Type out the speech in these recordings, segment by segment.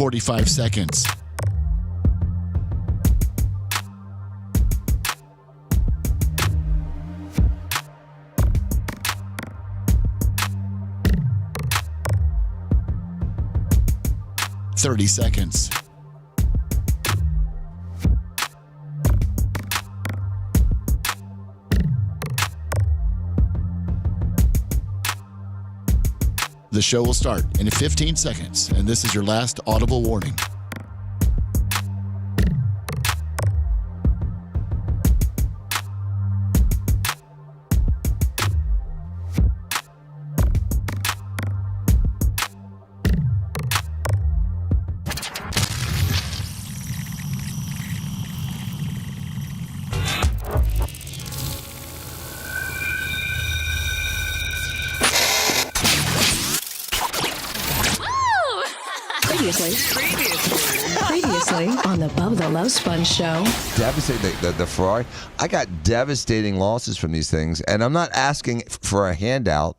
45 seconds. $30 seconds. The show will start in 15 seconds, and this is your last audible warning. Previously on the Bubba the Love Sponge show. Devastating, the Ferrari. I got devastating losses from these things, and I'm not asking for a handout.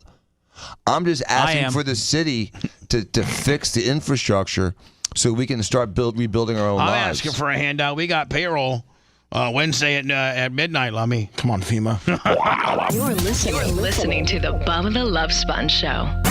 I'm just asking for the city to fix the infrastructure so we can start rebuilding our own lives. I'm asking for a handout. We got payroll Wednesday at midnight, Lummy. Come on, FEMA. You're listening to the Bubba the Love Sponge show.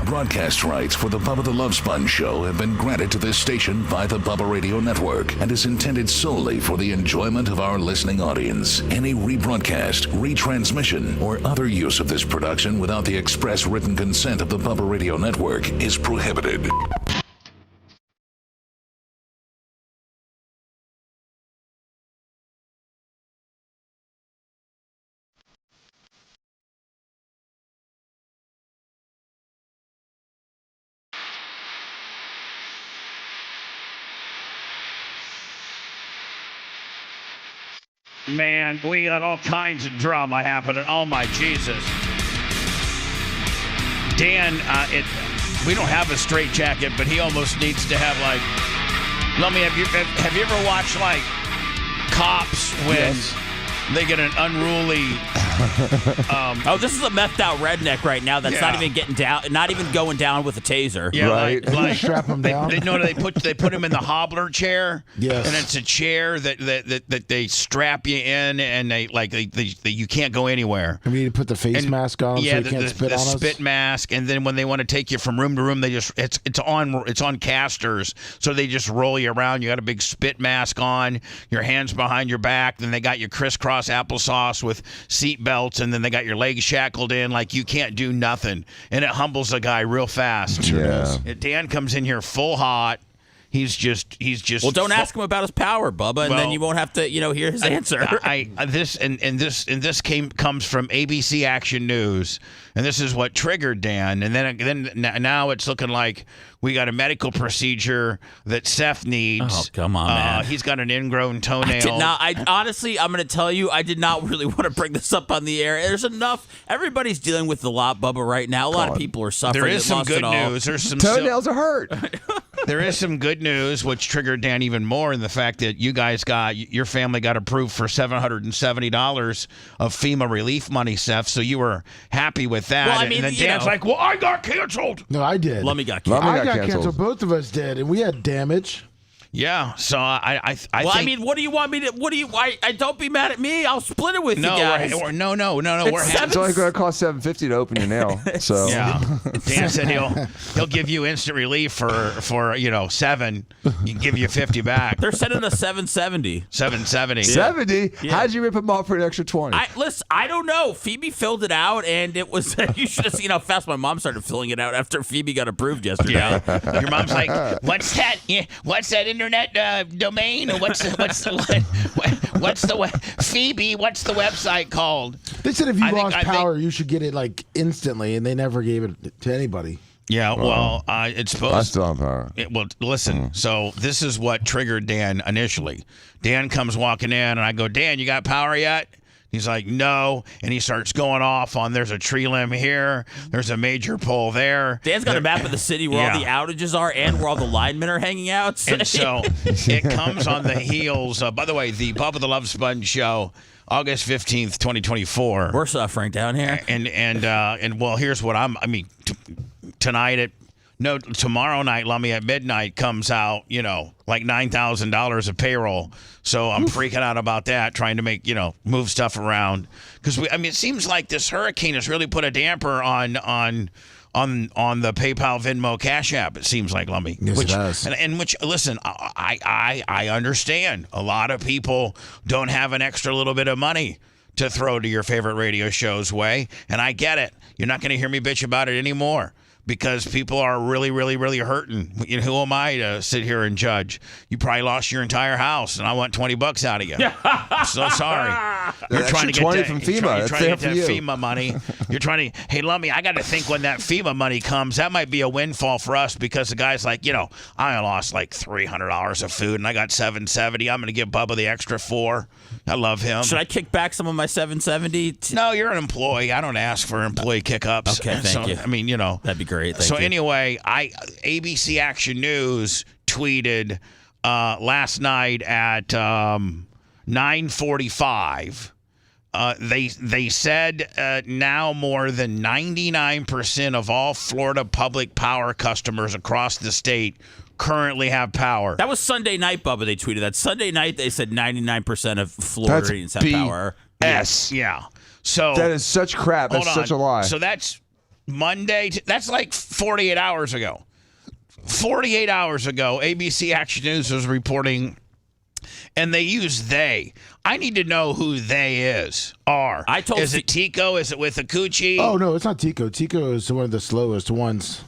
Broadcast rights for the Bubba the Love Sponge show have been granted to this station by the Bubba Radio Network and is intended solely for the enjoyment of our listening audience. Any rebroadcast, retransmission, or other use of this production without the express written consent of the Bubba Radio Network is prohibited. Man, we got all kinds of drama happening. Oh, my Jesus. Dan, we don't have a straitjacket, but he almost needs to have, like... Lummy, have you ever watched, like, Cops when they get an unruly... this is a methed out redneck right now that's not even getting down, not even going down with a taser. Yeah, right. like strap him down. They put him in the hobbler chair. Yes, and it's a chair that they strap you in, and they you can't go anywhere. We need to put the face mask on, yeah, so you can't spit on us. The spit mask, and then when they want to take you from room to room, they just it's on casters, so they just roll you around. You got a big spit mask on, your hands behind your back. Then they got you crisscross applesauce with seat belts, and then they got your legs shackled in like you can't do nothing, and it humbles a guy real fast. Yeah. Dan comes in here full hot. He's just. Well, don't ask him about his power, Bubba, and then you won't have to, hear his answer. This comes from ABC Action News, and this is what triggered Dan. And then now it's looking like we got a medical procedure that Seth needs. Oh, come on, man. He's got an ingrown toenail. Honestly, I'm going to tell you, I did not really want to bring this up on the air. There's enough. Everybody's dealing with a lot, Bubba, right now. A lot of people are suffering. There is some good news. There's some toenails are hurt. There is some good news, which triggered Dan even more in the fact that your family got approved for $770 of FEMA relief money, Seth. So you were happy with that. Well, and then Dan's like, well, I got canceled. No, I did. Lummy got canceled. I got canceled. Both of us did, and we had damage. Yeah, so I think... I mean, what do you want me to... I don't be mad at me. I'll split it with you guys. No. It's only going to cost $750 to open your nail. So yeah, Dan said he'll give you instant relief for $7. He can give you $50 back. They're sending us $770. $770. 70? Yeah. How'd you rip them off for an extra 20? Listen, I don't know. Phoebe filled it out, and it was... You should have seen how fast my mom started filling it out after Phoebe got approved yesterday. Yeah. Your mom's like, what's that? Yeah, what's that internet domain? Or what's the Phoebe? What's the website called? They said if you lost power, you should get it like instantly, and they never gave it to anybody. Yeah, well, it's supposed. I still have power. Well, listen. So this is what triggered Dan initially. Dan comes walking in, and I go, Dan, you got power yet? He's like, no, and he starts going off on there's a tree limb here, there's a major pole there. Dan's got a map of the city where all the outages are and where all the linemen are hanging out. And so it comes on the heels. By the way, the Bubba the Love Sponge show, August 15th, 2024. We're suffering down here. And well, here's what tonight at No, tomorrow night, Lummy, at midnight comes out, like $9,000 of payroll. So I'm freaking out about that, trying to make, move stuff around. Because, it seems like this hurricane has really put a damper on the PayPal, Venmo, Cash App, it seems like, Lummy. Yes, it does. And which, listen, I understand. A lot of people don't have an extra little bit of money to throw to your favorite radio show's way. And I get it. You're not going to hear me bitch about it anymore. Because people are really, really, really hurting. Who am I to sit here and judge? You probably lost your entire house, and I want $20 out of you. I'm so sorry. You're trying to get 20 that, from FEMA. You're trying to get that you. FEMA money. You're trying to. Hey, Lummy, I got to think when that FEMA money comes, that might be a windfall for us because the guy's like, I lost like $300 of food, and I got $770. I'm going to give Bubba the extra $4. I love him. Should I kick back some of my $770? No, you're an employee. I don't ask for employee kick-ups. Okay, thank you. That'd be great. Thank you. Anyway, ABC Action News tweeted last night at 9:45. They said now more than 99% of all Florida public power customers across the state currently have power. That was Sunday night, Bubba. They tweeted that. Sunday night, they said 99% of Floridians have power. Yes. Yeah. So that is such crap. That's such a lie. So that's Monday. That's like 48 hours ago. 48 hours ago, ABC Action News was reporting, and they use they. I need to know who they is. Is it Tico? Is it with Akuchi? Oh, no, it's not Tico. Tico is one of the slowest ones.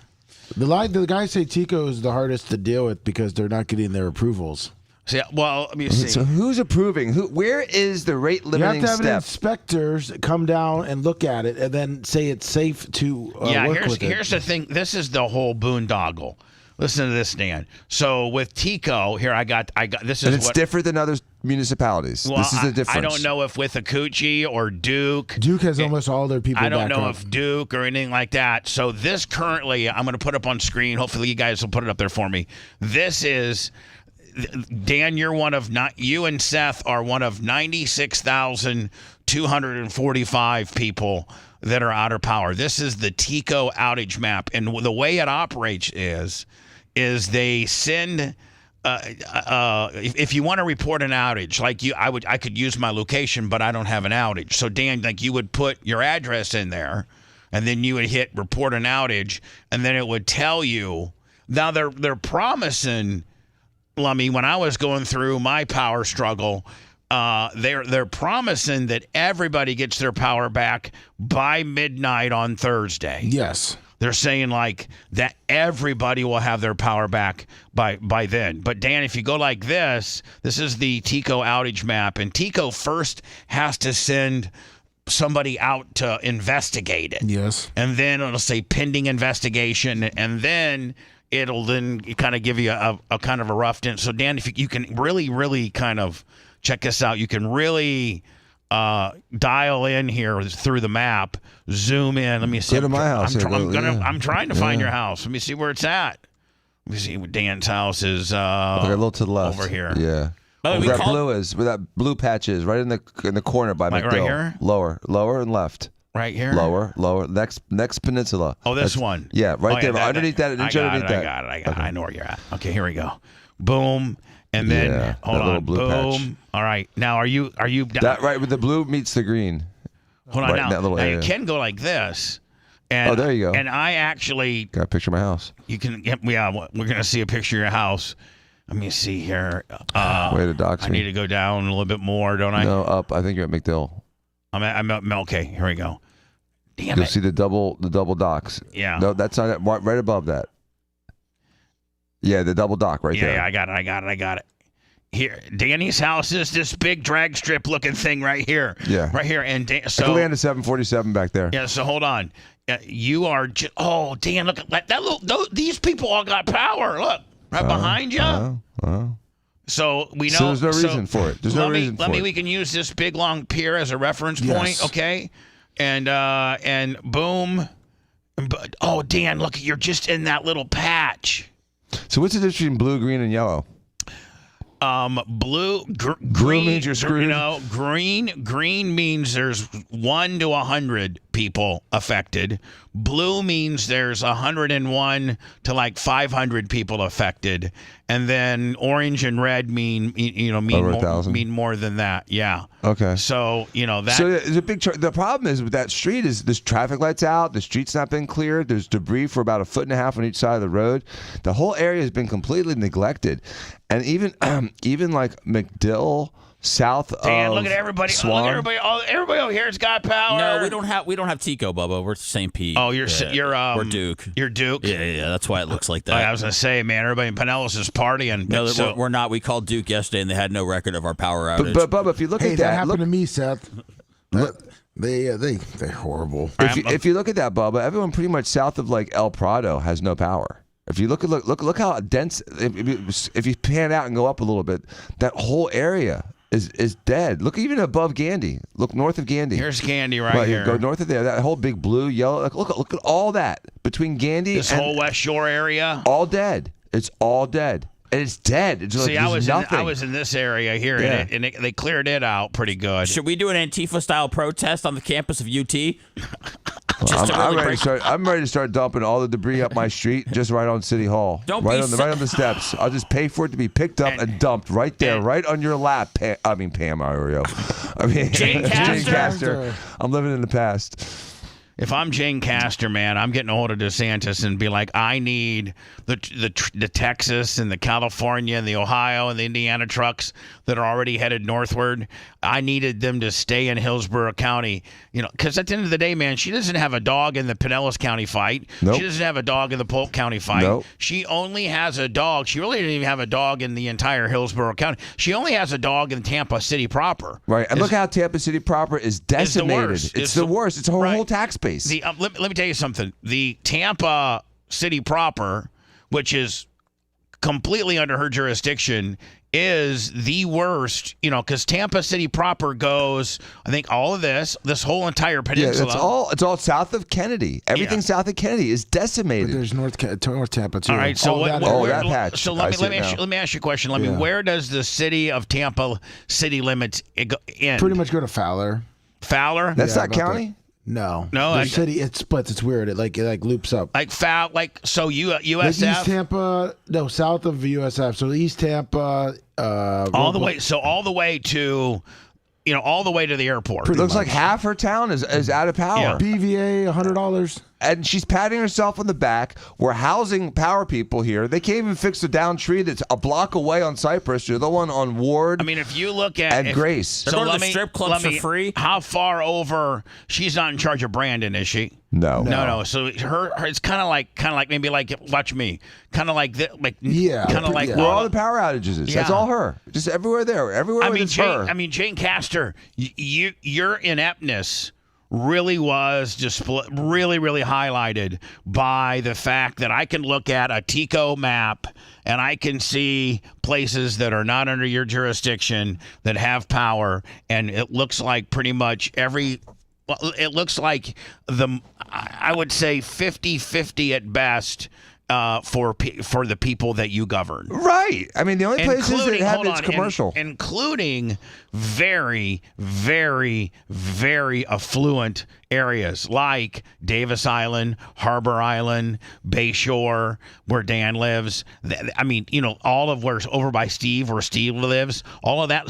The guys say Tico is the hardest to deal with because they're not getting their approvals. So, well, let me see. So who's approving? Where is the rate limiting You have to have step? inspectors come down and look at it and then say it's safe to work with it. Here's the thing. This is the whole boondoggle. Listen to this, Dan. So with Tico, here I got this is and it's different than other municipalities. Well, this is the difference. I don't know if with Akuchi or Duke. Duke has almost all their people. I don't know up. if Duke or anything like that. So this currently, I'm going to put up on screen. Hopefully, you guys will put it up there for me. This is. Dan, you and Seth are one of 96,245 people that are out of power. This is the Tico outage map, and the way it operates is they send. If you want to report an outage, like I could use my location, but I don't have an outage. So Dan, like you would put your address in there, and then you would hit report an outage, and then it would tell you. Now they're promising. Lummy, when I was going through my power struggle, they're promising that everybody gets their power back by midnight on Thursday. Yes. They're saying like that everybody will have their power back by then. But Dan, if you go like this is the Tico outage map, and Tico first has to send somebody out to investigate it. Yes. And then it'll say pending investigation, and then it'll then kind of give you a kind of a rough dent. So, Dan, if you can really, really kind of check this out, you can really dial in here through the map, zoom in. Let me see. Go to my house. I'm trying to find your house. Let me see where it's at. Let me see. Dan's house is a little to the left over here. Yeah. Where that blue is, where that blue patch is, right in the corner by McDill. Right here? Lower and left. Right here? Lower. Next peninsula. Oh, this one. Yeah, right there. Underneath that. I got it. Okay. I know where you're at. Okay, here we go. Boom. And then, hold on. Boom. Patch. All right. Now, are you that right where the blue meets the green? Hold on. Right now you can go like this. And, there you go. And I actually got a picture of my house. You can. Yeah, we're gonna see a picture of your house. Let me see here. Way to dox me. I need to go down a little bit more, don't I? No, up. I think you're at McDill. I'm at okay. Here we go. Damn You'll see the double docks. Yeah. No, that's not it. Right above that. Yeah, the double dock right there. Yeah, I got it. Here, Danny's house is this big drag strip looking thing right here. Yeah. Right here. And so I can land a 747 back there. Yeah, so hold on. You are Dan, look at that. These people all got power. Look, right behind you. So we know. So there's no reason for it. Let me. We can use this big long pier as a reference point, okay? And boom. Oh, Dan, look, you're just in that little patch. So what's the difference between blue, green, and yellow? Blue means you're screwed. Green means there's 1 to 100 people affected. Blue means there's 101 to like 500 people affected, and then orange and red mean more than that. Yeah. Okay. So that. So there's a big. The problem is with that street is there's traffic lights out. The street's not been cleared. There's debris for about 1.5 feet on each side of the road. The whole area has been completely neglected, and even like McDill. South Dan, of look at everybody. Swan. Look at everybody. Everybody over here's got power. No, we don't have Tico, Bubba. We're St. Pete. Oh, we're Duke. You're Duke. Yeah. That's why it looks like that. I was gonna say, man, everybody in Pinellas is partying. No, we're not. We called Duke yesterday, and they had no record of our power outage. But Bubba, if you look at that happened to me, Seth. They're horrible. If you look at that, Bubba, everyone pretty much south of like El Prado has no power. If you look how dense. If you pan out and go up a little bit, that whole area is dead. Look even above Gandy. Look north of Gandy. Here's Gandy right here. Go north of there. That whole big blue, yellow. Look at all that between Gandy this and whole West Shore area. All dead. It's all dead. And it's dead. It's See, like, I was in this area here, and they cleared it out pretty good. Should we do an Antifa-style protest on the campus of UT? I'm ready to start dumping all the debris up my street, just right on City Hall. Right on the steps. I'll just pay for it to be picked up and dumped right there, right on your lap. Pam Ario. Jane Castor. I'm living in the past. If I'm Jane Castor, man, I'm getting a hold of DeSantis and be like, I need the Texas and the California and the Ohio and the Indiana trucks that are already headed northward. I needed them to stay in Hillsborough County, because at the end of the day, man, she doesn't have a dog in the Pinellas County fight. Nope. She doesn't have a dog in the Polk County fight. Nope. She only has a dog. She really didn't even have a dog in the entire Hillsborough County. She only has a dog in Tampa City proper. Right, and look how Tampa City proper is decimated. It's the worst. It's a whole tax base. Let me tell you something. The Tampa City proper, which is completely under her jurisdiction, is the worst, because Tampa City proper goes, I think all of this whole entire peninsula. Yeah, it's all south of Kennedy. Everything south of Kennedy is decimated. But there's North Tampa too. All right, so that patch. So let me ask you a question. Where does the city of Tampa city limits end? Pretty much go to Fowler. Fowler? That's not county? No, the city it splits. It's weird. It like loops up. USF. Like East Tampa, no, south of USF. So East Tampa, all the way to, all the way to the airport. Looks like half her town is out of power. Yeah. BVA, $100. And she's patting herself on the back. We're housing power people here. They can't even fix the down tree that's a block away on Cypress. You're the one on Ward. I mean, if you look at Grace. So let me strip clubs for free. How far over? She's not in charge of Brandon, is she? No. So her it's kind of like maybe like watch me, kind of like this, like kind of like where all the power outages is. Yeah. That's all her. Just everywhere there. Everywhere it's her. I mean, Jane Castor, your ineptness really was just really highlighted by the fact that I can look at a Tico map and I can see places that are not under your jurisdiction that have power, and it looks like pretty much it looks like I would say 50-50 at best for the people that you govern. Right. I mean, the only places that have it's commercial. Including very, very, very affluent areas like Davis Island, Harbor Island, Bayshore, where Dan lives. I mean, all of where's over by Steve, where Steve lives. All of that.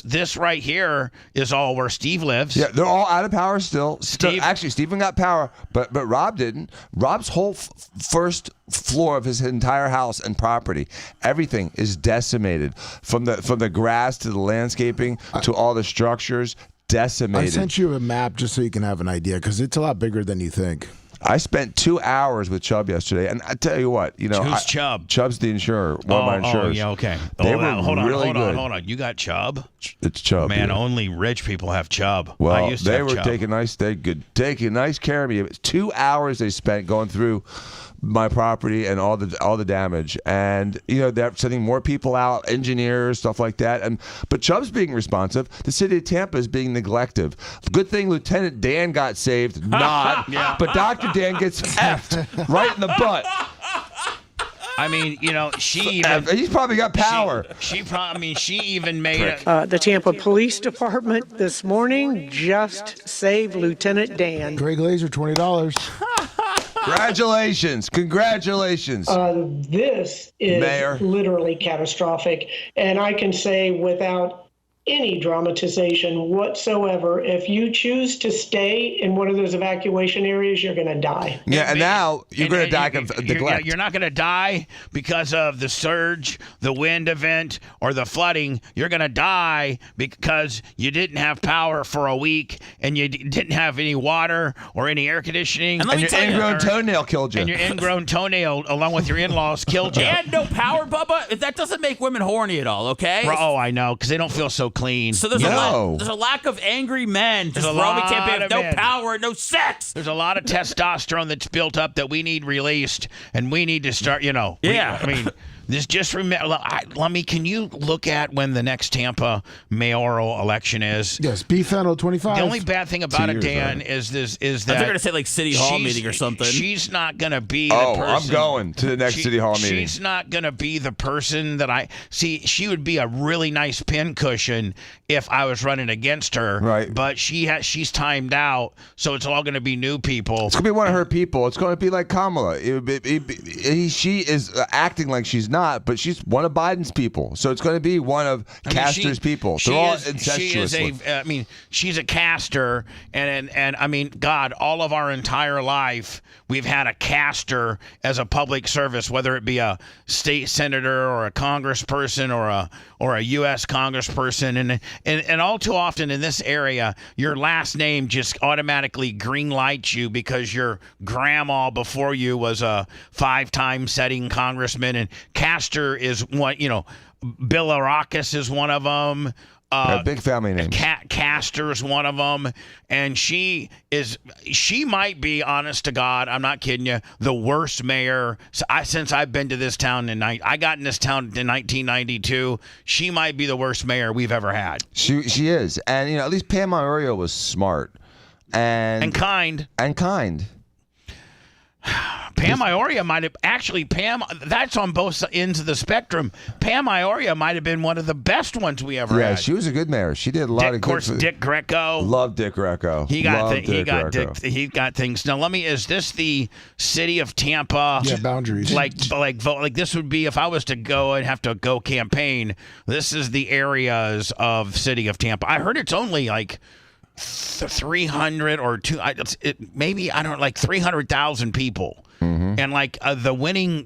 This right here is all where Steve lives. Yeah, they're all out of power still. Actually, Stephen got power, but Rob didn't. Rob's whole first floor of his entire house and property, everything is decimated, from the grass to the landscaping to all the structures. Decimated. I sent you a map just so you can have an idea, because it's a lot bigger than you think. I spent 2 hours with Chubb yesterday, and I tell you what, who's Chubb? Chubb's the insurer, one of my insurers. Oh, yeah, okay. They were hold good. on. You got Chubb? It's Chubb. Man, only rich people have Chubb. Well, I used to they have were Chubb. taking nice care of me. It was 2 hours they spent going through my property and all the damage, and they're sending more people out, engineers, stuff like that. But Chubb's being responsive. The city of Tampa is being neglective. Good thing Lieutenant Dan got saved, not. Yeah. But Dr. Dan gets effed right in the butt. I mean, he's probably got power. She even made it. The Tampa Police Department this morning just saved Lieutenant Dan. Greg Glazer, $20. Congratulations. This is Mayor. literally catastrophic. And I can say without any dramatization whatsoever, if you choose to stay in one of those evacuation areas, you're going to die. Yeah, and now you're going to die of neglect. You're not going to die because of the surge, the wind event, or the flooding. You're going to die because you didn't have power for a week and you didn't have any water or any air conditioning. And your ingrown toenail killed you. And your ingrown toenail, along with your in-laws, killed you. And no power, Bubba. That doesn't make women horny at all, okay? Oh, I know, because they don't feel so clean. So there's a lack of angry men. Just roaming Tampa, no power, no sex. There's a lot of testosterone that's built up that we need released, and we need to start. Can you look at when the next Tampa mayoral election is? Yes, B-Fennel 25. The only bad thing about it, Dan, is that they're going to say like City Hall meeting or something. She's not going to be the person. I'm going to the next City Hall meeting. She's not going to be the person that I see. She would be a really nice pincushion if I was running against her. Right. But she's timed out, so it's all going to be new people. It's going to be one of her people. It's going to be like Kamala. She is acting like she's not, but she's one of Biden's people. So it's going to be one of Castor's people. They're all incestuous. She's a Castor, and I mean, God, all of our entire life, we've had a Castor as a public service, whether it be a state senator or a congressperson or a U.S. congressperson, and all too often in this area, your last name just automatically green lights you because your grandma before you was a 5-time sitting congressman, and Castor is one. Bill Arrakis is one of them. Big family names. Castor is one of them, and she might be, honest to God, I'm not kidding you, the worst mayor since I've been to this town. I got in this town in 1992. She might be the worst mayor we've ever had. She is, and at least Pam Iorio was smart and kind. Pam Ioria might have that's on both ends of the spectrum. Pam Ioria might have been one of the best ones we ever had. Yeah, she was a good mayor. She did a lot of good. Of course, Dick Greco. Love Dick Greco. He got things. Now, is this the city of Tampa? Yeah, boundaries. Like this would be if I was to go and have to go campaign. This is the areas of city of Tampa. I heard it's only like 300 or maybe 300,000 people. Mm-hmm. And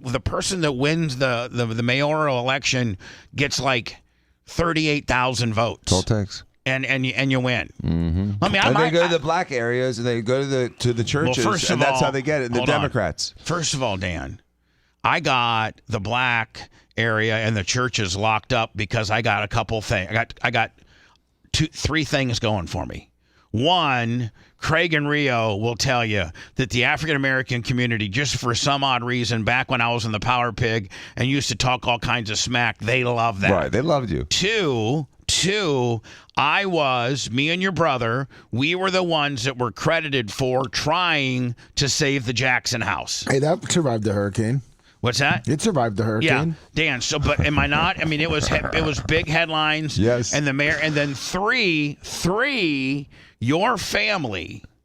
the person that wins the mayoral election gets like 38,000 votes. Toll tax. And you win. Mm-hmm. They go to the black areas and they go to the churches, that's how they get it. And the Democrats. First of all, Dan, I got the black area and the churches locked up because I got a couple things. I got 3 things going for me. One, Craig and Rio will tell you that the African-American community, just for some odd reason, back when I was in the Power Pig and used to talk all kinds of smack, they love that. Right, they loved you. Two, me and your brother, we were the ones that were credited for trying to save the Jackson House. Hey, that survived the hurricane. What's that? It survived the hurricane. Yeah, Dan. So, but am I not? I mean, it was big headlines. Yes. And the mayor, and then three. Your family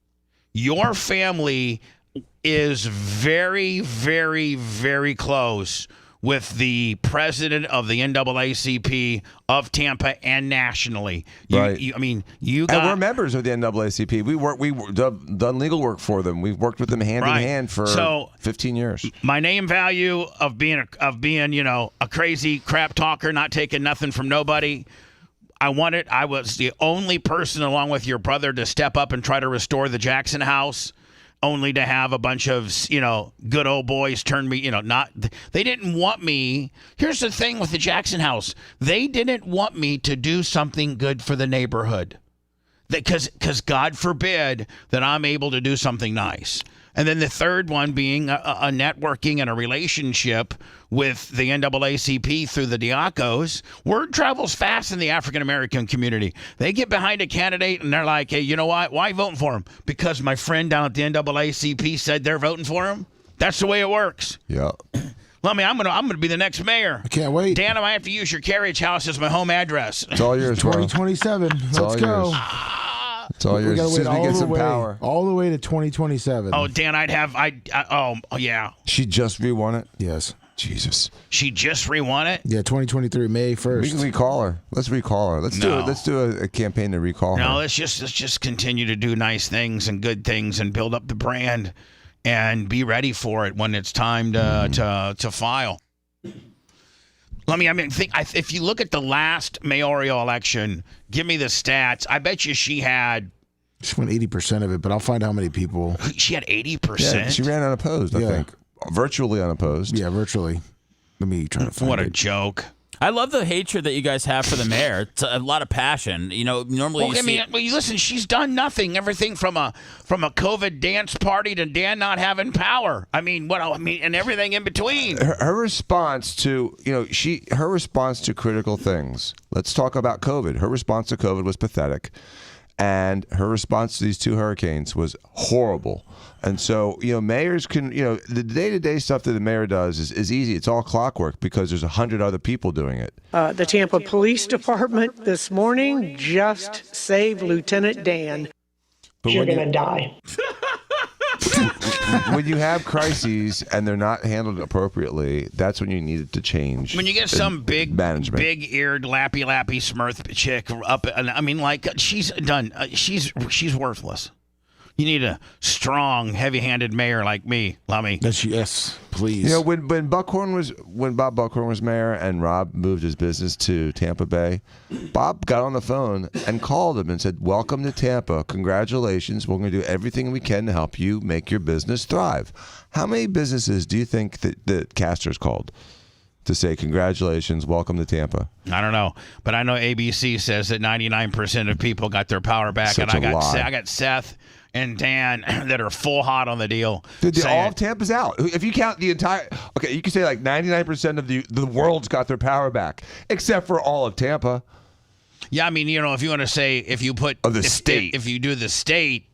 is very, very, very close with the president of the NAACP of Tampa and nationally. Right. And we're members of the NAACP. We've done legal work for them. We've worked with them hand in hand for 15 years. My name value of being a crazy crap talker, not taking nothing from nobody. I was the only person, along with your brother, to step up and try to restore the Jackson House, only to have a bunch of, good old boys turn me, they didn't want me. Here's the thing with the Jackson House. They didn't want me to do something good for the neighborhood. Because God forbid that I'm able to do something nice. And then the third one being a networking and a relationship with the NAACP through the Diacos. Word travels fast in the African-American community. They get behind a candidate and they're like, hey, you know what? Why voting for him? Because my friend down at the NAACP said they're voting for him? That's the way it works. Yeah. Let me. I'm gonna be the next mayor. I can't wait. Dan, I might have to use your carriage house as my home address. It's all yours, bro. 2027. Let's all go. yours. It's all yours. We gotta As soon wait as we get some way, power. all the way to 2027. Oh, Dan, oh, yeah. She just re-won it? Yes. Jesus. She just re-won it? Yeah, 2023, May 1st. We can recall her. Let's recall her. Let's do a campaign to recall her. No, let's just continue to do nice things and good things and build up the brand and be ready for it when it's time to file. If you look at the last mayoral election, give me the stats. I bet you she won 80% of it, but I'll find out how many people. She had 80%. Yeah, she ran unopposed, I think. Virtually unopposed. Yeah, virtually. Let me try to find What a it. joke. I love the hatred that you guys have for the mayor. It's a lot of passion. Normally listen, she's done nothing. Everything from a COVID dance party to Dan not having power. And everything in between. Her response to, her response to critical things. Let's talk about COVID. Her response to COVID was pathetic. And her response to these 2 hurricanes was horrible. And so, mayors can, the day-to-day stuff that the mayor does is easy. It's all clockwork because there's 100 other people doing it. The Tampa Police Department this morning just saved Lieutenant Dan. But you're going to die. When you have crises and they're not handled appropriately, that's when you need it to change. When you get some big management, big-eared, lappy smurf chick up, she's done. She's worthless. You need a strong, heavy-handed mayor like me, Lummy. Yes, please. When Bob Buckhorn was mayor and Rob moved his business to Tampa Bay, Bob got on the phone and called him and said, "Welcome to Tampa. Congratulations. We're going to do everything we can to help you make your business thrive." How many businesses do you think that Castor's called to say, "Congratulations, welcome to Tampa"? I don't know, but I know ABC says that 99% of people got their power back, Such and a lie. I got Seth and Dan that are full hot on the deal. Dude, all of Tampa's out. If you count the entire, you can say like 99% of the world's got their power back, except for all of Tampa. Yeah, if you want to say, if you put the state, if you do the state,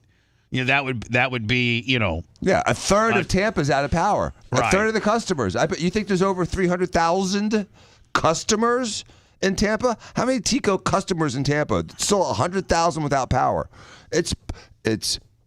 that would be, Yeah, a third of Tampa's out of power. Right. A third of the customers. I bet you think there's over 300,000 customers in Tampa. How many Tico customers in Tampa? Still 100,000 without power. It's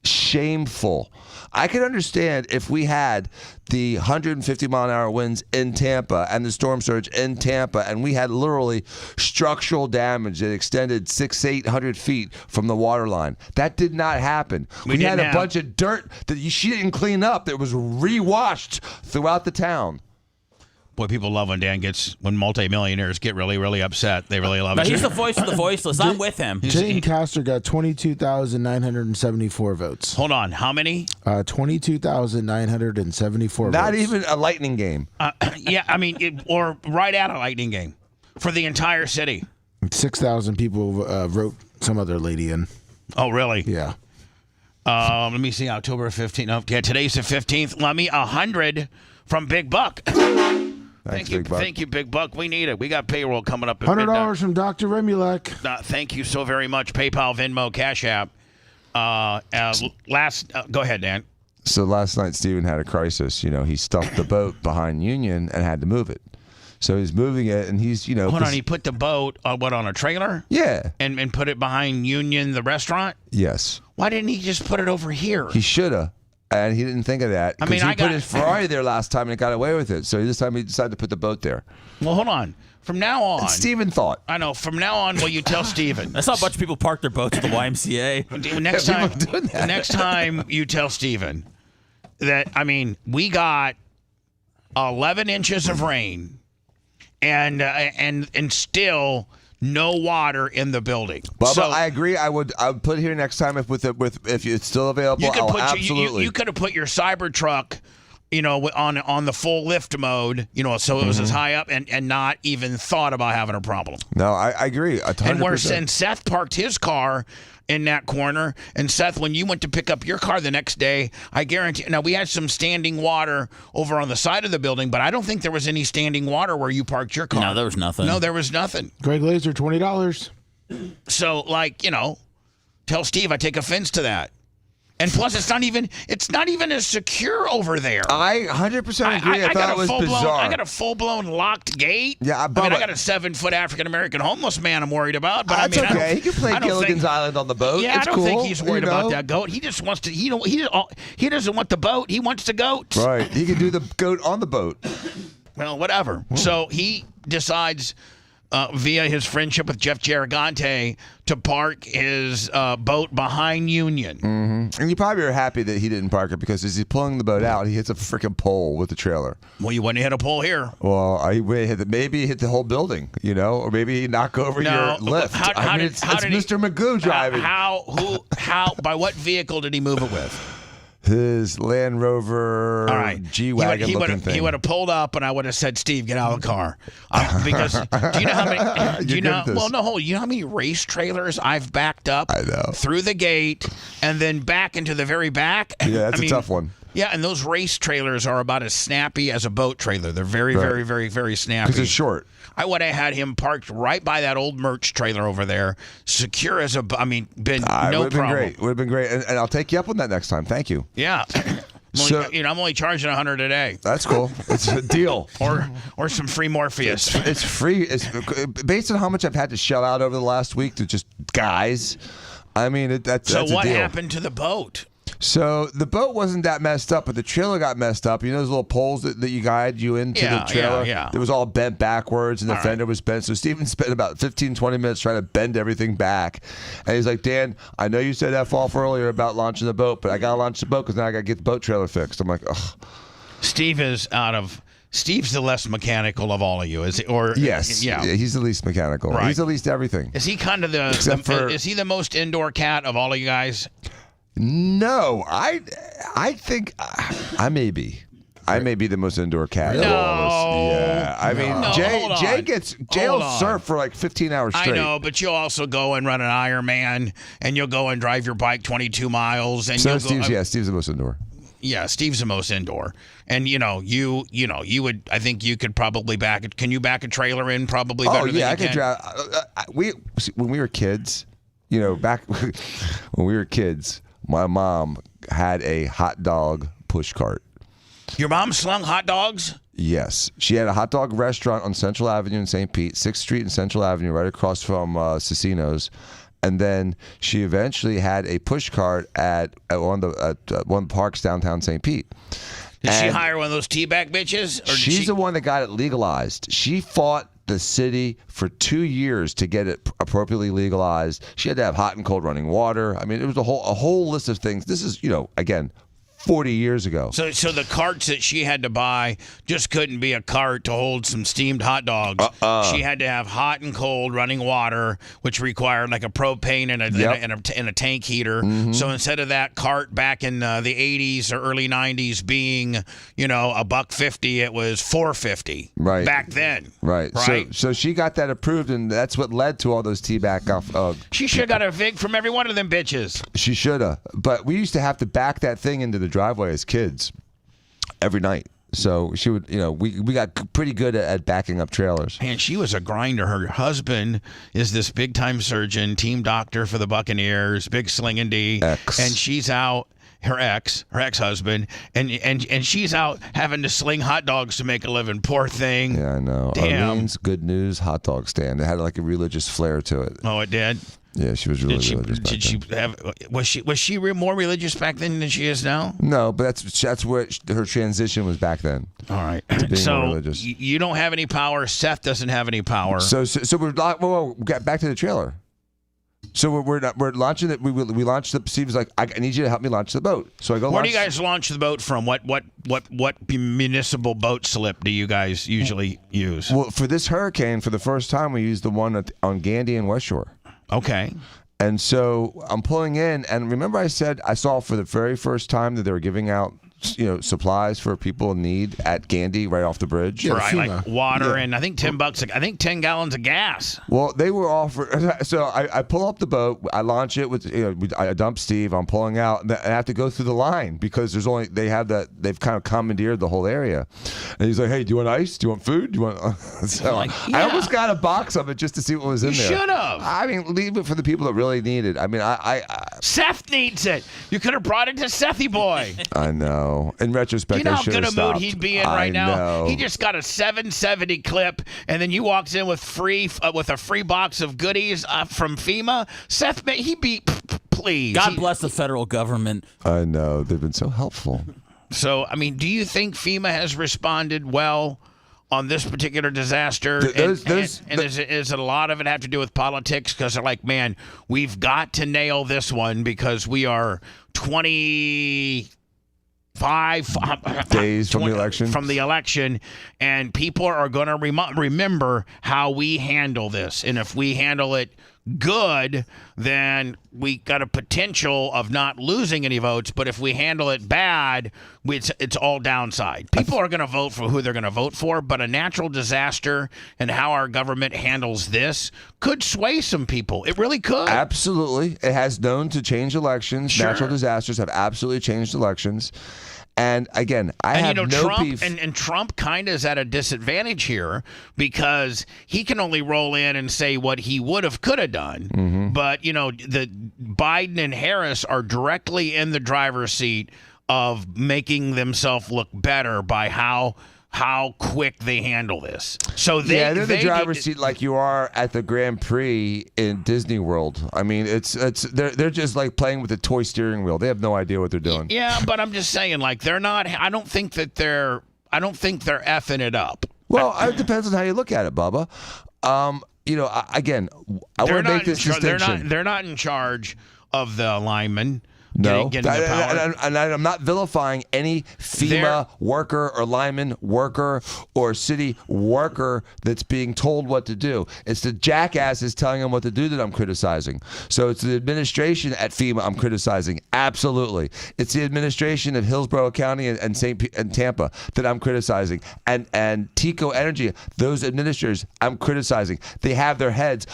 shameful. I could understand if we had the 150-mile-an-hour winds in Tampa and the storm surge in Tampa, and we had literally structural damage that extended 600-800 feet from the water line. That did not happen. We had a bunch of dirt that she didn't clean up that was re-washed throughout the town. Boy, people love when multimillionaires get really, really upset. They really love it. He's the voice of the voiceless. I'm with him. Jane Castor got 22,974 votes. Hold on. How many? 22,974 votes. Not even a lightning game. Or right at a lightning game for the entire city. 6,000 people wrote some other lady in. Oh, really? Yeah. Let me see. October 15th. Oh, yeah, today's the 15th. Let me 100 from Big Buck. Thank you, Big Buck. We need it. We got payroll coming up. $100 from Dr. Remulek. Thank you so very much. PayPal, Venmo, Cash App. Go ahead, Dan. So last night, Steven had a crisis. He stuffed the boat behind Union and had to move it. So he's moving it, and he's, Hold on, he put the boat on a trailer? Yeah. And put it behind Union, the restaurant? Yes. Why didn't he just put it over here? He should have. And he didn't think of that. He put his Ferrari there last time and got away with it. So this time he decided to put the boat there. Well, hold on. From now on. And Steven thought. I know. From now on, will you tell Steven? That's how a bunch of people park their boats at the YMCA. Next time you tell Steven that, we got 11 inches of rain and still no water in the building. Bubba, I agree. I would put here next time if it's still available. Absolutely. You could have put your Cybertruck, on the full lift mode, so it was as high up and not even thought about having a problem. No, I agree. 100%. And Seth parked his car in that corner. And Seth, when you went to pick up your car the next day, I guarantee. Now we had some standing water over on the side of the building, but I don't think there was any standing water where you parked your car. No, there was nothing. No, there was nothing. Greg Laser, $20. So, tell Steve I take offense to that. And plus, it's not even as secure over there. I 100% agree. I thought it was bizarre. I got a full-blown locked gate. Yeah, I got a 7-foot African-American homeless man I'm worried about. But That's okay. He can play Gilligan's Island on the boat. Yeah, it's I don't cool, think he's worried about that goat. He just wants to. He doesn't want the boat. He wants the goat. Right. He can do the goat on the boat. Well, whatever. So he decides, via his friendship with Jeff Garagante, to park his boat behind Union. Mm-hmm. And you probably are happy that he didn't park it, because as he's pulling the boat out, he hits a freaking pole with the trailer. Well, you wouldn't hit a pole here. Well, maybe he hit the whole building, or maybe he knock over your lift. It's Mr. Magoo driving. By what vehicle did he move it with? His Land Rover G-Wagon looking thing. He would have pulled up, and I would have said, "Steve, get out of the car." Because do you know how many? You know how many race trailers I've backed up through the gate and then back into the very back? Yeah, that's a tough one. Yeah, and those race trailers are about as snappy as a boat trailer. They're very, very, very, very snappy. Because it's short. I would have had him parked right by that old merch trailer over there, secure as no problem. It would have been great. And I'll take you up on that next time. Thank you. Yeah. I'm only charging $100 a day. That's cool. It's a deal. or some free Morpheus. It's free. It's based on how much I've had to shell out over the last week to just guys. I mean, that's a deal. So what happened to the boat? So the boat wasn't that messed up, but the trailer got messed up. You know those little poles that you guide you into the trailer? Yeah. It was all bent backwards, and the fender was bent. So Steven spent about 15, 20 minutes trying to bend everything back. And he's like, Dan, I know you said F off earlier about launching the boat, but I got to launch the boat because now I got to get the boat trailer fixed. I'm like, ugh. Steve's the less mechanical of all of you, is it? Or yes, yeah, he's the least mechanical. Right. He's the least everything. Is he kind of is he the most indoor cat of all of you guys? No, I think I may be. I may be the most indoor cat of all of us. Yeah, I mean, Jay'll surf for like 15 hours straight. I know, but you'll also go and run an Ironman, and you'll go and drive your bike 22 miles. And Steve's the most indoor. Yeah, Steve's the most indoor, and you would. I think you could probably back it. Can you back a trailer in probably better than you I could drive. When we were kids, back when we were kids. My mom had a hot dog push cart. Your mom slung hot dogs? Yes. She had a hot dog restaurant on Central Avenue in St. Pete, 6th Street and Central Avenue, right across from Cicino's. And then she eventually had a push cart at one of the parks downtown St. Pete. Did she hire one of those teabag bitches? Or she's the one that got it legalized. She fought the city for 2 years to get it appropriately legalized. She had to have hot and cold running water. I mean, it was a whole list of things. This is, again, 40 years ago. So the carts that she had to buy just couldn't be a cart to hold some steamed hot dogs. She had to have hot and cold running water, which required like a propane and a tank heater. Mm-hmm. So instead of that cart back in the 80s or early 90s being, $1.50, it was $4.50 back then. Right. So she got that approved, and that's what led to all those teabag off. She should have got a vig from every one of them bitches. She should have. But we used to have to back that thing into the driveway as kids every night. So she would, we got pretty good at backing up trailers. And she was a grinder. Her husband is this big time surgeon, team doctor for the Buccaneers, big slinging D. And she's out, her ex-husband, and she's out having to sling hot dogs to make a living. Poor thing. Yeah, I know. Damn. Arlene's Good News hot dog stand. It had like a religious flair to it. Oh, it did? Yeah, she was religious back then. Was she more religious back then than she is now? No, but that's where her transition was back then. All right. To being more so religious. You don't have any power. Seth doesn't have any power. So we're back to the trailer. So we're launching it. We launched the. Steve was like, I need you to help me launch the boat. So I go. Where do you guys launch the boat from? What municipal boat slip do you guys usually use? Well, for this hurricane, for the first time, we used the one on Gandy and West Shore. Okay. And so I'm pulling in, and remember I said I saw for the very first time that they were giving out, supplies for people in need at Gandy right off the bridge. Yeah, right, like water and I think $10. I think 10 gallons of gas. Well, they were offered. So I pull up the boat, I launch it with, I dump Steve. I'm pulling out, and I have to go through the line because they've kind of commandeered the whole area. And he's like, "Hey, do you want ice? Do you want food? Do you want?" So I almost got a box of it just to see what was in there. You should have. I mean, leave it for the people that really need it. I mean, Seth needs it. You could have brought it to Sethy Boy. I know. In retrospect, You know I how should good have a mood stopped. he'd be in right now? Know. He just got a 770 clip, and then you walks in with a free box of goodies from FEMA. Seth, he'd be, please. God bless the federal government. I know. They've been so helpful. So, I mean, do you think FEMA has responded well on this particular disaster? Is a lot of it have to do with politics? Because they're like, man, we've got to nail this one because we are 25 days from the election. And people are going to remember how we handle this. And if we handle it good, then we got a potential of not losing any votes. But if we handle it bad, it's all downside. People are going to vote for who they're going to vote for, but a natural disaster and how our government handles this could sway some people. It really could. Absolutely. It has known to change elections. Sure. Natural disasters have absolutely changed elections. And again, I have no Trump, beef. And Trump kind of is at a disadvantage here because he can only roll in and say what he could have done. Mm-hmm. But, the Biden and Harris are directly in the driver's seat of making themselves look better by how quick they handle this. So they're in the driver's seat like you are at the Grand Prix in Disney World. I mean, they're just like playing with a toy steering wheel. They have no idea what they're doing. Yeah, but I'm just saying, like, they're not. I don't think they're effing it up. Well, it depends on how you look at it, Bubba. I want to make this distinction. They're not in charge of the linemen. No, getting the power. And I'm not vilifying any FEMA worker or lineman worker or city worker that's being told what to do. It's the jackasses telling them what to do that I'm criticizing. So it's the administration at FEMA I'm criticizing. Absolutely. It's the administration of Hillsborough County and Tampa that I'm criticizing. And Tico Energy, those administrators, I'm criticizing. They have their heads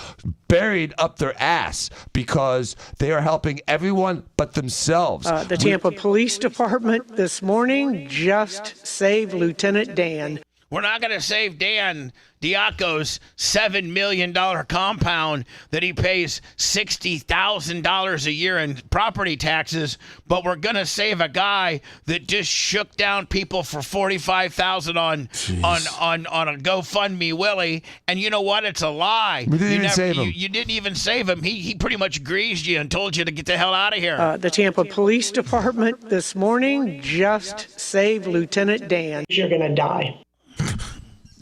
buried up their ass because they are helping everyone but themselves. The Tampa Police Department this morning just saved Lieutenant Dan. We're not going to save Dan Diaco's $7 million compound that he pays $60,000 a year in property taxes, but we're going to save a guy that just shook down people for $45,000 on a GoFundMe Willie. And you know what? It's a lie. We didn't even save him. You didn't even save him. He pretty much greased you and told you to get the hell out of here. The Tampa Police Department this morning just saved Lieutenant Dan. You're going to die.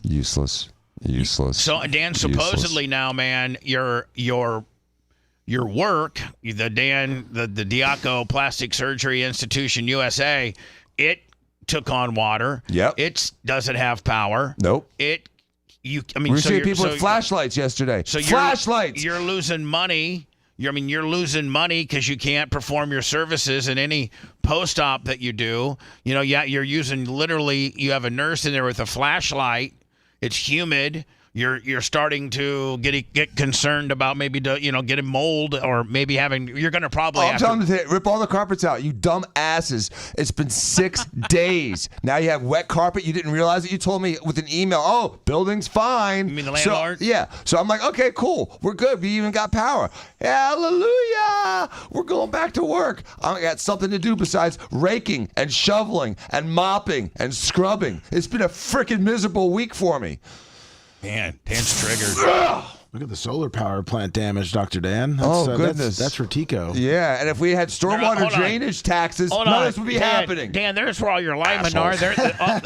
Useless. So Dan, supposedly now, man, your work, the Diaco Plastic Surgery Institution USA, it took on water. Yep. It doesn't have power. Nope. We were seeing people with flashlights yesterday. So flashlights. You're losing money. You're losing money because you can't perform your services in any post-op that you do. You're using literally. You have a nurse in there with a flashlight. It's humid. You're starting to get concerned about maybe getting mold or maybe having. You're going to probably. I'm telling you, rip all the carpets out. You dumb asses. It's been 6 days. Now you have wet carpet. You didn't realize it. You told me with an email. Oh, building's fine. You mean the landlord? So I'm like, okay, cool. We're good. We even got power. Hallelujah. We're going back to work. I got something to do besides raking and shoveling and mopping and scrubbing. It's been a freaking miserable week for me. Man, Dan's triggered. Look at the solar power plant damage, Dr. Dan. Goodness. That's for Tico. Yeah, and if we had stormwater drainage taxes, none of this would be happening. Dan, there's where all your linemen are.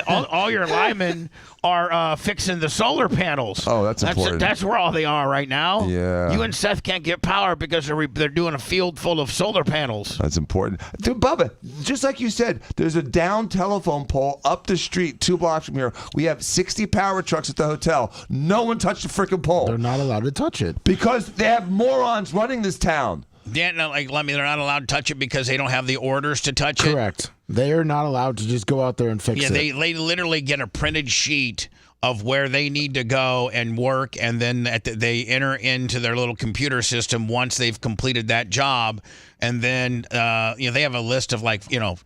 All your linemen are fixing the solar panels. Oh, that's important. That's where all they are right now. Yeah. You and Seth can't get power because they're doing a field full of solar panels. That's important. Dude, Bubba, just like you said, there's a down telephone pole up the street 2 blocks from here. We have 60 power trucks at the hotel. No one touched the freaking pole. They're not allowed to touch it. Because they have morons running this town. Dan, they're not allowed to touch it because they don't have the orders to touch it? Correct. They are not allowed to just go out there and fix it. They literally get a printed sheet of where they need to go and work, and then they enter into their little computer system once they've completed that job, and then they have a list of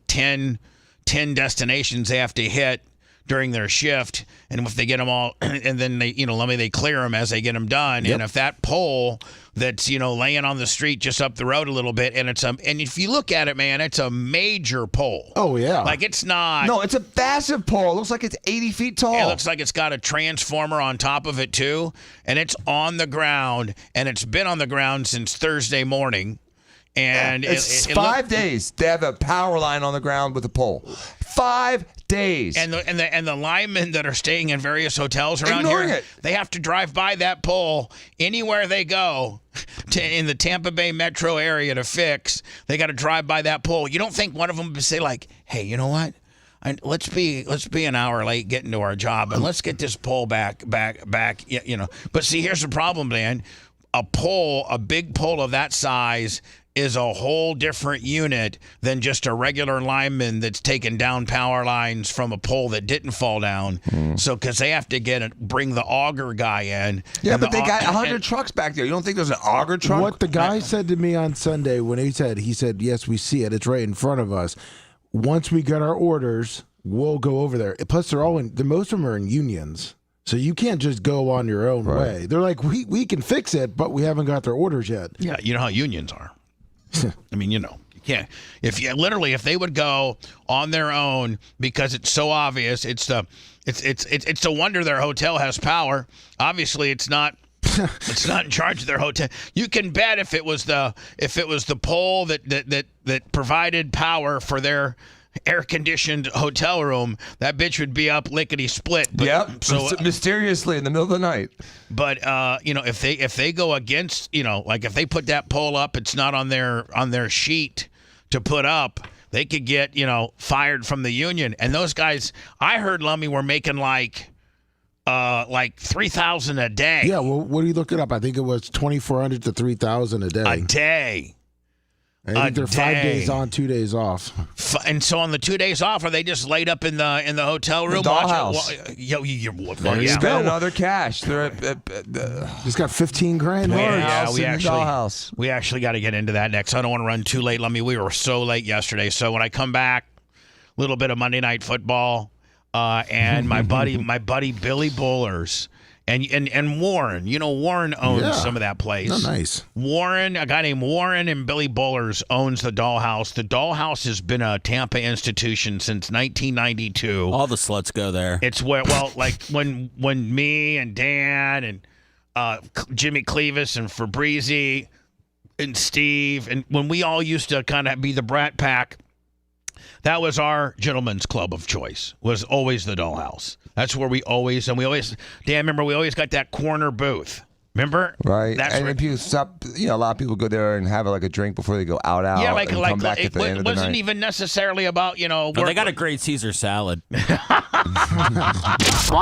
10 destinations they have to hit during their shift, and if they get them all, and then they clear them as they get them done. Yep. And if that pole that's laying on the street just up the road a little bit, and if you look at it, man, it's a major pole. Oh yeah, like it's not. No, it's a massive pole. It looks like it's 80 feet tall. It looks like it's got a transformer on top of it too, and it's on the ground, and it's been on the ground since Thursday morning. And it's 5 days. They have a power line on the ground with a pole. 5 days. And the linemen that are staying in various hotels around Ignoring here, it. they have to drive by that pole anywhere they go in the Tampa Bay metro area to fix. They got to drive by that pole. You don't think one of them would say like, "Hey, you know what? Let's be an hour late getting to our job, and let's get this pole back. But see, here's the problem, Dan. A big pole of that size is a whole different unit than just a regular lineman that's taking down power lines from a pole that didn't fall down. So, because they have to bring the auger guy in. Yeah, but they got 100 trucks back there. You don't think there's an auger truck? What the guy said to me on Sunday when he said, yes, we see it. It's right in front of us. Once we get our orders, we'll go over there. Plus, most of them are in unions. So you can't just go on your own way. They're like, we can fix it, but we haven't got their orders yet. Yeah, you know how unions are. I mean, you can't. If they would go on their own because it's so obvious, it's a wonder their hotel has power. Obviously, it's not. It's not in charge of their hotel. You can bet if it was the pole that provided power for their air-conditioned hotel room, that bitch would be up lickety-split. Yep. So mysteriously in the middle of the night. But if they go against, like if they put that pole up, it's not on their sheet to put up, they could get fired from the union. And those guys, I heard, Lummy, were making like $3,000 a day. Yeah. Well, what do you look it up? I think it was $2,400 to $3,000 a day. A day. I think they're 5 days on, 2 days off. And so on the 2 days off, are they just laid up in the hotel room? The dollhouse. Spend another cash. They're Just got $15,000. We actually got to get into that next. I don't want to run too late. We were so late yesterday. So when I come back, a little bit of Monday Night Football, and my buddy Billy Bullers. And Warren, Warren owns some of that place. Oh, nice. Warren, a guy named Warren and Billy Bullers owns the Dollhouse. The Dollhouse has been a Tampa institution since 1992. All the sluts go there. It's where, like when me and Dan and Jimmy Clevis and Fabrizi and Steve, and when we all used to kind of be the Brat Pack, that was our gentleman's club of choice, was always the Dollhouse. That's where we always, Dan, remember, we always got that corner booth. Remember? Right. And if you stop, a lot of people go there and have like a drink before they go out. Yeah, and come back at the end of the night. It wasn't even necessarily about, they got a great Caesar salad. Want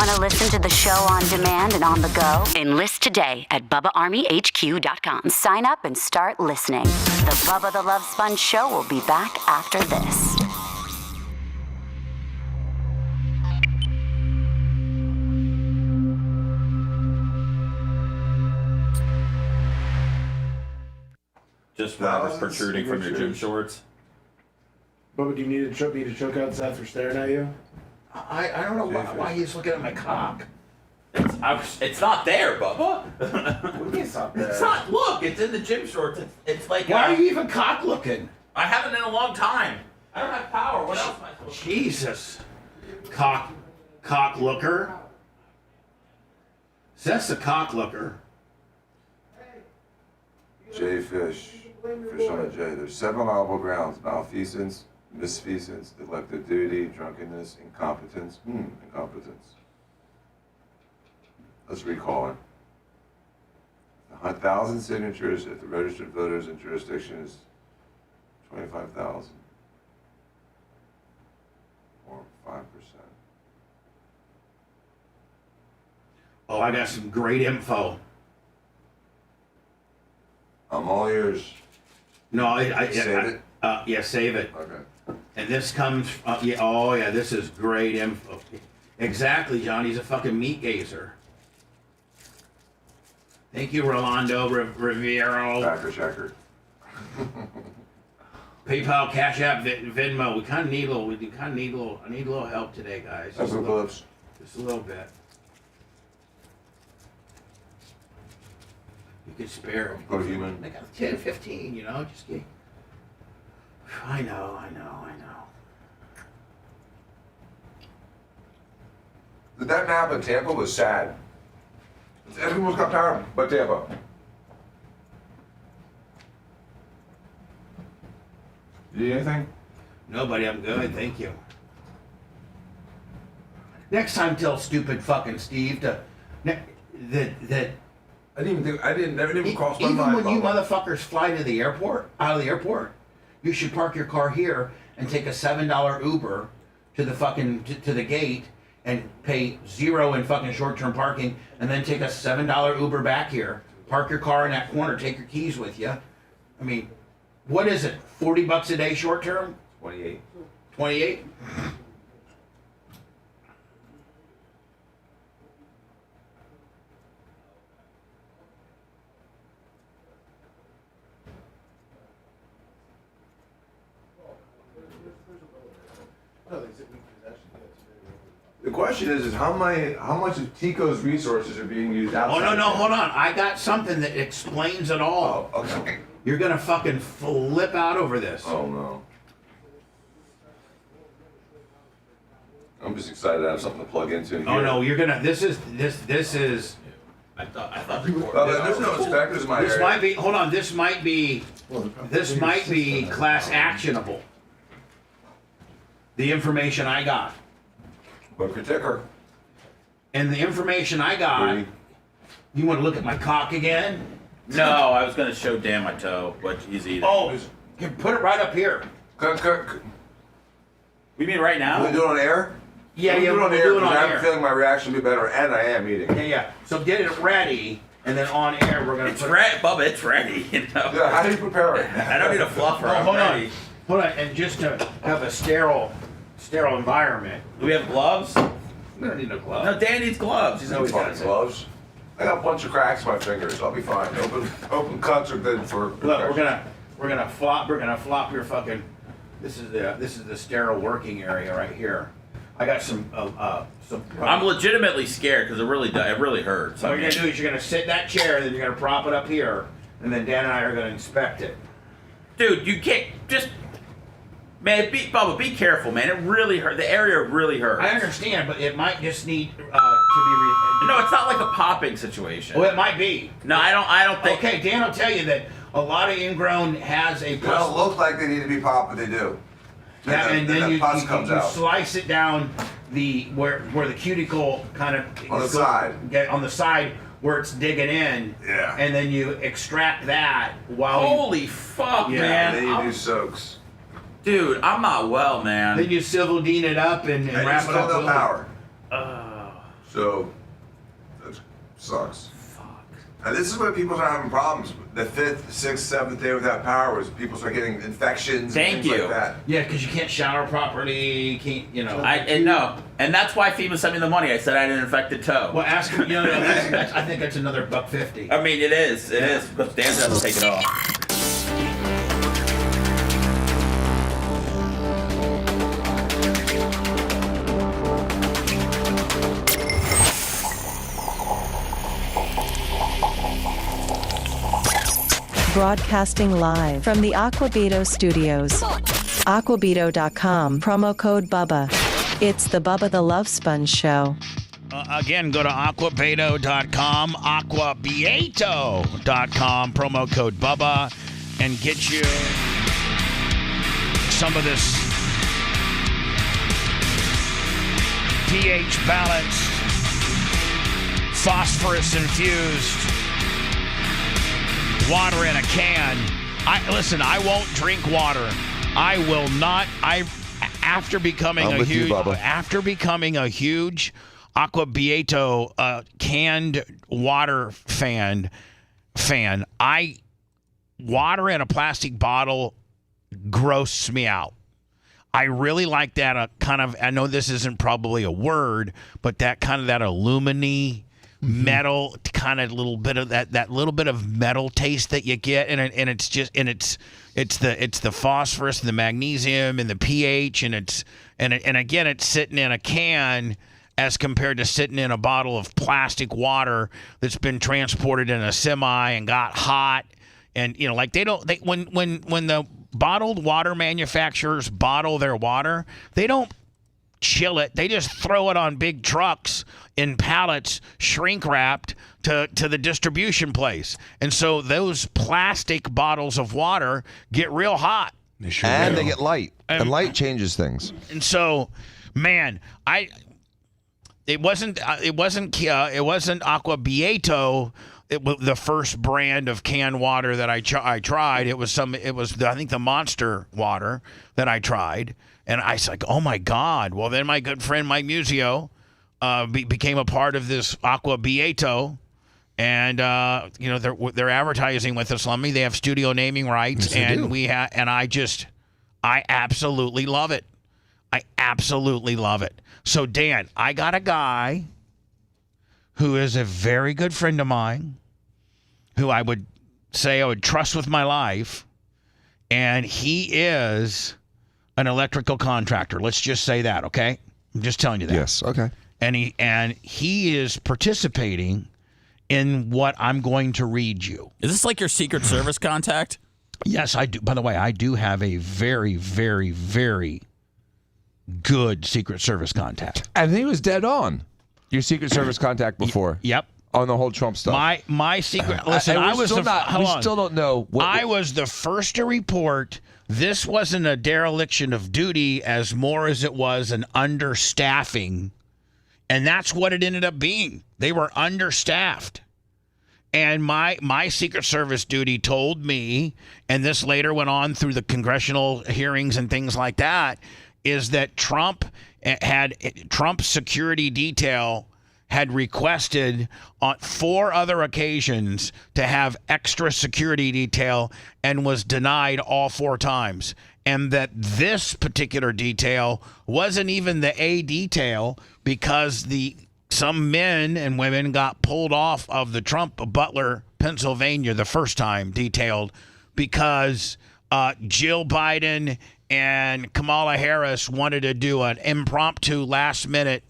to listen to the show on demand and on the go? Enlist today at BubbaArmyHQ.com. Sign up and start listening. The Bubba the Love Sponge Show will be back after this. Just whatever's protruding from your gym shorts. Bubba, do you need me to choke out Seth for staring at you? I don't know why he's looking at my cock. It's not there, Bubba. What do you it's not there? It's not. Look, it's in the gym shorts. It's like. Why are you even cock looking? I haven't in a long time. I don't have power. What else am I supposed to do? Jesus. Cock looker. Seth's a cock looker. J fish on a J. There's 7 allowable grounds: malfeasance, misfeasance, neglect of duty, drunkenness, incompetence. Incompetence. Let's recall it. 1,000 signatures if the registered voters in jurisdiction is 25,000 or 5%. Oh, I got some great info. I'm all ears. No, Save it? Yeah, save it. Okay. And this comes, this is great info. Exactly, John. He's a fucking meat gazer. Thank you, Rolando Riviero. Backer checker. PayPal, Cash App, Venmo. We kind of need a little. I need a little help today, guys. That's what gloves. Just a little bit. You could spare. Go to human. Like 10, 15, just get. I know. That nap in Tampa was sad. Everyone's got power but Tampa. You need anything? No, buddy, I'm good. Thank you. Next time, tell stupid fucking Steve that I never even crossed my even mind. when you motherfuckers fly to the airport, out of the airport, you should park your car here and take a $7 Uber to the fucking to the gate and pay $0 in fucking short-term parking, and then take a $7 Uber back here, park your car in that corner, take your keys with you. I mean, what is it? $40 a day short-term? 28. 28? The question is how much of Tico's resources are being used outside? Oh, no, hold on. I got something that explains it all. Oh, okay. You're gonna fucking flip out over this. Oh no. I'm just excited to have something to plug into here. Oh no, you're gonna. This is. I thought There's no inspectors in my This area. might be. Hold on. This might be. This might be class actionable. The information I got. Book your ticker. And the information I got. You want to look at my cock again? No, I was gonna show Dan my toe, but he's eating. Oh, you put it right up here. We mean right now? Can we do it on air? Yeah, We'll we'll do it do it because on I have air. a feeling my reaction will be better, and I am eating. Yeah. So get it ready, and then on air we're gonna. It's ready, Bubba. It's ready. Yeah, how do you prepare it? I don't need a fluffer. Oh, I'm hold ready. on, and just to have a sterile environment. Do we have gloves? We don't need no gloves. No, Dan needs gloves. He's always got Fucking gloves. I got a bunch of cracks in my fingers. I'll be fine. Open cuts are good for. Look, we're gonna flop your fucking. This is the sterile working area right here. I got some. I'm legitimately scared because it really hurts. So what you're gonna do is you're gonna sit in that chair, then you're gonna prop it up here, and then Dan and I are gonna inspect it. Dude, you can't just. Man, Bubba, be careful, man. It really hurt. The area really hurts. I understand, but it might just need to be. No, it's not like a popping situation. Well, it might be. No, I don't think. Okay, Dan will tell you that a lot of ingrown has a. They don't look like they need to be popped, but they do. Yeah, and then you comes out. slice it down where the cuticle kind of On the side. Get on the side where it's digging in. Yeah. And then you extract that while. Holy fuck, Yeah, man! And then you do soaks. Dude, I'm not well, man. Then you civil dean it up and And wrap you it still up. no a little. power. So that sucks. Fuck. And this is where people are having problems. The 5th, 6th, 7th day without power was people start getting infections and things like that. Yeah, because you can't shower properly. And that's why FEMA sent me the money. I said I had an infected toe. Well, ask him. I think that's another $150. I mean, it is. It is because Dan has to take it off. Broadcasting live from the Aquabito studios. Aquabito.com, promo code BUBBA. It's the Bubba the Love Sponge Show. Again, go to aquabito.com, aquabieto.com, promo code BUBBA, and get you some of this pH balanced, phosphorus infused water in a can. I won't drink water. I will not. After becoming a huge Aquabieto canned water fan, water in a plastic bottle grosses me out. I really like that kind of. I know this isn't probably a word, but that kind of that aluminy. Metal kind of little bit of that little bit of metal taste that you get, and it's It's the phosphorus, and the magnesium, and the pH, and again, it's sitting in a can as compared to sitting in a bottle of plastic water that's been transported in a semi and got hot. And like when the bottled water manufacturers bottle their water, they don't chill it. They just throw it on big trucks in pallets, shrink wrapped to the distribution place. And so those plastic bottles of water get real hot. They get light. And light changes things. And so, man, it wasn't Aqua Beato. It was the first brand of canned water that I tried. It was I think the Monster water that I tried, and I was like, oh my God. Well, then my good friend Mike Musio became a part of this Aqua Beato, and they're advertising with us. They have studio naming rights, yes, and I absolutely love it. I absolutely love it. So Dan, I got a guy who is a very good friend of mine, who I would say I would trust with my life, and he is an electrical contractor. Let's just say that, okay? I'm just telling you that. Yes, okay. And he is participating in what I'm going to read you. Is this like your Secret Service contact? Yes, I do. By the way, I do have a very, very, very good Secret Service contact. And he was dead on. Your Secret Service contact before. Yep. On the whole Trump stuff. My secret. Listen, we still don't know. I was the first to report this wasn't a dereliction of duty as more as it was an understaffing, and that's what it ended up being. They were understaffed, and my Secret Service duty told me, and this later went on through the congressional hearings and things like that, is that Trump's security detail had requested on 4 other occasions to have extra security detail and was denied all 4 times. And that this particular detail wasn't even the A detail because some men and women got pulled off of the Trump Butler, Pennsylvania, the first time detailed because Jill Biden and Kamala Harris wanted to do an impromptu last-minute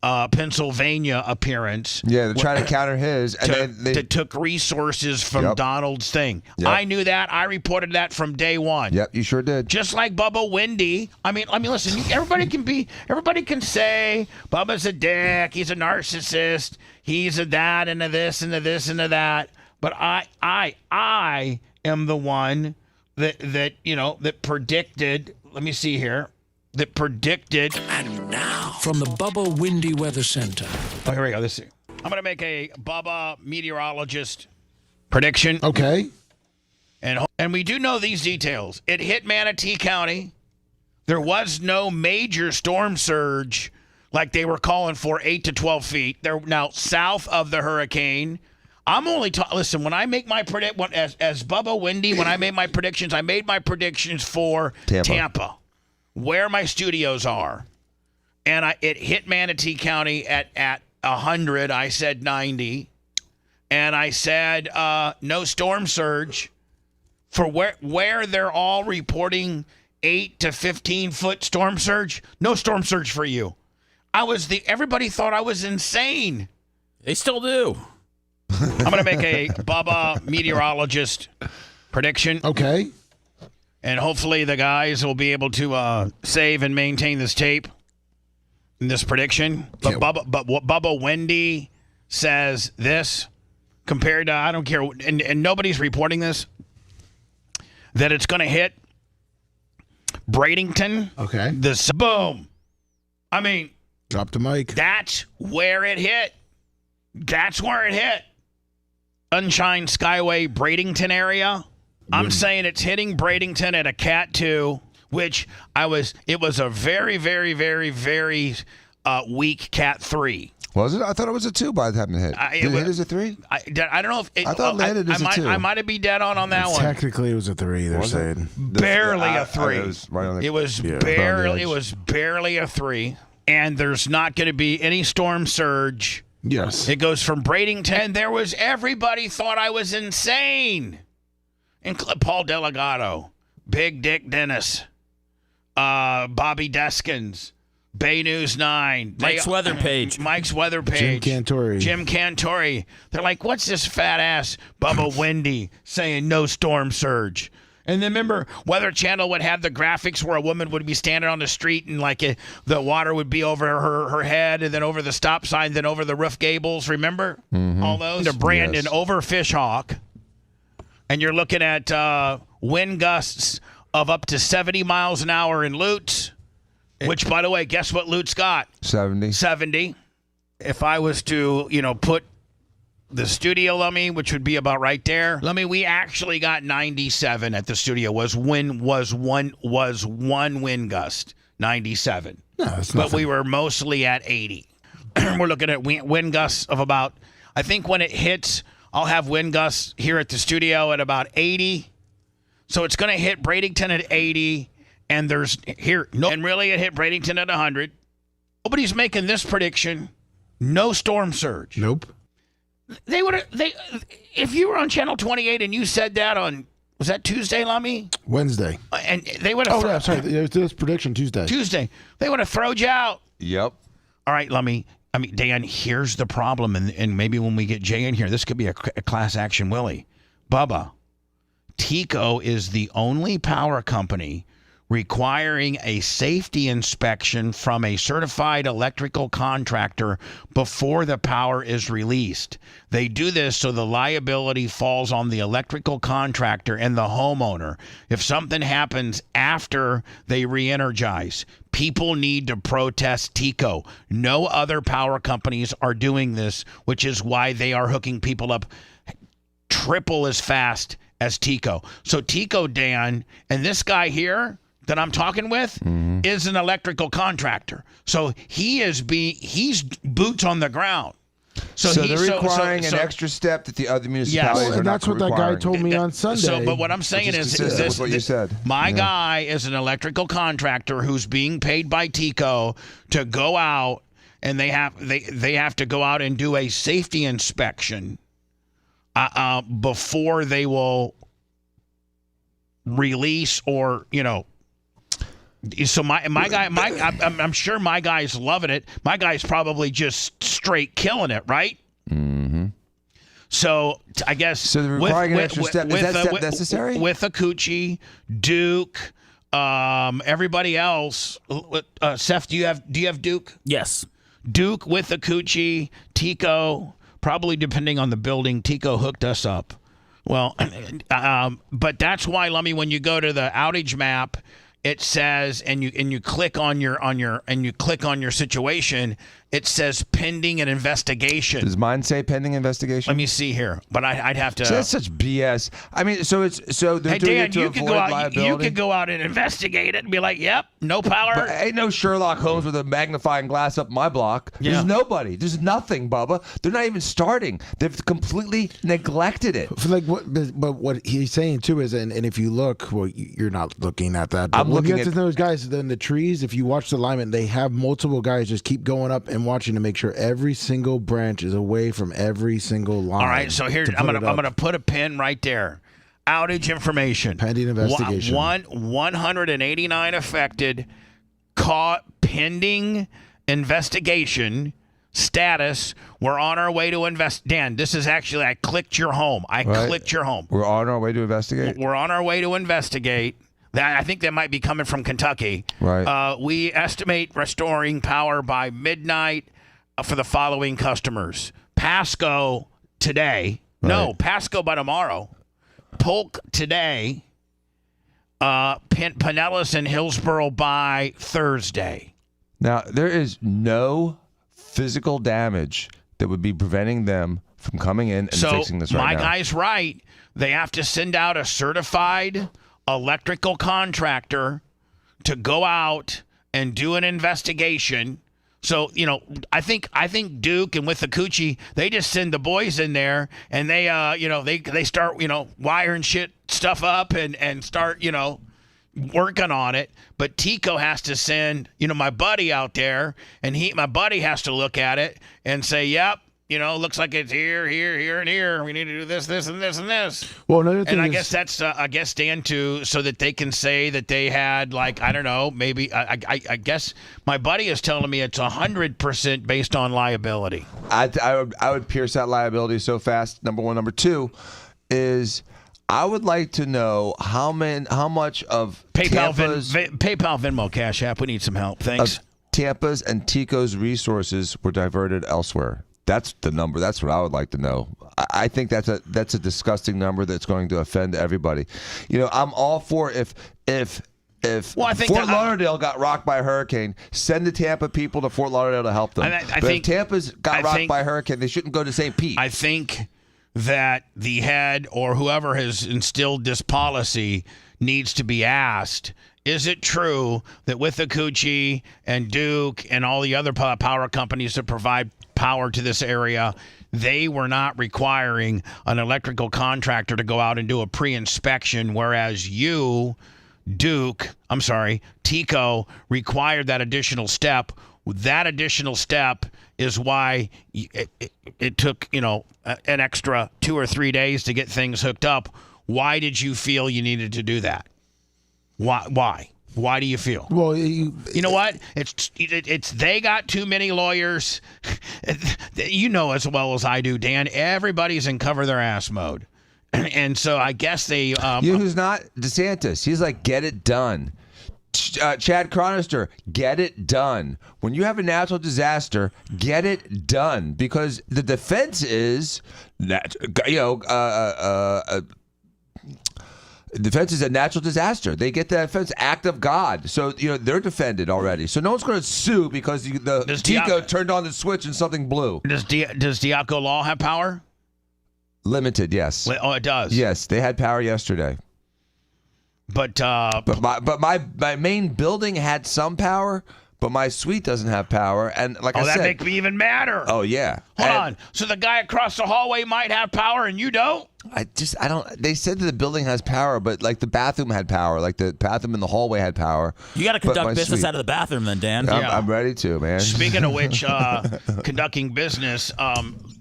Pennsylvania appearance. Yeah, to try to counter his. And they took resources from Donald's thing. Yep. I knew that. I reported that from day one. Yep, you sure did. Just like Bubba Wendy. I mean, listen, everybody can say Bubba's a dick, he's a narcissist, he's a that and a this and a this and a that. But I am the one that predicted, let me see here, that predicted. And now, from the Bubba Windy Weather Center. Oh, here we go. Let's see. I'm going to make a Bubba meteorologist prediction. Okay. And we do know these details. It hit Manatee County. There was no major storm surge like they were calling for, 8 to 12 feet. They're now south of the hurricane. I'm only listen, when I make my as Bubba Windy, when I made my predictions, I made my predictions for Tampa, where my studios are. And it hit Manatee County at 100. I said 90. And I said no storm surge for where they're all reporting 8 to 15 foot storm surge. No storm surge for you. Everybody thought I was insane. They still do. I'm going to make a Bubba meteorologist prediction. Okay. And hopefully the guys will be able to save and maintain this tape in this prediction. But Bubba Wendy says this compared to, I don't care, and nobody's reporting this, that it's going to hit Bradenton. Okay. Boom. I mean. Drop the mic. That's where it hit. That's where it hit. Sunshine Skyway, Bradenton area. I'm saying it's hitting Bradenton at a Cat 2, which it was a very, very, very, very weak Cat 3. Was it? I thought it was a 2 by the time it hit. Did it hit as a 3? I don't know if I thought it landed as a 2. I might have been dead on that one. Technically, it was a 3. They're saying barely a 3. It was barely a 3, and there's not going to be any storm surge. Yes. It goes from Bradenton. Everybody thought I was insane. And Paul Delgado. Big Dick Dennis, Bobby Deskins, Bay News 9. Mike's weather page. Jim Cantori. They're like, what's this fat ass Bubba Wendy saying no storm surge? And then remember, Weather Channel would have the graphics where a woman would be standing on the street and the water would be over her head and then over the stop sign, then over the roof gables. Remember all those? To Brandon over Fishhawk. And you're looking at wind gusts of up to 70 miles an hour in Lutz, which, by the way, guess what Lutz got? 70. If I was to, put the studio, Lummy, which would be about right there. Lummy, we actually got 97 at the studio. Was one wind gust, 97. No, it's but we were mostly at 80. We're looking at wind gusts of about, I think when it hits, I'll have wind gusts here at the studio at about 80. So it's going to hit Bradenton at 80, and and really it hit Bradenton at 100. Nobody's making this prediction. No storm surge. Nope. If you were on Channel 28 and you said that was that Tuesday, Lummy? Wednesday. And they would have. Oh, yeah, sorry. It was prediction Tuesday. They would have thrown you out. Yep. All right, Lummy. Dan, here's the problem, and maybe when we get Jay in here, this could be a class action Willie. Bubba, TECO is the only power company requiring a safety inspection from a certified electrical contractor before the power is released. They do this so the liability falls on the electrical contractor and the homeowner. If something happens after they re-energize, people need to protest TECO. No other power companies are doing this, which is why they are hooking people up triple as fast as TECO. So TECO, Dan, and this guy here that I'm talking with is an electrical contractor. So he's boots on the ground. So they're requiring an extra step that the other municipalities are and not that's what that guy told me on Sunday. So, but what I'm saying is this: what you said. My guy is an electrical contractor who's being paid by TECO to go out, and they have to go out and do a safety inspection before they will release or So my guy, I'm sure my guy's loving it. My guy's probably just straight killing it, right? Mm-hmm. So I guess. So they're requiring an extra step. Is that step necessary? With Akuchi, Duke, everybody else. Seth, do you have Duke? Yes. Duke with Akuchi, TECO. Probably depending on the building, TECO hooked us up. Well, but that's why, Lummy, when you go to the outage map, it says, and you click on your situation, it says pending an investigation. Does mine say pending investigation? Let me see here, but I'd have to. So that's such BS. I mean, they're hey, doing Dan, it to you avoid could go out. liability. You could go out and investigate it and be like, "Yep, no power." But ain't no Sherlock Holmes with a magnifying glass up my block. Yeah. There's nobody. There's nothing, Bubba. They're not even starting. They've completely neglected it. But what he's saying too is, and if you look, well, you're not looking at that. But I'm looking at those guys in the trees. If you watch the linemen, they have multiple guys just keep going up and watching to make sure every single branch is away from every single line. All right, so here I'm gonna put a pin right there. Outage information. Pending investigation. 189 affected. Caught pending investigation. Status. We're on our way to invest. Dan, this is actually I clicked your home. Clicked your home. We're on our way to investigate. We're on our way to investigate. I think that might be coming from Kentucky. Right. We estimate restoring power by midnight for the following customers. Pasco today. Right. No, Pasco by tomorrow. Polk today. Pinellas and Hillsboro by Thursday. Now, there is no physical damage that would be preventing them from coming in and fixing this right now. My guy's right. They have to send out a certified electrical contractor to go out and do an investigation. So, I think Duke and with the Coochie, they just send the boys in there and they they start, wiring stuff up and start, working on it. But TECO has to send, my buddy out there, and my buddy has to look at it and say, yep, looks like it's here, and here. We need to do this, and this, and this. Well, another thing and I guess that's, Dan, too, so that they can say that they had, like, I don't know, maybe, I guess my buddy is telling me it's 100% based on liability. I would pierce that liability so fast, number one. Number two is I would like to know how much of PayPal, PayPal, Venmo, Cash App. We need some help. Thanks. Tampa's and Tico's resources were diverted elsewhere. That's the number. That's what I would like to know. I think that's a disgusting number that's going to offend everybody. I'm all for if Fort Lauderdale got rocked by a hurricane, send the Tampa people to Fort Lauderdale to help them. If Tampa's got rocked by a hurricane, they shouldn't go to St. Pete. I think that the head or whoever has instilled this policy needs to be asked, is it true that with Akuchi and Duke and all the other power companies that provide power to this area, they were not requiring an electrical contractor to go out and do a pre-inspection, whereas Tico required that additional step. That additional step is why it took, an extra 2 or 3 days to get things hooked up. Why did you feel you needed to do that? Why? Why do you feel? Well, you know what? It's they got too many lawyers. You know as well as I do, Dan. Everybody's in cover their ass mode, and so I guess they. You know who's not? DeSantis. He's like, get it done. Chad Chronister, get it done. When you have a natural disaster, get it done, because the defense is defense is a natural disaster. They get the defense act of God. So, they're defended already. So no one's going to sue because the Tico turned on the switch and something blew. Does Diaco Law have power? Limited, yes. Oh, it does? Yes, they had power yesterday. But my main building had some power, but my suite doesn't have power. And I said, that makes me even madder. Oh, yeah. Hold on. So the guy across the hallway might have power and you don't? I don't. They said that the building has power, but the bathroom had power. The bathroom in the hallway had power. You got to conduct business out of the bathroom then, Dan. I'm ready to, man. Speaking of which, conducting business,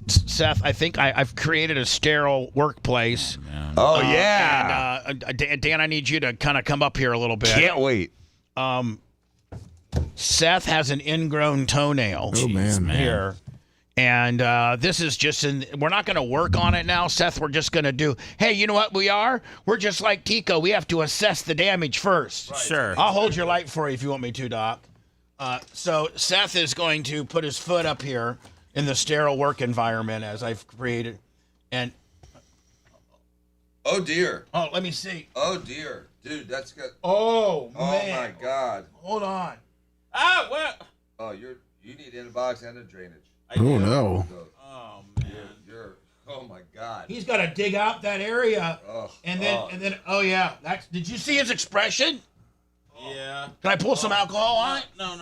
Seth, I think I've created a sterile workplace. Oh, yeah. And Dan, I need you to kind of come up here a little bit. Can't wait. Seth has an ingrown toenail. Oh, man. Here. And this is just we're not going to work on it now, Seth. We're just going to do, hey, you know what we are? We're just like Tico. We have to assess the damage first. Right. Sure. I'll hold your light for you if you want me to, Doc. So Seth is going to put his foot up here in the sterile work environment as I've created. And oh, dear. Oh, let me see. Oh, dear. Dude, that's good. Oh, man. Oh, my God. Hold on. What? Oh, you need antibiotics and a drainage. Oh, no. Oh, man. Oh, my God. He's got to dig out that area. And then, oh, yeah. Did you see his expression? Yeah. Can I pull some alcohol on it? No.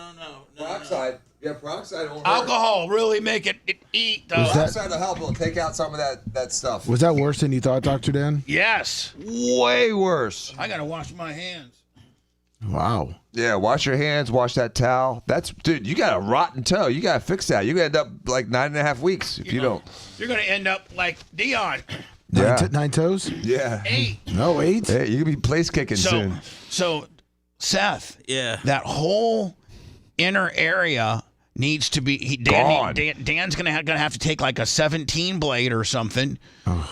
Peroxide. Yeah, peroxide will hurt. Alcohol really make it eat, though. Peroxide will help. It'll take out some of that stuff. Was that worse than you thought, Dr. Dan? Yes. Way worse. I got to wash my hands. Wow. Yeah, wash your hands, wash that towel. Dude, you got a rotten toe. You got to fix that. You're going to end up like 9.5 weeks if you don't. You're going to end up like Dion. Yeah. 9 toes? Yeah. 8. No, 8? Hey, you're going to be place kicking soon. So, Seth, yeah, that whole inner area needs to be gone. Dan's gonna have to take like a 17 blade or something,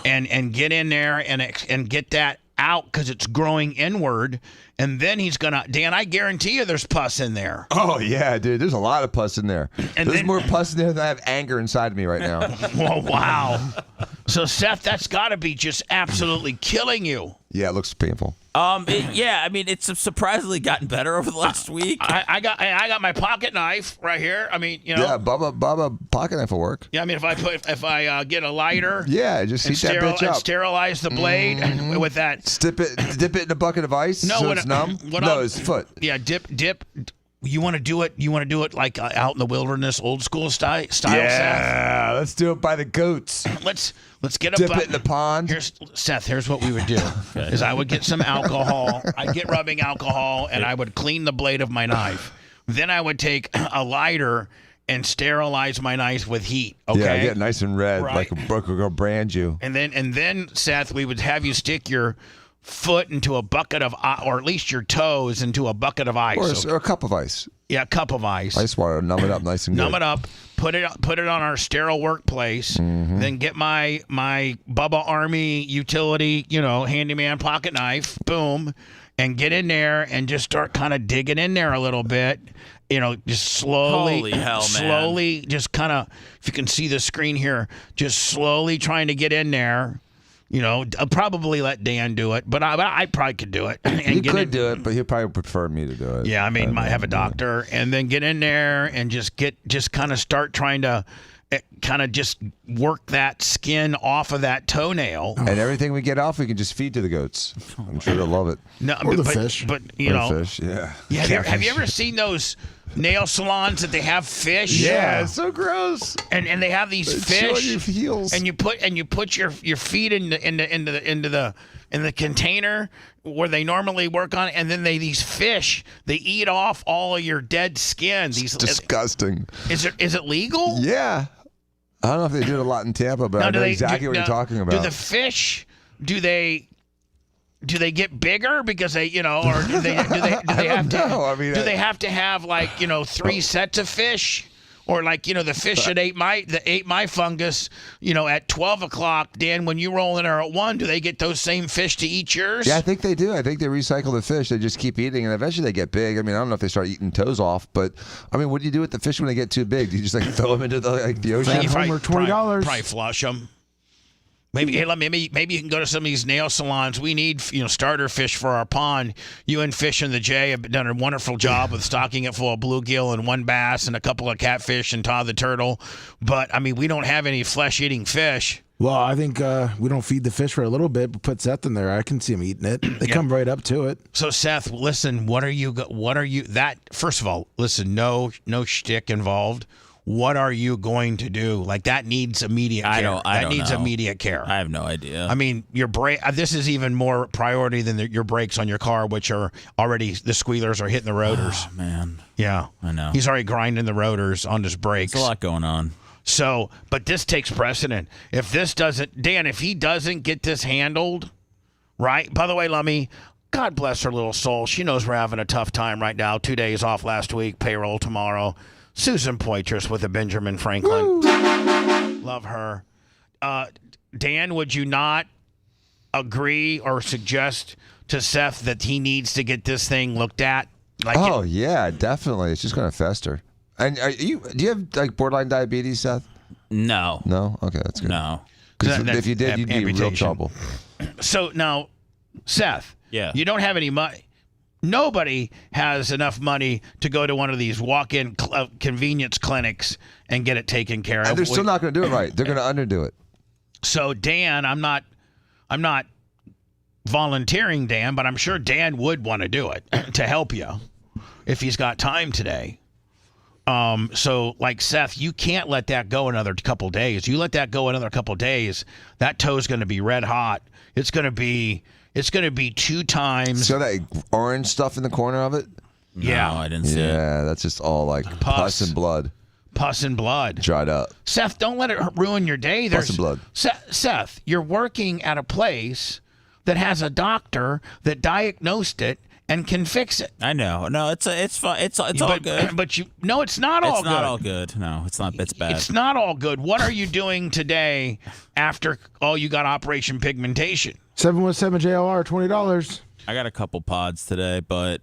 and get in there and get that out because it's growing inward, and then he's gonna. Dan, I guarantee you, there's pus in there. Oh yeah, dude, there's a lot of pus in there. And there's more pus in there than I have anger inside of me right now. Oh wow. So Seth, that's got to be just absolutely killing you. Yeah, it looks painful. It's surprisingly gotten better over the last week. I got my pocket knife right here. I mean, Yeah, Bubba pocket knife will work. Yeah, I mean, if I get a lighter. Yeah, just heat that bitch up. And sterilize the blade with that. Dip it in a bucket of ice so it's numb. His foot. Yeah, dip. You want to do it? You want to do it like out in the wilderness, old school style? Yeah, let's do it by the goats. Let's get a dip it in the pond. Here's what we would do: is I would get some alcohol. I'd get rubbing alcohol, and I would clean the blade of my knife. Then I would take a lighter and sterilize my knife with heat. Okay. Yeah, get nice and red, Right. like a brook will go brand you. And then Seth, we would have you stick your foot into a bucket of, or at least your toes into a bucket of ice. Or a cup of ice. Yeah, a cup of ice. Ice water, numb it up nice and good. Numb it up. Put it on our sterile workplace. Mm-hmm. Then get my Bubba Army utility, handyman pocket knife. Boom, and get in there and just start kind of digging in there a little bit. Just slowly. Holy hell, man. Slowly, just kind of. If you can see the screen here, just slowly trying to get in there. I'll probably let Dan do it, but I probably could do it. He could do it, but he'd probably prefer me to do it. Yeah, might have a doctor, and then get in there and just kind of start trying to kind of just work that skin off of that toenail. And everything we get off, we can just feed to the goats. I'm sure they'll love it. No, or the fish. But fish, yeah. Have you ever seen those nail salons that they have fish? Yeah, it's so gross. And they have these fish, your heels. and you put your feet into the container where they normally work on, and then these fish, they eat off all of your dead skin. It's disgusting. Is it legal? Yeah. I don't know if they do it a lot in Tampa, but I know exactly what you're talking about. Do the fish? Do they get bigger because they, or do they have to? Do they have to have 3 sets of fish, or the fish that ate my fungus, at 12 o'clock? Dan, when you roll in there at 1, do they get those same fish to eat yours? Yeah, I think they do. I think they recycle the fish. They just keep eating, and eventually they get big. I don't know if they start eating toes off, but what do you do with the fish when they get too big? Do you just throw them into the ocean? Homer, $20. Probably flush them. Maybe you can go to some of these nail salons. We need starter fish for our pond. You and Fish and the J have done a wonderful job with stocking it full of bluegill and 1 bass and a couple of catfish and Todd the turtle. But we don't have any flesh-eating fish. Well, I think we don't feed the fish for a little bit, but put Seth in there. I can see him eating it. They come right up to it. So Seth, listen. First of all, listen. No shtick involved. What are you going to do? That needs immediate care. I don't know. Immediate care. I have no idea. Your brake. This is even more priority than your brakes on your car, which are already, the squealers are hitting the rotors. Oh, man. Yeah. I know. He's already grinding the rotors on his brakes. There's a lot going on. So, but this takes precedent. If he doesn't get this handled, right? By the way, Lummy, God bless her little soul. She knows we're having a tough time right now. 2 days off last week, payroll tomorrow. Susan Poitras with a Benjamin Franklin. Woo! Love her. Dan, would you not agree or suggest to Seth that he needs to get this thing looked at? Yeah, definitely. It's just going to fester. And do you have borderline diabetes, Seth? No. No? Okay, that's good. No. Because if you did, you'd be in real trouble. So now, Seth, yeah, you don't have any money. Nobody has enough money to go to one of these walk-in convenience clinics and get it taken care of. And they're still not going to do it right. They're going to underdo it. So Dan, I'm not volunteering Dan, but I'm sure Dan would want to do it to help you if he's got time today. So Seth, you can't let that go another couple days. You let that go another couple days, that toe's going to be red hot. It's going to be 2 times. So that orange stuff in the corner of it? Yeah. No, I didn't see it. Yeah, that's just all pus and blood. Pus and blood. Dried up. Seth, don't let it ruin your day. Pus and blood. Seth, you're working at a place that has a doctor that diagnosed it and can fix it. I know. No, it's fine. It's all good. But it's not all good. It's not all good. No, it's not. It's bad. It's not all good. What are you doing today after you got Operation Pigmentation? 717 JLR, $20. I got a couple pods today, but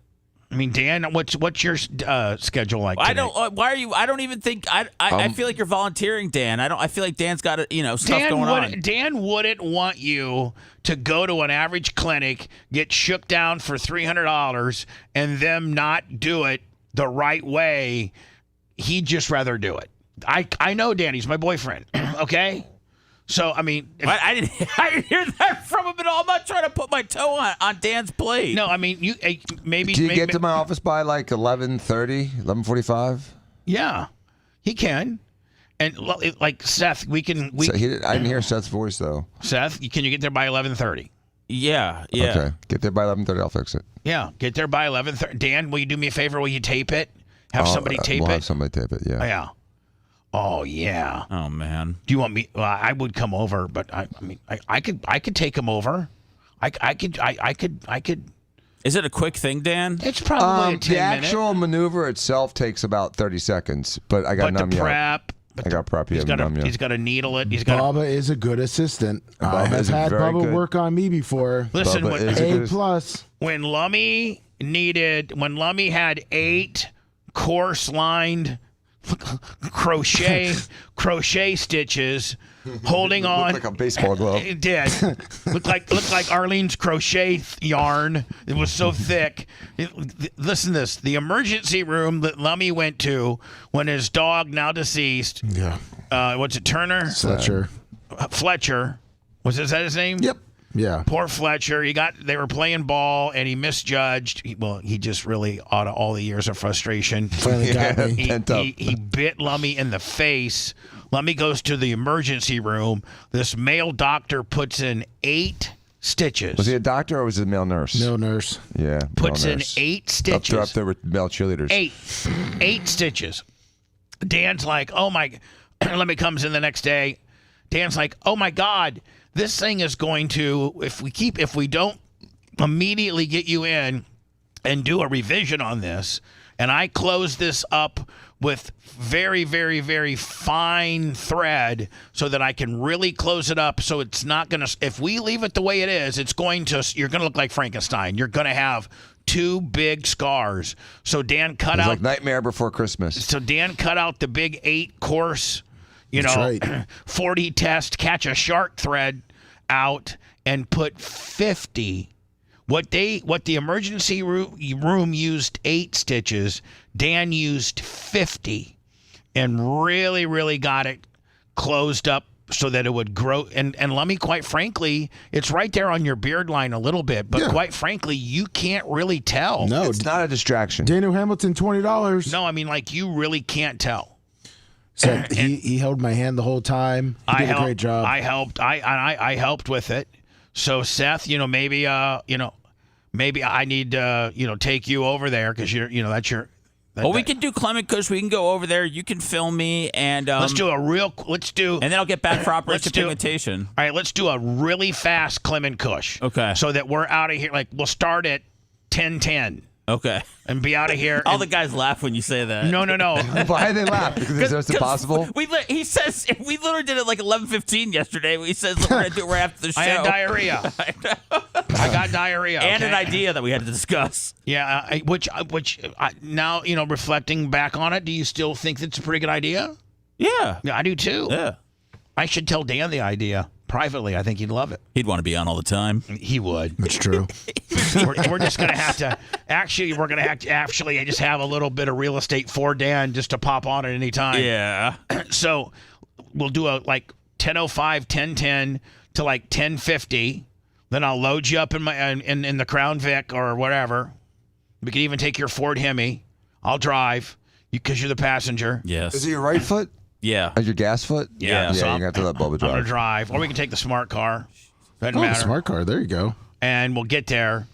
Dan, what's your schedule like today? I don't. Why are you? I don't even think. I feel like you're volunteering, Dan. I feel like Dan's got stuff going on. Dan wouldn't want you to go to an average clinic, get shook down for $300, and them not do it the right way. He'd just rather do it. I know Dan. He's my boyfriend. Okay. So, I didn't hear that from him at all. I'm not trying to put my toe on Dan's plate. No, you maybe. Do you get to my office by 11:30, 11:45? Yeah, he can. And Seth, we can. I didn't hear Seth's voice though. Seth, can you get there by 11:30? Yeah. Okay, get there by 11:30. I'll fix it. Yeah, get there by 11:30. Dan, will you do me a favor? Will you tape it? Have somebody tape it. We'll have somebody tape it. Yeah. Yeah. Oh yeah. Oh man. Do you want me? Well, I would come over, but I could take him over. I could. Is it a quick thing, Dan? It's probably a 10 the actual maneuver itself takes about 30 seconds, but I got but numb the you prep. up. I got prep. He's got to needle it. Bubba is a good assistant. I have had Bubba work on me before. Listen, A+. When Lummy had 8 coarse-lined crochet stitches holding on. Looked like a baseball glove. It did. Looked like Arlene's crochet yarn. It was so thick. Listen to this. The emergency room that Lummy went to when his dog, now deceased. Yeah. What's it, Turner? Fletcher. Was that his name? Yep. Yeah. Poor Fletcher. They were playing ball and he misjudged. He just really, out of all the years of frustration, finally got me. He bit Lummy in the face. Lummy goes to the emergency room. This male doctor puts in 8 stitches. Was he a doctor or was he a male nurse? Male nurse. Yeah. Puts in 8 stitches. Up there with male cheerleaders. 8 stitches. Dan's like, oh my. Lummy comes in the next day. Dan's like, oh my God. This thing is going to, if we don't immediately get you in and do a revision on this, and I close this up with very, very, very fine thread so that I can really close it up so it's not going to, if we leave it the way it is, you're going to look like Frankenstein. You're going to have 2 big scars. So Dan cut out. Like Nightmare Before Christmas. So Dan cut out the big 8 course, 40 test catch a shark thread out and put 50. What the emergency room used 8 stitches, Dan used 50 and really, really got it closed up so that it would grow. And Lummy, quite frankly, it's right there on your beard line a little bit, but quite frankly, you can't really tell. No, it's not a distraction. Daniel Hamilton, $20. No, I mean, like, you really can't tell. So he held my hand the whole time. He did a great job. I helped. I helped with it. So Seth, maybe I need to take you over there because that's your. We can do Clement Kush. We can go over there. You can film me and let's do, and then I'll get back for Operation Pigmentation. All right, let's do a really fast Clement Kush. Okay. So that we're out of here. Like we'll start at 10:10. Okay. And be out of here. All the guys laugh when you say that. No. Why do they laugh? Because it's impossible? He says, we literally did it like 11:15 yesterday. He says, look, we're going to do it right after the show. I had diarrhea. I got diarrhea. And an idea that we had to discuss. Yeah, which now, reflecting back on it, do you still think that's a pretty good idea? Yeah. Yeah, I do too. Yeah. I should tell Dan the idea. Privately, I think he'd love it. He'd want to be on all the time. He would. That's true. we're just going to have to actually just have a little bit of real estate for Dan just to pop on at any time. Yeah. So we'll do a 10:05, 10:10 to 10:50. Then I'll load you up in my in the Crown Vic or whatever. We could even take your Ford Hemi. I'll drive because you're the passenger. Yes. Is it your right foot? Yeah. As your gas foot? Yeah. So you're going to have to let Bubba drive. I'm going to drive. Or we can take the smart car. Doesn't matter. Smart car. There you go. And we'll get there.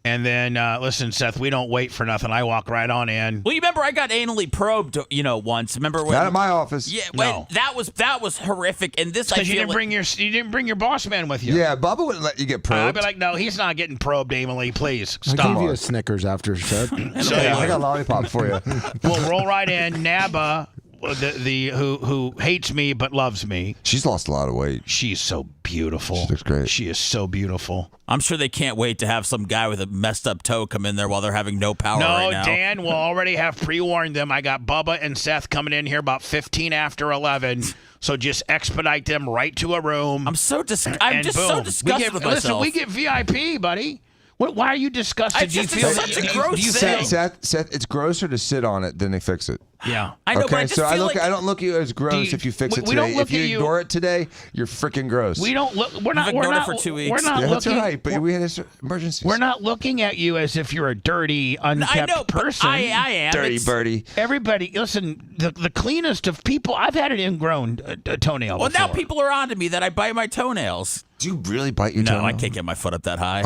And then, listen, Seth, we don't wait for nothing. I walk right on in. Well, you remember I got anally probed, once. Remember when? Not at my office. Yeah, no. that was horrific. And this, because you didn't bring your boss man with you. Yeah, Bubba wouldn't let you get probed. I'd be like, no, he's not getting probed, Emily. Please stop. I'll give you a Snickers after, Seth. I got a lollipop for you. We'll roll right in. Naba. Who hates me but loves me. She's lost a lot of weight. She's so beautiful. She looks great. She is so beautiful. I'm sure they can't wait to have some guy with a messed up toe come in there while they're having no power right now. No, Dan will already have pre-warned them. I got Bubba and Seth coming in here about 15 after 11. So just expedite them right to a room. I'm so disgusted with myself. Listen, we get VIP, buddy. Why are you disgusted? Do you feel such a gross thing? Seth, it's grosser to sit on it than they fix it. Yeah, I know. Okay, but I just so feel I don't look at you as gross if you fix it today. If you ignore it today, you're freaking gross. We don't look. We're not. Ignored it for 2 weeks. We're not yeah, looking. That's right. But we had emergencies. We're not looking at you as if you're a dirty, unkept person. I am. Dirty birdie. Everybody, listen. The cleanest of people. I've had an ingrown toenail. Well, before. now people are on to me that I bite my toenails. Do you really bite your toenail? No, I can't get my foot up that high.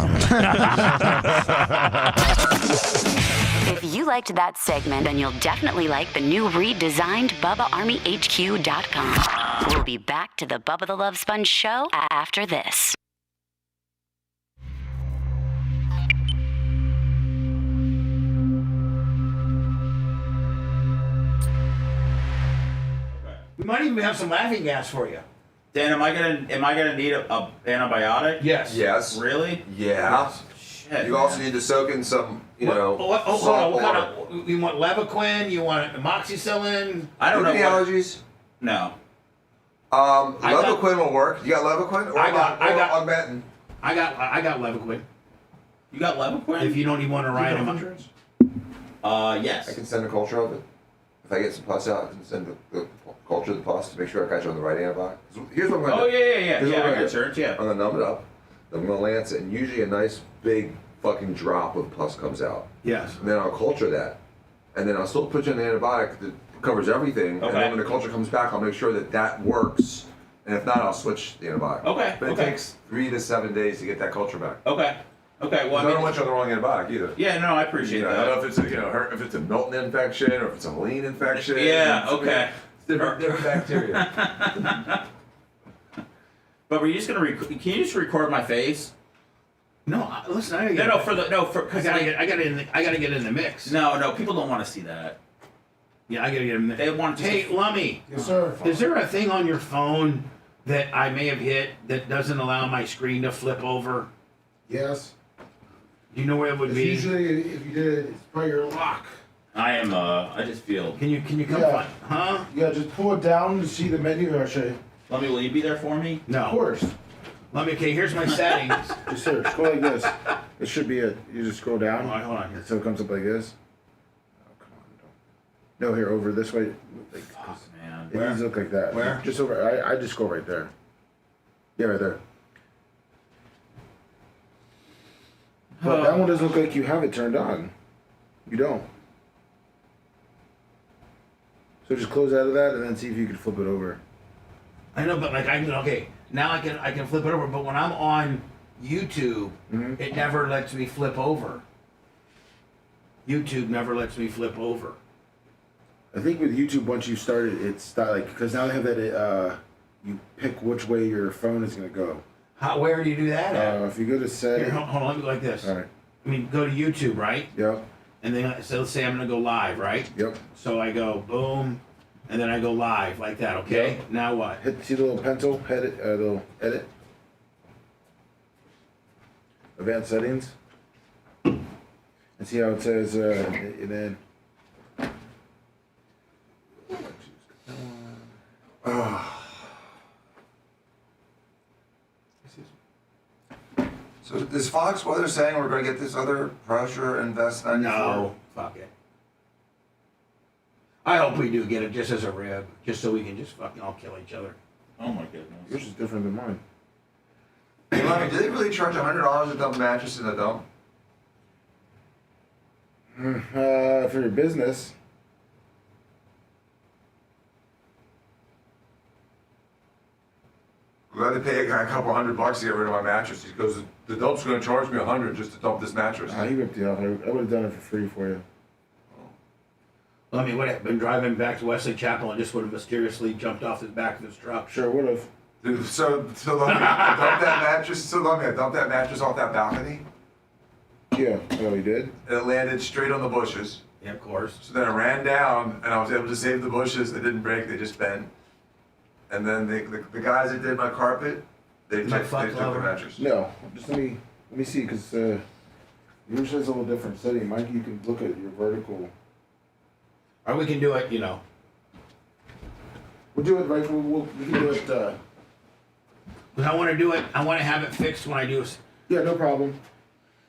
If you liked that segment, then you'll definitely like the new redesigned BubbaArmyHQ.com. We'll be back to the Bubba the Love Sponge show after this. We might even have some laughing gas for you. Dan, am I gonna need a antibiotic? Yes. Yes. Really? Yeah. Shit. You also need to soak in some, salt What water. kind of? You want Levaquin? You want amoxicillin? I don't know. Any allergies? No. Levaquin will work. You got Levaquin? Or Augmentin? I got Levaquin. You got Levaquin? If you don't even want to write them. Yes. I can send a culture of it. If I get some pus out, I can send the culture of the pus to make sure I catch it on the right antibiotic. So here's what I'm going to do. Yeah. I got insurance, yeah. I'm going to numb it up. I'm going to lance it, and usually a nice big fucking drop of pus comes out. Yes. And then I'll culture that. And then I'll still put you on the antibiotic that covers everything. Okay. And then when the culture comes back, I'll make sure that works. And if not, I'll switch the antibiotic. Okay. But it takes 3 to 7 days to get that culture back. Okay. Well, I don't want you on the wrong antibiotic either. Yeah, no, I appreciate that. I don't know if it's if it's a Milton infection or if it's a lean infection. Yeah. Okay. It's different bacteria. But were you just gonna can you just record my face? No, listen. I I gotta get in the mix. No, people don't want to see that. Yeah, I gotta get in the mix. They want to. Hey, Lummy. Yes, sir. Is there a thing on your phone that I may have hit that doesn't allow my screen to flip over? Yes. Do you know where it would be? Usually, if you did, it's by your lock. I am. I just feel. Can you come find? Huh? Yeah, just pull it down to see the menu. I'll show you. Lummy, will you be there for me? No. Of course. Lummy, okay, here's my settings. Just here, scroll like this. It should be you just scroll down. Hold on here. So it comes up like this. Oh, come on. No, here, over this way. Like, Fuck, man. it needs to look like that. Where? Just over. I just go right there. Yeah, right there. But that one doesn't look like you have it turned on. You don't. So just close out of that and then see if you can flip it over. I know, but like now I can flip it over. But when I'm on YouTube, it never lets me flip over. YouTube never lets me flip over. I think with YouTube, once you start it, it's not like because now they have that you pick which way your phone is gonna go. Where do you do that at? If you go to settings. Here, hold on, let me go like this. All right. I mean, go to YouTube, right? Yep. And then so let's say I'm gonna go live, right? Yep. So I go boom, and then I go live like that. Okay. Yep. Now what? See the little pencil, little edit, advanced settings, and see how it says, and then. So is Fox Weather saying we're going to get this other pressure invest 94? No, fuck it. I hope we do get it just as a rib, just so we can just fucking all kill each other. Oh my goodness. Yours is different than mine. Hey, Lummy, do they really charge $100 a dump mattress in a dump? For your business. Glad they pay a guy a couple $100 to get rid of my mattress. He goes, the dump's going to charge me $100 just to dump this mattress. He ripped you off. I would have done it for free for you. Well, I mean, what, been driving back to Wesley Chapel and just would have mysteriously jumped off the back of his truck. Sure would have. Dude, so let me dump that mattress. So let me dump that mattress off that balcony. Yeah. Oh, he did? And it landed straight on the bushes. Yeah, of course. So then I ran down and I was able to save the bushes. They didn't break. They just bent. And then the guys that did my carpet, they took the mattress. No. Just let me see, because yours has a little different setting. Mike, you can look at your vertical. Or we can do it, you know. We'll do it right. We can do it. Because I want to do it. I want to have it fixed when I do it. Yeah, no problem.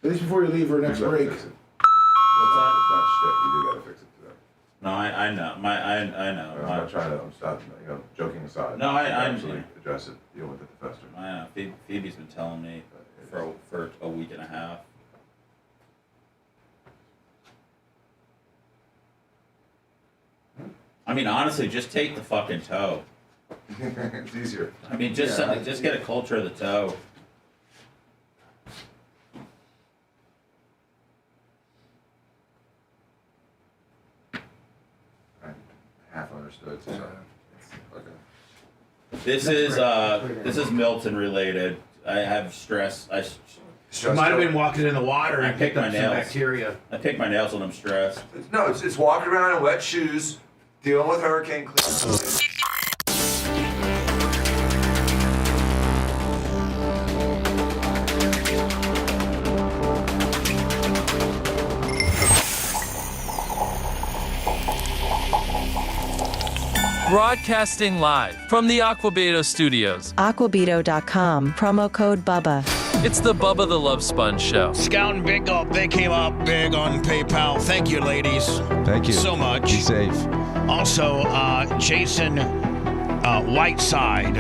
At least before you leave for next break. What's that? It's not shit. You do gotta fix it today. No, I know. I know. I'm not trying to. I'm stopping. Joking aside. No, I actually address it. Deal with it to fester. I know. Phoebe's been telling me for a week and a half. I mean, honestly, just take the fucking toe. It's easier. I mean, just get a culture of the toe. half understood. So okay. This is Milton related. I have stress. You might have been walking in the water and picked up some bacteria. I pick my nails when I'm stressed. No, it's walking around in wet shoes, dealing with hurricane clean. Broadcasting live from the Aquabeto studios. Aquabeto.com, promo code BUBBA. It's the Bubba the Love Sponge Show. Scout and Big Gulp, they came up big on PayPal. Thank you, ladies. Thank you so much. Be safe. Also, Jason Whiteside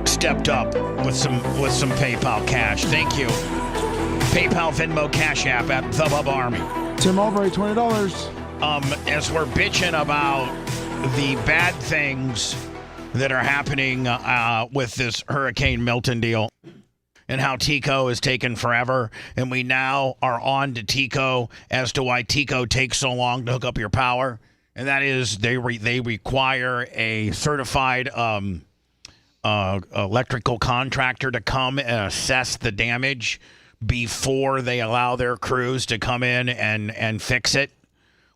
stepped up with some PayPal cash. Thank you. PayPal, Venmo, Cash App at the Bubba Army. Tim Albright, $20. As we're bitching about the bad things that are happening with this Hurricane Milton deal and how Tico is taking forever, and we now are on to Tico as to why Tico takes so long to hook up your power, and that is they require a certified electrical contractor to come and assess the damage before they allow their crews to come in and fix it,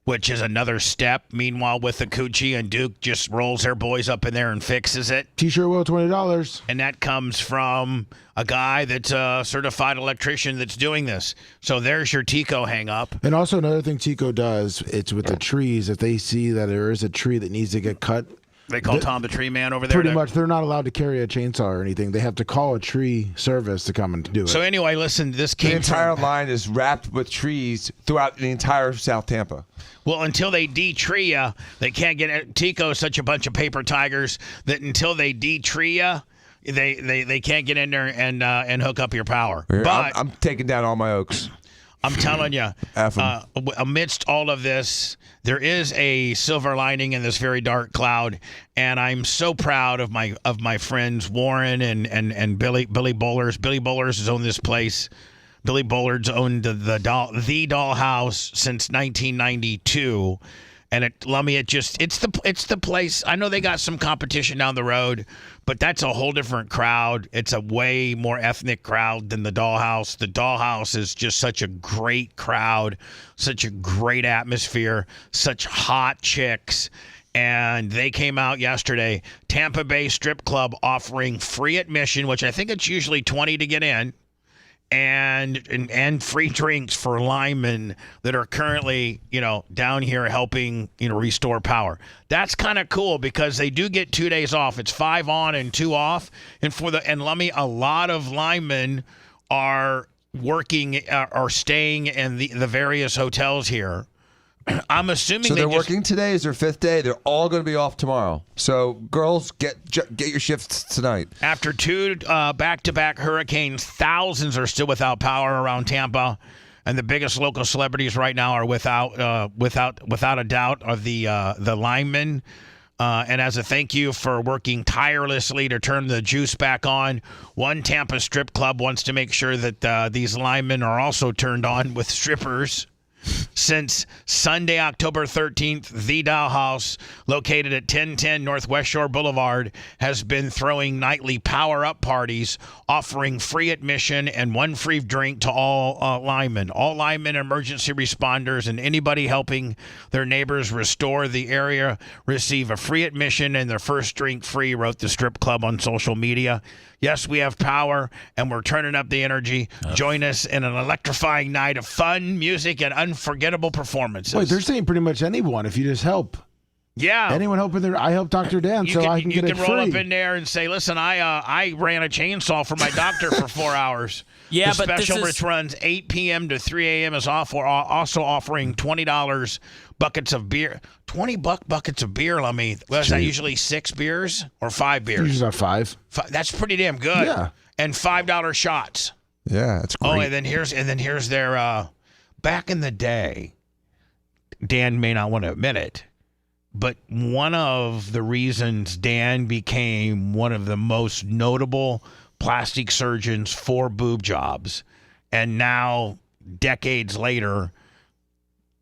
which is another step. Meanwhile, with the Coochie and Duke just rolls their boys up in there and fixes it. T-shirt will, $20. And that comes from a guy that's a certified electrician that's doing this. So there's your Tico hang up. And also another thing Tico does, it's with the trees. If they see that there is a tree that needs to get cut, they call Tom the Tree Man over there. Pretty much, they're not allowed to carry a chainsaw or anything. They have to call a tree service to come and do it. So anyway, listen, this came The entire line is wrapped with trees throughout the entire South Tampa. Well, until they de-tree you, they can't get it. Tico is such a bunch of paper tigers that until they de-tree you, they can't get in there and hook up your power. Here, But I'm taking down all my oaks. I'm telling you, amidst all of this, there is a silver lining in this very dark cloud, and I'm so proud of my friends Warren and Billy Bowlers. Billy Bowlers has owned this place. Billy Bullard's owned the Dollhouse since 1992, and it's the place. I know they got some competition down the road, but that's a whole different crowd. It's a way more ethnic crowd than the Dollhouse. The Dollhouse is just such a great crowd, such a great atmosphere, such hot chicks. And they came out yesterday. Tampa Bay Strip Club offering free admission, which I think it's usually $20 to get in. And free drinks for linemen that are currently, down here helping, restore power. That's kind of cool because they do get 2 days off. It's 5 on and 2 off. And a lot of linemen are working or staying in the various hotels here. I'm assuming so they're working today is their 5th day. They're all going to be off tomorrow. So girls, get your shifts tonight. After 2 back-to-back hurricanes, thousands are still without power around Tampa, and the biggest local celebrities right now are without a doubt are the linemen. And as a thank you for working tirelessly to turn the juice back on, one Tampa strip club wants to make sure that these linemen are also turned on with strippers. Since Sunday, October 13th, the Dollhouse, located at 1010 Northwest Shore Boulevard, has been throwing nightly power-up parties, offering free admission and one free drink to all linemen. All linemen, emergency responders, and anybody helping their neighbors restore the area receive a free admission and their first drink free, wrote the strip club on social media. Yes, we have power, and we're turning up the energy. Join us in an electrifying night of fun, music, and unforgettable performances. Wait, they're saying pretty much anyone if you just help. Yeah. Anyone helping there? I help Dr. Dan, I can get it free. You can roll up in there and say, listen, I ran a chainsaw for my doctor for 4 hours. Yeah, the but special which runs 8 p.m. to 3 a.m. is also offering $20 buckets of beer. $20 buckets of beer, let me. Was that usually 6 beers or 5 beers? Usually 5. That's pretty damn good. Yeah. And $5 shots. Yeah, that's great. Oh, and then here's their back in the day. Dan may not want to admit it, but one of the reasons Dan became one of the most notable plastic surgeons for boob jobs, and now decades later,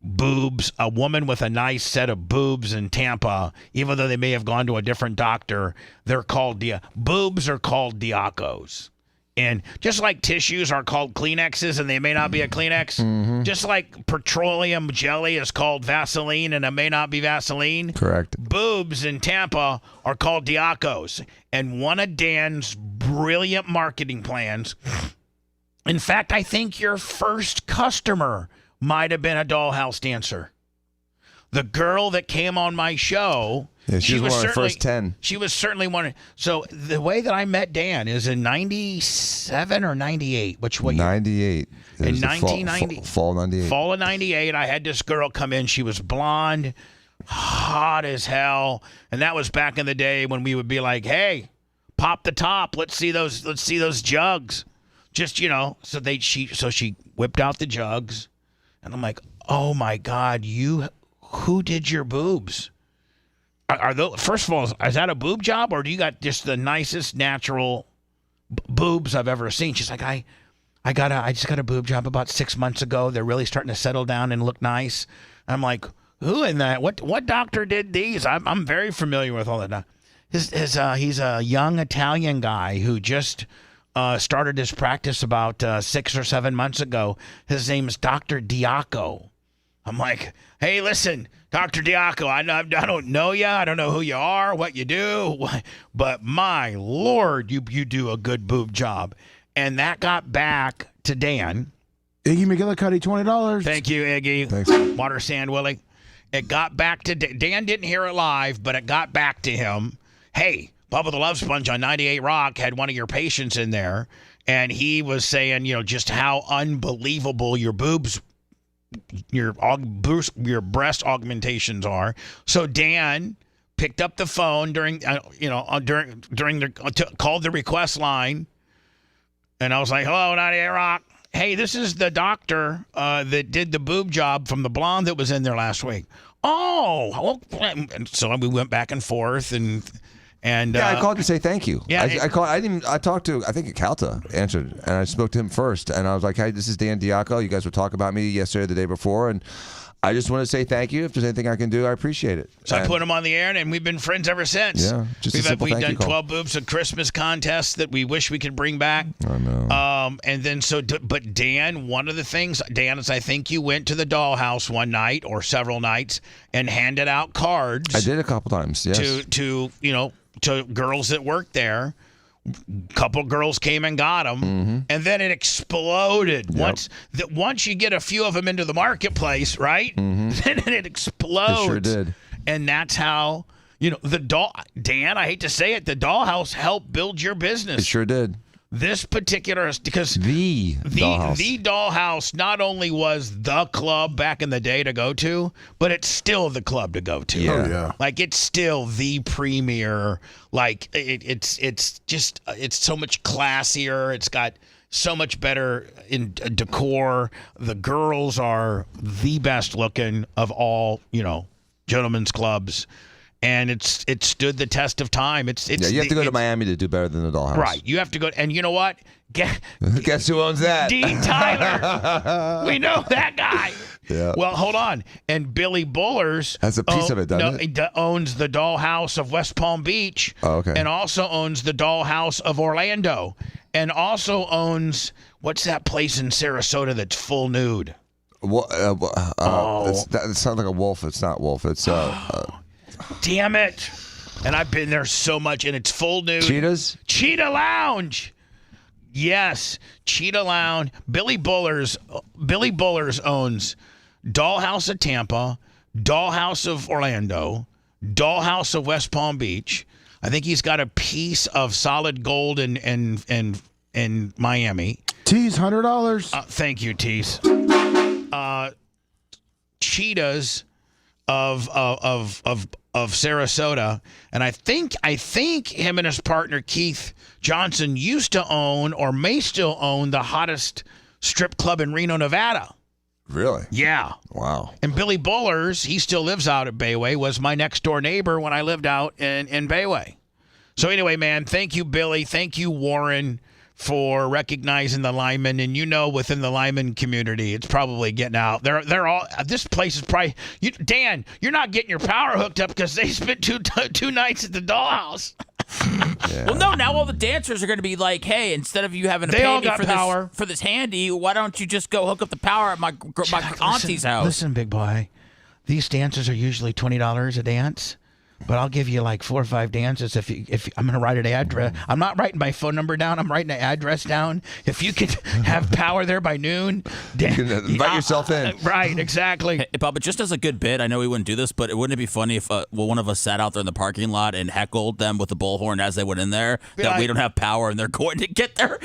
boobs, a woman with a nice set of boobs in Tampa, even though they may have gone to a different doctor, they're called boobs are called Diacos. And just like tissues are called Kleenexes and they may not be a Kleenex, just like petroleum jelly is called Vaseline and it may not be Vaseline. Correct. Boobs in Tampa are called Diacos. And one of Dan's brilliant marketing plans, in fact, I think your first customer might have been a dollhouse dancer. The girl that came on my show, yeah, she was one of the first 10. She was certainly one. So the way that I met Dan is in 97 or 98. Which way? 98. In 1990. Fall 98. Fall of 98, I had this girl come in. She was blonde, hot as hell. And that was back in the day when we would be like, hey, pop the top. Let's see those jugs. Just, so she whipped out the jugs. And I'm like, oh, my God, who did your boobs? Are those, first of all, is that a boob job or do you got just the nicest natural boobs I've ever seen? She's like, I just got a boob job about 6 months ago. They're really starting to settle down and look nice. I'm like, who in that? What doctor did these? I'm very familiar with all that. He's a young Italian guy who just started his practice about 6 or 7 months ago. His name is Dr. Diaco. I'm like, hey, listen, Dr. Diaco, I don't know you. I don't know who you are, what you do, but my Lord, you do a good boob job. And that got back to Dan. Iggy McGillicuddy, $20. Thank you, Iggy. Thanks. Water Sand Willie. It got back to Dan. Didn't hear it live, but it got back to him. Hey, Bubba the Love Sponge on 98 Rock had one of your patients in there, and he was saying, just how unbelievable your boobs, your breast augmentations are. So Dan picked up the phone during called the request line, and I was like, "Hello, 98 Rock. Hey, this is the doctor that did the boob job from the blonde that was in there last week." Oh, and so we went back and forth and I called to say thank you. Yeah, I talked to, I think Calta answered, and I spoke to him first, and I was like, hey, this is Dan Diaco. You guys were talking about me yesterday, the day before, and I just want to say thank you. If there's anything I can do, I appreciate it. So I put him on the air, and we've been friends ever since. Yeah, just we've done call. 12 boobs, a Christmas contest that we wish we could bring back. I know. And then but Dan, one of the things, Dan, is I think you went to the dollhouse one night or several nights and handed out cards. I did a couple times. Yes. To girls that worked there. Couple girls came and got them, and then it exploded. Yep. Once you get a few of them into the marketplace, right? Then it explodes. It sure did. And that's how Dan. I hate to say it, the dollhouse helped build your business. It sure did. This particular, because the dollhouse not only was the club back in the day to go to, but it's still the club to go to. Yeah. Oh, yeah. Like it's still the premier. Like it's so much classier. It's got so much better in decor. The girls are the best looking of all, gentlemen's clubs. And it stood the test of time. You have to go to Miami to do better than the dollhouse. Right. You have to go. And you know what? Guess who owns that? Dean Tyler. We know that guy. Yeah. Well, hold on. And Billy Bullers has a piece of it, doesn't it? Owns the Dollhouse of West Palm Beach. Oh, okay. And also owns the Dollhouse of Orlando. And also owns, what's that place in Sarasota that's full nude? It sounds like a wolf. It's not wolf. It's damn it. And I've been there so much, and it's full nude. Cheetahs? Cheetah Lounge. Yes, Cheetah Lounge. Billy Bullers owns Dollhouse of Tampa, Dollhouse of Orlando, Dollhouse of West Palm Beach. I think he's got a piece of Solid Gold in Miami. Tease, $100. Thank you, Tease. Cheetahs of Sarasota, and I think him and his partner Keith Johnson used to own or may still own the hottest strip club in Reno, Nevada. Really? Yeah. Wow. And Billy Bullers, he still lives out at Bayway, was my next door neighbor when I lived out in Bayway. So anyway, man, thank you, Billy. Thank you, Warren, for recognizing the linemen, and within the lineman community, it's probably getting out. They're all. This place is probably. Dan, you're not getting your power hooked up because they spent two nights at the dollhouse. Yeah. Well, no. Now all the dancers are going to be like, "Hey, instead of you having to pay me for this handy, why don't you just go hook up the power at my auntie's house?" Listen, big boy, these dances are usually $20 a dance. But I'll give you like 4 or 5 dances if I'm going to write an address. I'm not writing my phone number down. I'm writing an address down. If you could have power there by noon, you can invite yourself in. Right, exactly. Hey, Bob, but just as a good bit, I know we wouldn't do this, but wouldn't it be funny if one of us sat out there in the parking lot and heckled them with the bullhorn as they went in there that we don't have power and they're going to get their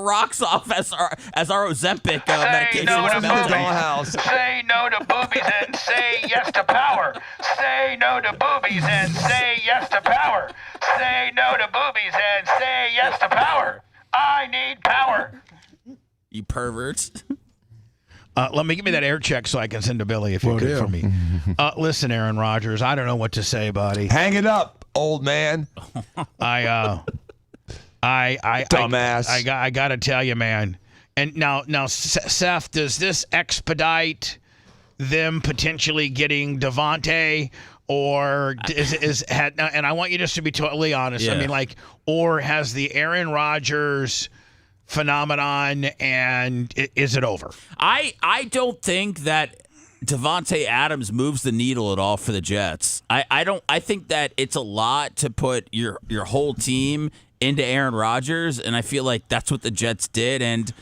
rocks off as our Ozempic medication. Say no to boobies and say yes to power. Say no to boobies and say yes to power. Say no to boobies and say yes to power. I need power. You perverts. Let me give me that air check so I can send to Billy if you could for me. Listen, Aaron Rodgers, I don't know what to say, buddy. Hang it up, old man. Dumbass. I got to tell you, man. And now, Seth, does this expedite them potentially getting Devontae? Or and I want you just to be totally honest. Yeah. I mean, or has the Aaron Rodgers phenomenon and is it over? I don't think that Devontae Adams moves the needle at all for the Jets. I think that it's a lot to put your whole team into Aaron Rodgers, and I feel like that's what the Jets did. And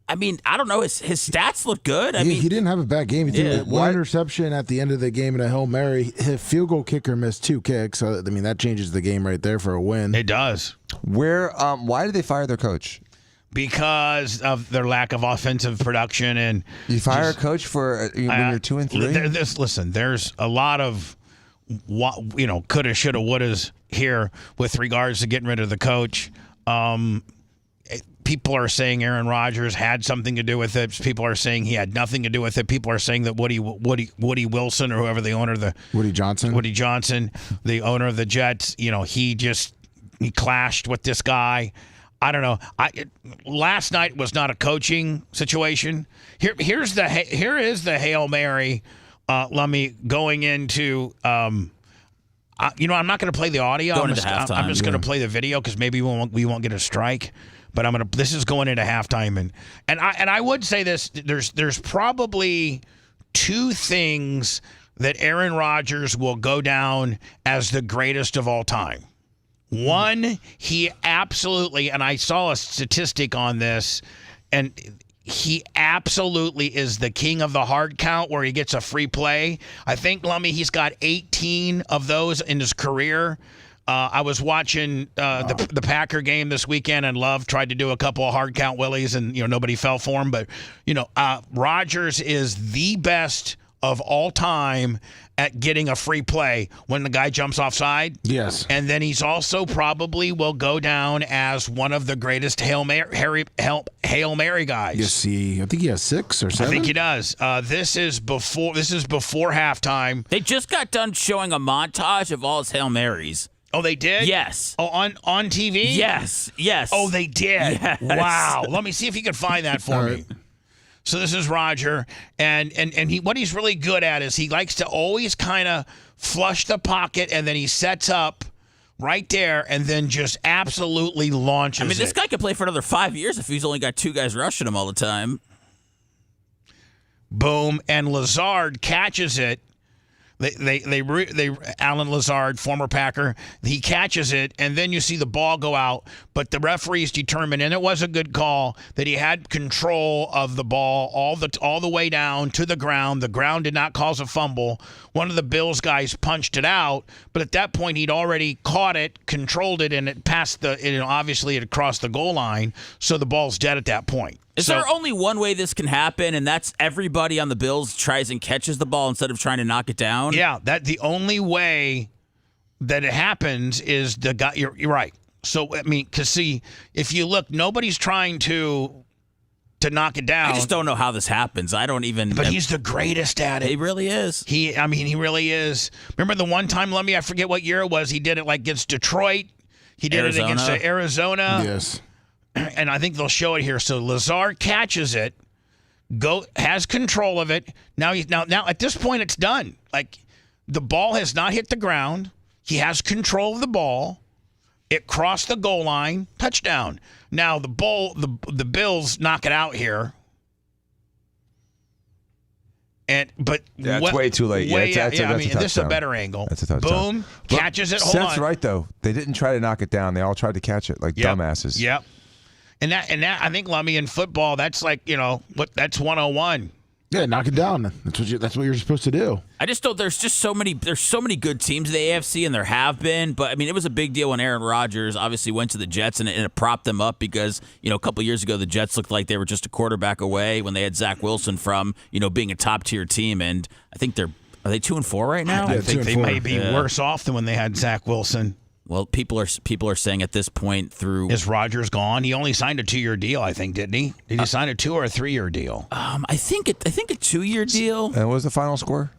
I mean, I don't know. His stats look good. He didn't have a bad game. He threw one interception at the end of the game and a Hail Mary. His field goal kicker missed 2 kicks. So, I mean, that changes the game right there for a win. It does. Why did they fire their coach? Because of their lack of offensive production. And you fire a coach for when you're 2-3? Listen, there's a lot of coulda, shoulda, wouldas here with regards to getting rid of the coach. People are saying Aaron Rodgers had something to do with it. People are saying he had nothing to do with it. People are saying that Woody Wilson or whoever the owner of the Woody Johnson, the owner of the Jets, he clashed with this guy. I don't know. Last night was not a coaching situation. Here is the Hail Mary. Lummy going into. I'm not going to play the audio. I'm just going to play the video because maybe we won't get a strike. But this is going into halftime, and I would say this. There's probably 2 things that Aaron Rodgers will go down as the greatest of all time. One, he absolutely, and I saw a statistic on this, and he absolutely is the king of the hard count where he gets a free play. I think, Lummy, he's got 18 of those in his career. I was watching the Packer game this weekend, and Love tried to do a couple of hard count willies, and nobody fell for him. But Rodgers is the best of all time at getting a free play when the guy jumps offside. Yes, and then he's also probably will go down as one of the greatest Hail Mary guys. Yes, I think he has 6 or 7. I think he does. This is before halftime. They just got done showing a montage of all his Hail Marys. Oh, they did? Yes. Oh, on TV? Yes. Oh, they did? Yes. Wow. Let me see if you can find that for me. So this is Roger, and what he's really good at is he likes to always kind of flush the pocket, and then he sets up right there and then just absolutely launches it. I mean, this guy could play for another 5 years if he's only got 2 guys rushing him all the time. Boom, and Lazard catches it. Alan Lazard, former Packer, he catches it, and then you see the ball go out. But the referees determined, and it was a good call, that he had control of the ball all the way down to the ground. The ground did not cause a fumble. One of the Bills guys punched it out, but at that point he'd already caught it, controlled it, and it passed obviously it crossed the goal line. So the ball's dead at that point. Is there only one way this can happen, and that's everybody on the Bills tries and catches the ball instead of trying to knock it down? Yeah, the only way that it happens is the guy. You're right. So I mean, because see, if you look, nobody's trying to knock it down. I just don't know how this happens. I don't even. But he's the greatest at it. He really is. He really is. Remember the one time, Lummy? I forget what year it was. He did it against Detroit. He did it against Arizona. Yes. and I think they'll show it here. So Lazard catches it, has control of it. Now at this point it's done. Like the ball has not hit the ground. He has control of the ball. It crossed the goal line, touchdown. Now the Bills knock it out here. But that's way too late. This is a better angle. That's a touchdown. Boom, catches it. Hold Seth's on. right though. They didn't try to knock it down. They all tried to catch it like dumbasses. Yep. And that I think, Lummy, in football, that's like that's 101. Yeah, knock it down. That's what you're supposed to do. I just don't. There's so many good teams in the AFC, and there have been. But I mean, it was a big deal when Aaron Rodgers obviously went to the Jets, and it propped them up because a couple years ago the Jets looked like they were just a quarterback away when they had Zach Wilson from being a top tier team. And I think are they 2-4 right now? I think they may be worse off than when they had Zach Wilson. Well, people are saying at this point is Rodgers gone? He only signed a 2-year deal, I think, didn't he? Did he sign a 2 or a 3-year deal? I think a 2-year deal. And what was the final score?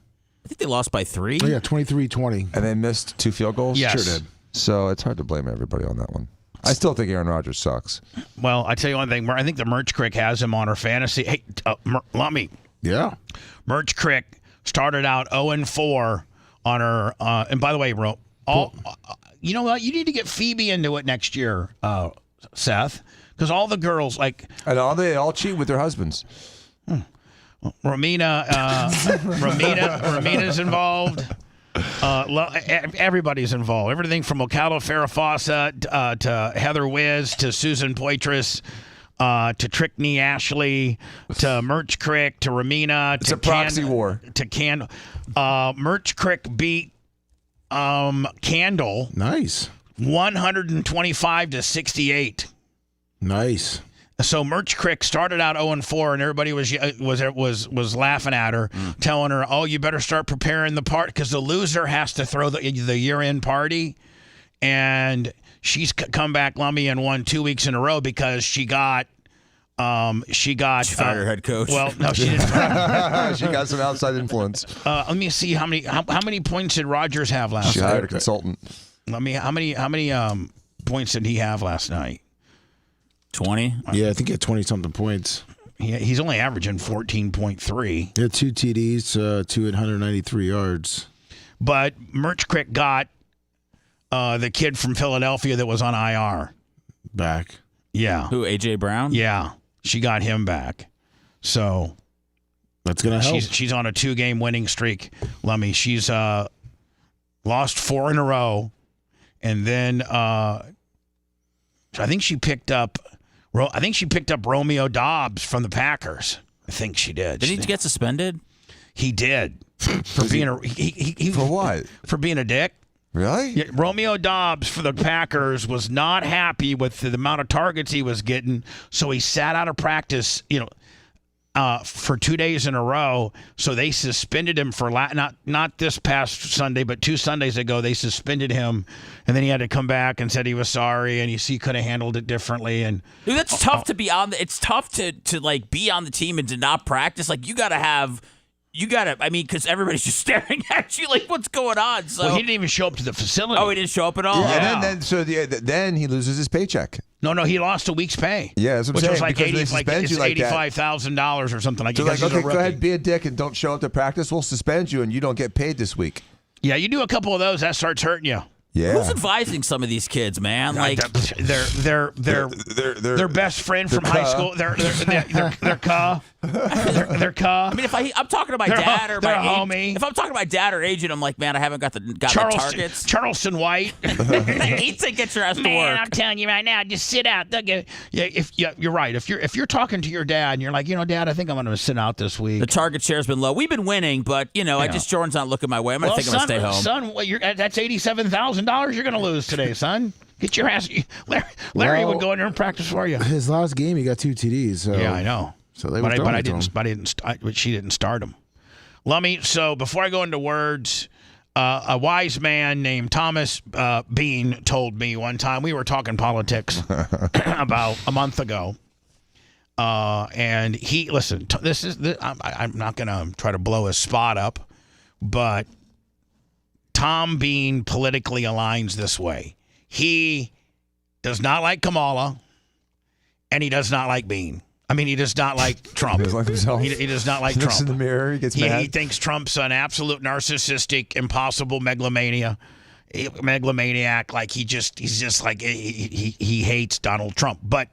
I think they lost by 3. Oh, yeah, 23-20. And they missed 2 field goals? Yes. Sure did. So it's hard to blame everybody on that one. I still think Aaron Rodgers sucks. Well, I tell you one thing. I think the Merch Crick has him on her fantasy. Hey, Lummy. Yeah. Merch Crick started out 0-4 on her. And by the way, you know what? You need to get Phoebe into it next year, Seth, because all the girls they all cheat with their husbands. Ramina's involved. Everybody's involved. Everything from Ocala Farrah to Heather Wiz to Susan Poitras to Trickney Ashley to Merch Crick to Ramina. It's a proxy war. To Merch Crick beat Candle. Nice. 125-68. Nice. So Merch Crick started out 0-4, and everybody was laughing at her, telling her, "Oh, you better start preparing the part because the loser has to throw the year-end party." And she's come back, Lummy, and won 2 weeks in a row because she fired her head coach. Well, no, she didn't. She got some outside influence. Let me see how many points did Rodgers have last night? She hired a consultant. Let me how many points did he have last night? 20. Yeah, I think he had 20-something points. He's only averaging 14.3. He had 2 TDs, 293 yards. But Merch Crick got the kid from Philadelphia that was on IR back. Yeah. Who, A.J. Brown? Yeah. She got him back. So that's going to help. She's on a 2-game winning streak, Lummy. She's lost 4 in a row. And then I think she picked up Romeo Dobbs from the Packers. I think she did. Did he get suspended? He did. For being for what? For being a dick. Really? Yeah, Romeo Dobbs for the Packers was not happy with the amount of targets he was getting, so he sat out of practice, for 2 days in a row. So they suspended him for not this past Sunday, but 2 Sundays ago they suspended him, and then he had to come back and said he was sorry, and he could have handled it differently. And dude, that's tough to be on. It's tough to be on the team and to not practice. Like because everybody's just staring at you like, what's going on? So he didn't even show up to the facility. Oh, he didn't show up at all? Yeah, and then he loses his paycheck. No, he lost a week's pay. Yeah, that's what which I'm was saying. $85,000 or something. I guess. So okay, go ahead, be a dick and don't show up to practice. We'll suspend you and you don't get paid this week. Yeah, you do a couple of those, that starts hurting you. Yeah. Who's advising some of these kids, man? Like their best friend from high school. They're ca. I mean, if I'm talking to my dad or my homie. If I'm talking to my dad or agent, I'm like, man, I haven't got the targets. Charleston White. Ethan, get your ass to work. I'm telling you right now, just sit out. You're right. If you're talking to your dad and you're like, Dad, I think I'm going to sit out this week. The target share's been low. We've been winning, but Jordan's not looking my way. I'm going to stay home. Son, that's $87,000 you're going to lose today, son. Get your ass. Larry would go in there and practice for you. His last game, he got 2 TDs. So. Yeah, I know. So they but she didn't start him. Lummy, so before I go into words, a wise man named Thomas Bean told me one time, we were talking politics about a month ago, and listen, I'm not going to try to blow his spot up, but Tom Bean politically aligns this way. He does not like Kamala. and he does not like Bean. I mean, he does not like Trump. He doesn't like himself. He does not like He Trump. looks in the mirror. He gets mad. He thinks Trump's an absolute narcissistic, impossible megalomaniac. Like he's just like he hates Donald Trump. But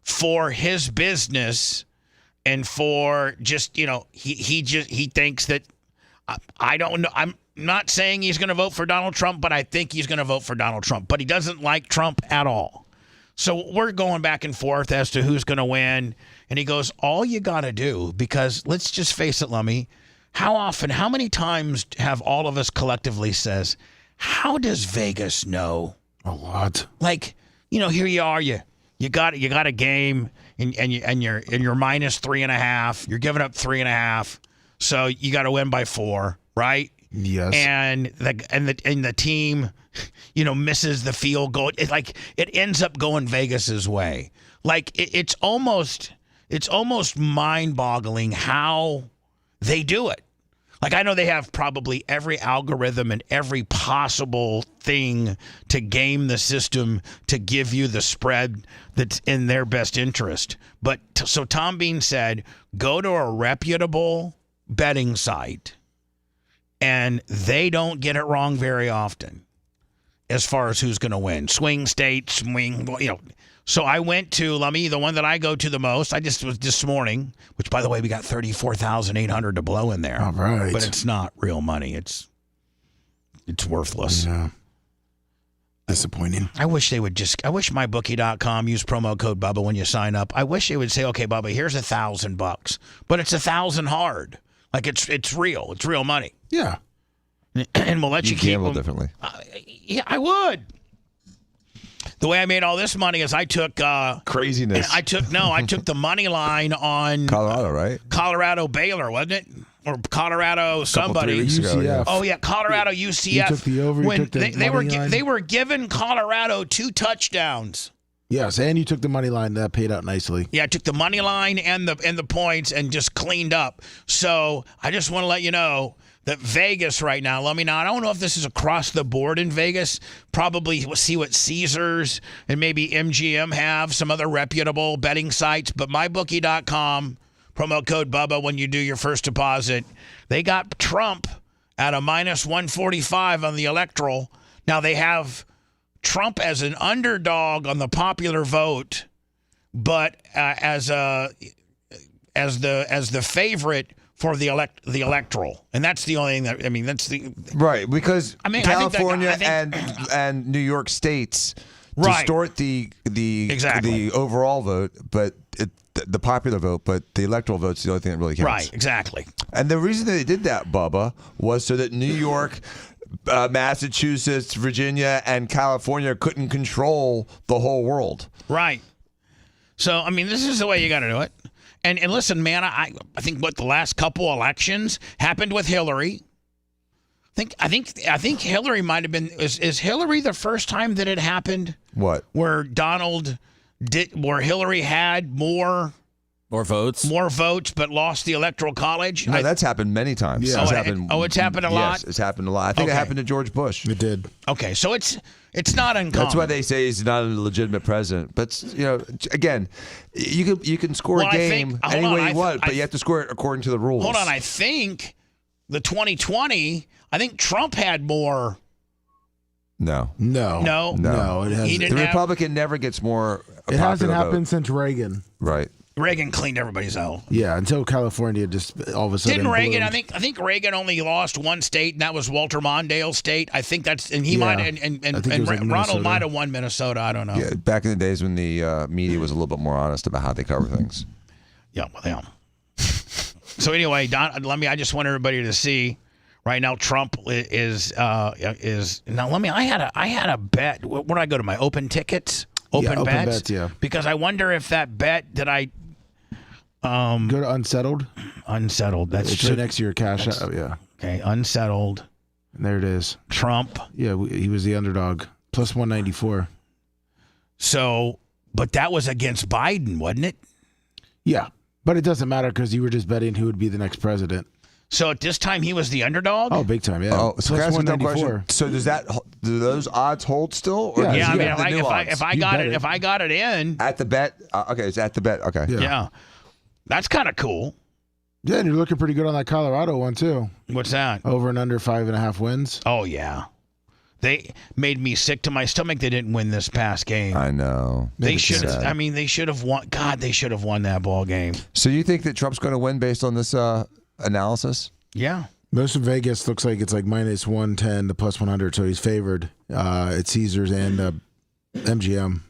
for his business and for just he thinks that I don't know. I'm not saying he's going to vote for Donald Trump, but I think he's going to vote for Donald Trump. But he doesn't like Trump at all. So we're going back and forth as to who's going to win. And he goes, all you got to do, because let's just face it, Lummy, how many times have all of us collectively says, how does Vegas know? A lot. Like, here you are, you got a game and you're minus 3.5. You're giving up 3.5. So you got to win by 4, right? Yes. And the team, misses the field goal. It ends up going Vegas's way. Like it's almost mind-boggling how they do it. Like I know they have probably every algorithm and every possible thing to game the system to give you the spread that's in their best interest. But so Tom Bean said, go to a reputable betting site, and they don't get it wrong very often as far as who's going to win. Swing state, So I went to, Lummy, the one that I go to the most. I just was this morning, which, by the way, we got $34,800 to blow in there. All right. But it's not real money. It's worthless. Yeah. Disappointing. I wish mybookie.com, use promo code Bubba when you sign up. I wish they would say, okay, Bubba, here's $1,000, but it's $1,000 hard. Like it's real. It's real money. Yeah. And we'll let you keep gamble them. differently. Yeah, I would. The way I made all this money is I took craziness. I took the money line on Colorado, right? Colorado Baylor, wasn't it? Or Colorado somebody. 3 weeks ago, yeah. Oh yeah, Colorado UCF. You took the over. When you took the they were giving Colorado 2 touchdowns. Yes, and you took the money line that paid out nicely. Yeah, I took the money line and the points and just cleaned up. So I just want to let you know that Vegas right now, I don't know if this is across the board in Vegas. Probably we'll see what Caesars and maybe MGM have, some other reputable betting sites. But mybookie.com, promo code Bubba when you do your first deposit. They got Trump at a minus 145 on the electoral. Now they have Trump as an underdog on the popular vote, but as the favorite for the electoral, and that's the only thing that's the right, because California I think and New York states right. distort the exactly. the overall vote, but the popular vote, but the electoral vote's the only thing that really counts. Right, exactly. And the reason that they did that, Bubba, was so that New York, Massachusetts, Virginia, and California couldn't control the whole world. Right. So this is the way you got to do it. And listen, man, I think what the last couple elections happened with Hillary. I think Hillary might have been. Is Hillary the first time that it happened? What? Where Hillary had more votes, but lost the Electoral College. No, that's happened many times. Yeah. It's happened a lot. Yes, it's happened a lot. I think it happened to George Bush. It did. Okay, so it's not uncommon. That's why they say he's not a legitimate president. But again, you can score a game any way you want, but you have to score it according to the rules. Hold on, I think the 2020. I think Trump had more. No. It hasn't. The Republican never gets more. It hasn't happened since Reagan. Right. Reagan cleaned everybody's out. Yeah, until California just all of a sudden. Didn't Reagan? bloomed. I think Reagan only lost one state, and that was Walter Mondale's state. I think that's, and he might, and Ronald might have won Minnesota. I don't know. Yeah, back in the days when the media was a little bit more honest about how they cover things. Yeah, well, yeah. So anyway, Don, I just want everybody to see. Right now, Trump is now. I had a bet. Where did I go to my open tickets? Open bets. Yeah. Because I wonder if that bet that I go to unsettled. Unsettled. That's true. Next to your cash. Yeah. Okay. Unsettled. And there it is. Trump. Yeah, he was the underdog. Plus 194. So, but that was against Biden, wasn't it? Yeah, but it doesn't matter because you were just betting who would be the next president. So at this time, he was the underdog? Oh, big time, yeah. Oh, so Plus can I ask you a dumb 194. question? So do those odds hold still? Or Yeah, does Yeah, I he mean, have the new odds? if I got it in, At the bet? Okay, it's at the bet. Okay. yeah, that's kind of cool. Yeah, and you're looking pretty good on that Colorado one, too. What's that? Over and under 5.5 wins. Oh, yeah. They made me sick to my stomach. They didn't win this past game. I know. They should have. I mean, they should have won. God, they should have won that ball game. So you think that Trump's going to win based on this analysis? Yeah. Most of Vegas looks like it's like minus 110 to plus 100, so he's favored at Caesars and MGM.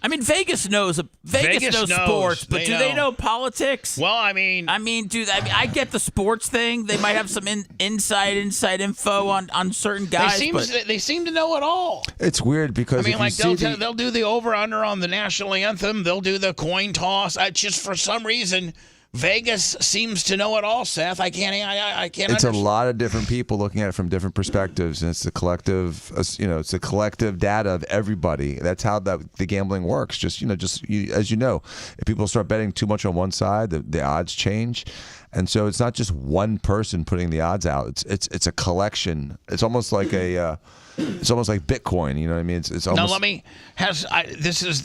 I mean, Vegas knows sports, but do they know politics? Well, I mean, I get the sports thing. They might have some inside info on certain guys. They seem to know it all. It's weird because I mean, like they'll do the over under on the national anthem. They'll do the coin toss. Just for some reason, Vegas seems to know it all, Seth. I can't. It's a lot of different people looking at it from different perspectives, and it's the collective. It's the collective data of everybody. That's how the gambling works. As you know, if people start betting too much on one side, the odds change, and so it's not just one person putting the odds out. It's a collection. It's almost like it's almost like Bitcoin. You know what I mean? It's almost. Now this is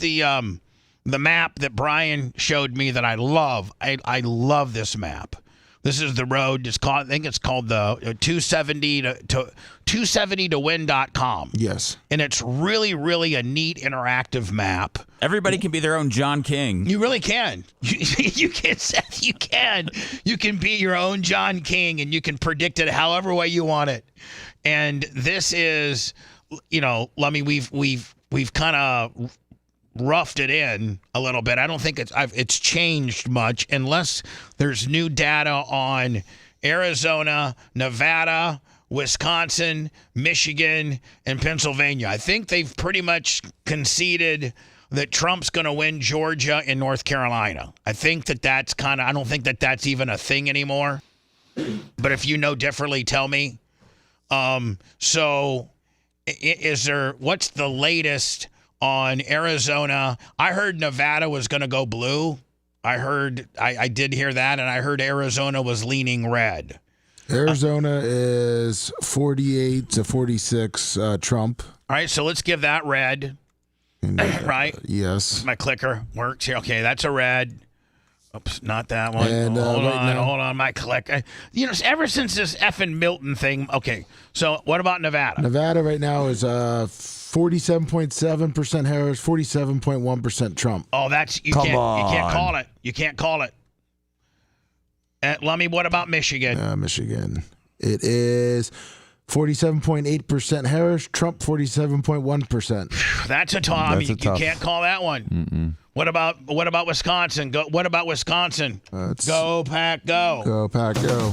the map that Brian showed me that I love. I love this map. This is the road. I think it's called the 270 to win.com. Yes. And it's really, really a neat interactive map. Everybody can be their own John King. You really can. You can, Seth. You can. You can be your own John King, and you can predict it however way you want it. And this is, Lummy, we've kind of roughed it in a little bit. I don't think it's changed much unless there's new data on Arizona, Nevada, Wisconsin, Michigan, and Pennsylvania. I think they've pretty much conceded that Trump's going to win Georgia and North Carolina. I think that's I don't think that's even a thing anymore. But if you know differently, tell me. So what's the latest on Arizona? I heard Nevada was going to go blue. I did hear that, and I heard Arizona was leaning red. Arizona is 48 to 46 Trump. All right, so let's give that red. Right? Yes. My clicker works here. Okay, that's a red. Oops, not that one. And, hold on, my click. Ever since this effing Milton thing. Okay, so what about Nevada? Nevada right now is 47.7% Harris, 47.1% Trump. Oh, you can't call it. You can't call it. Lummy, what about Michigan? Michigan. It is 47.8% Harris, Trump 47.1%. That's a tough. You can't call that one. Mm-mm. What about Wisconsin? What about Wisconsin? Go Pack, go. Go Pack, go.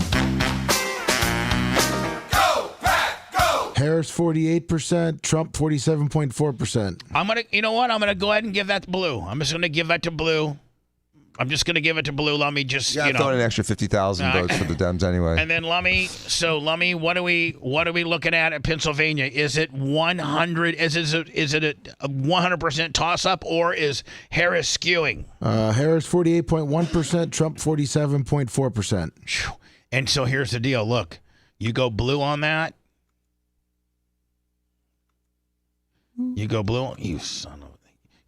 Go Pack, go. Harris 48%, Trump 47.4%. I'm gonna go ahead and give that to blue. I'm just gonna give that to blue. Let me just I thought an extra 50,000 votes for the Dems anyway. And then Lummy, what are we looking at Pennsylvania? Is it 100? Is it a 100% toss up, or is Harris skewing? Harris 48.1%, Trump 47.4%. And so here's the deal. Look, you go blue on that. You go blue. You son of a.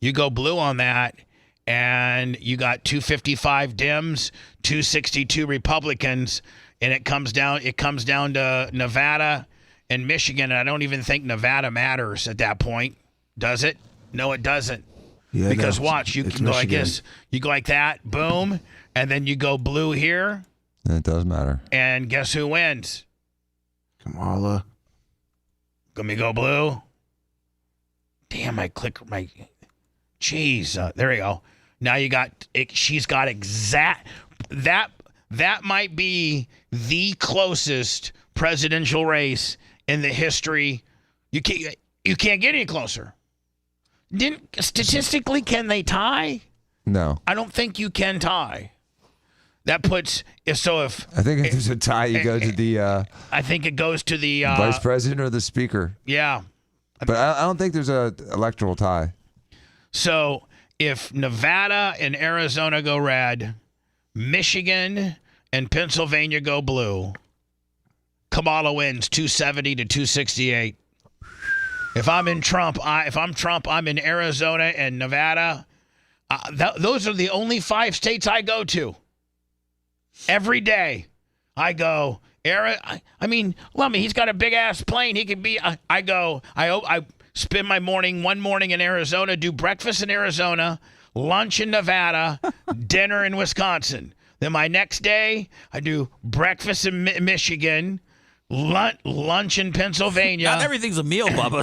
You go blue on that. And you got 255 Dems, 262 Republicans, and it comes down to Nevada and Michigan. And I don't even think Nevada matters at that point, does it? No, it doesn't. Yeah, because watch, you can go like this. You go like that, boom, and then you go blue here. It does matter. And guess who wins? Kamala. Let me go blue. Damn, Jeez, there we go. Now you got she's got exact that might be the closest presidential race in the history. You can't get any closer. Statistically, can they tie? No. I don't think you can tie. That puts if I think if there's a tie, you go to the I think it goes to the vice president or the speaker. Yeah. But I don't think there's a electoral tie. So if Nevada and Arizona go red, Michigan and Pennsylvania go blue. Kamala wins 270 to 268. If I'm Trump, I'm in Arizona and Nevada. Those are the only 5 states I go to. Every day, I go. I mean, Lummy, he's got a big ass plane. He could be. I spend my one morning in Arizona, do breakfast in Arizona, lunch in Nevada, dinner in Wisconsin. Then my next day, I do breakfast in Michigan, lunch in Pennsylvania. Not everything's a meal, Bubba.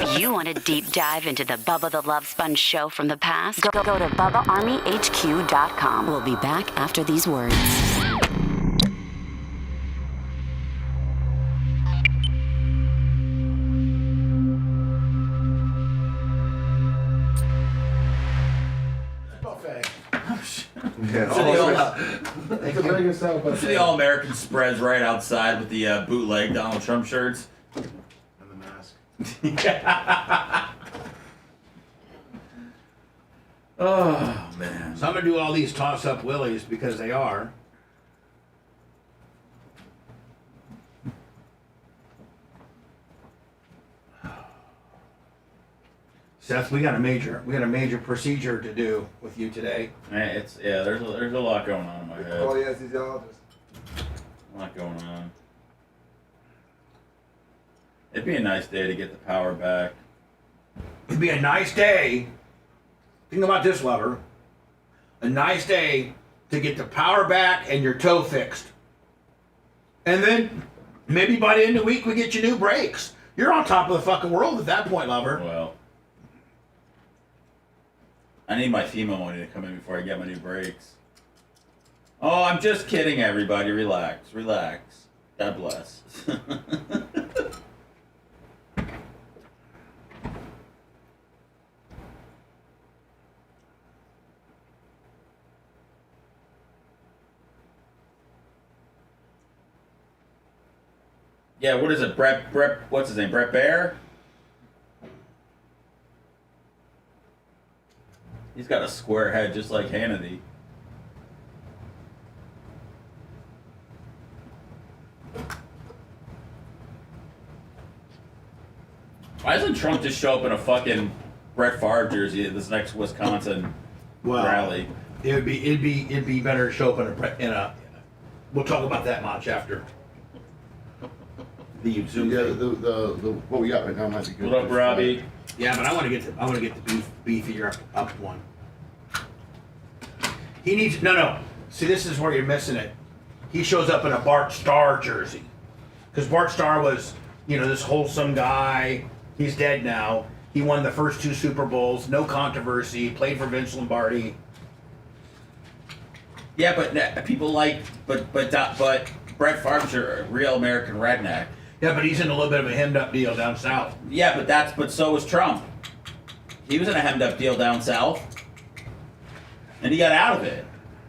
If you want a deep dive into the Bubba the Love Sponge show from the past, go to BubbaArmyHQ.com. We'll be back after these words. The All-American spreads right outside with the bootleg Donald Trump shirts. And the mask. Oh, man. So I'm going to do all these toss-up willies because they are. Seth, we got a major procedure to do with you today. There's a lot going on in my head. Oh, yes, he's all just. A lot going on. It'd be a nice day to get the power back. It'd be a nice day. Think about this, lover. A nice day to get the power back and your toe fixed. And then maybe by the end of the week we get you new brakes. You're on top of the fucking world at that point, lover. Well, I need my FEMA money to come in before I get my new brakes. Oh, I'm just kidding, everybody. Relax. God bless. Yeah, what is it? Brett, what's his name? Brett Baer? He's got a square head just like Hannity. Why doesn't Trump just show up in a fucking Brett Favre jersey at this next Wisconsin rally? It'd be better to show up in a. We'll talk about that much after. The Zoom. Yeah, the what we got right now might be good. What up, Robbie? Yeah, but I want to get the beefier up one. He needs no. See, this is where you're missing it. He shows up in a Bart Starr jersey, because Bart Starr was, this wholesome guy. He's dead now. He won the first 2 Super Bowls, no controversy. Played for Vince Lombardi. Yeah, but people but Brett Favre's a real American redneck. Yeah, but he's in a little bit of a hemmed up deal down south. Yeah, but so was Trump. He was in a hemmed up deal down south, and he got out of it.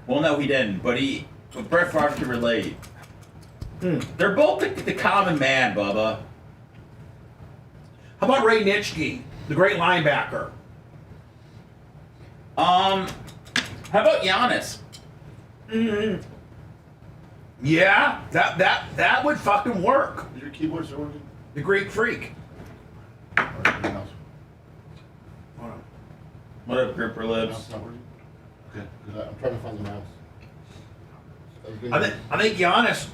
Well, no, he didn't. But Brett Favre can relate. They're both the common man, Bubba. How about Ray Nitschke, the great linebacker? How about Giannis? Mm-hmm. Yeah, that would fucking work. Is your keyboard still working? The Greek Freak. What up, Gripper Lips? Not working? Okay, because I'm trying to find the mouse. I think Giannis.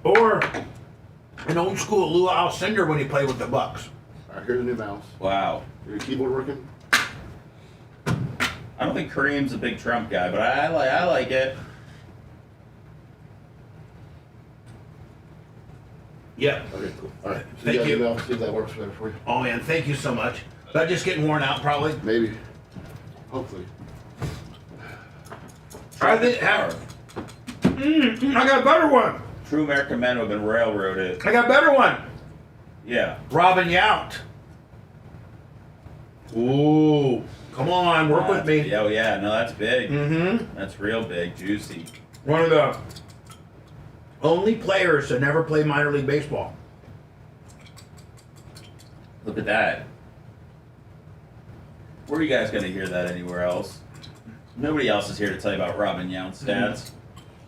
Or an old school Lou Alcindor when he played with the Bucks. All right, here's the new mouse. Wow. Is your keyboard working? I don't think Kareem's a big Trump guy, but I like it. Yeah. Okay, cool. All right. Thank you. See if that works better for you. Oh man, thank you so much. Is that just getting worn out, probably? Maybe. Hopefully. I got a better one. True American men who have been railroaded. I got a better one. Yeah. Robin Yount. Ooh. Come on, work with me. Oh yeah, no, that's big. Mm-hmm. That's real big, juicy. One of the only players to never play minor league baseball. Look at that. Where are you guys going to hear that anywhere else? Nobody else is here to tell you about Robin Yount's stats.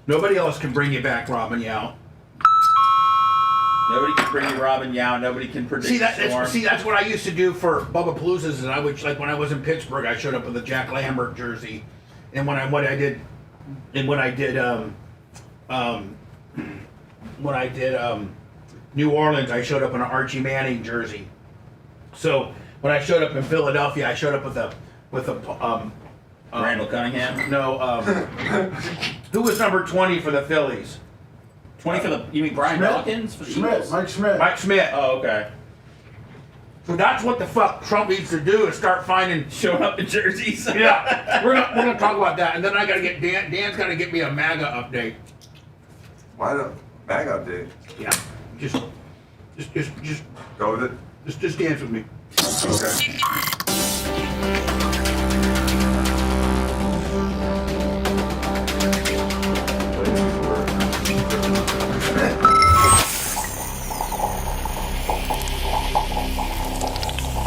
Nobody else can bring you back, Robin Yount. Nobody can bring you Robin Yount. Nobody can predict storm. That's what I used to do for Bubba Paloozas. And I would, like when I was in Pittsburgh, I showed up with a Jack Lambert jersey, and when I did New Orleans, I showed up in an Archie Manning jersey. So when I showed up in Philadelphia, I showed up with a Randall Cunningham. No, who was number 20 for the Phillies? 20 for the, you mean Brian Dawkins for the Eagles? Mike Schmidt. Mike Schmidt. Oh, okay. So that's what the fuck Trump needs to do, is start finding showing up in jerseys. Yeah, we're gonna talk about that, and then I gotta get Dan. Dan's gotta get me a MAGA update. Why not MAGA update? Yeah, just go with it. Just dance with me. Okay.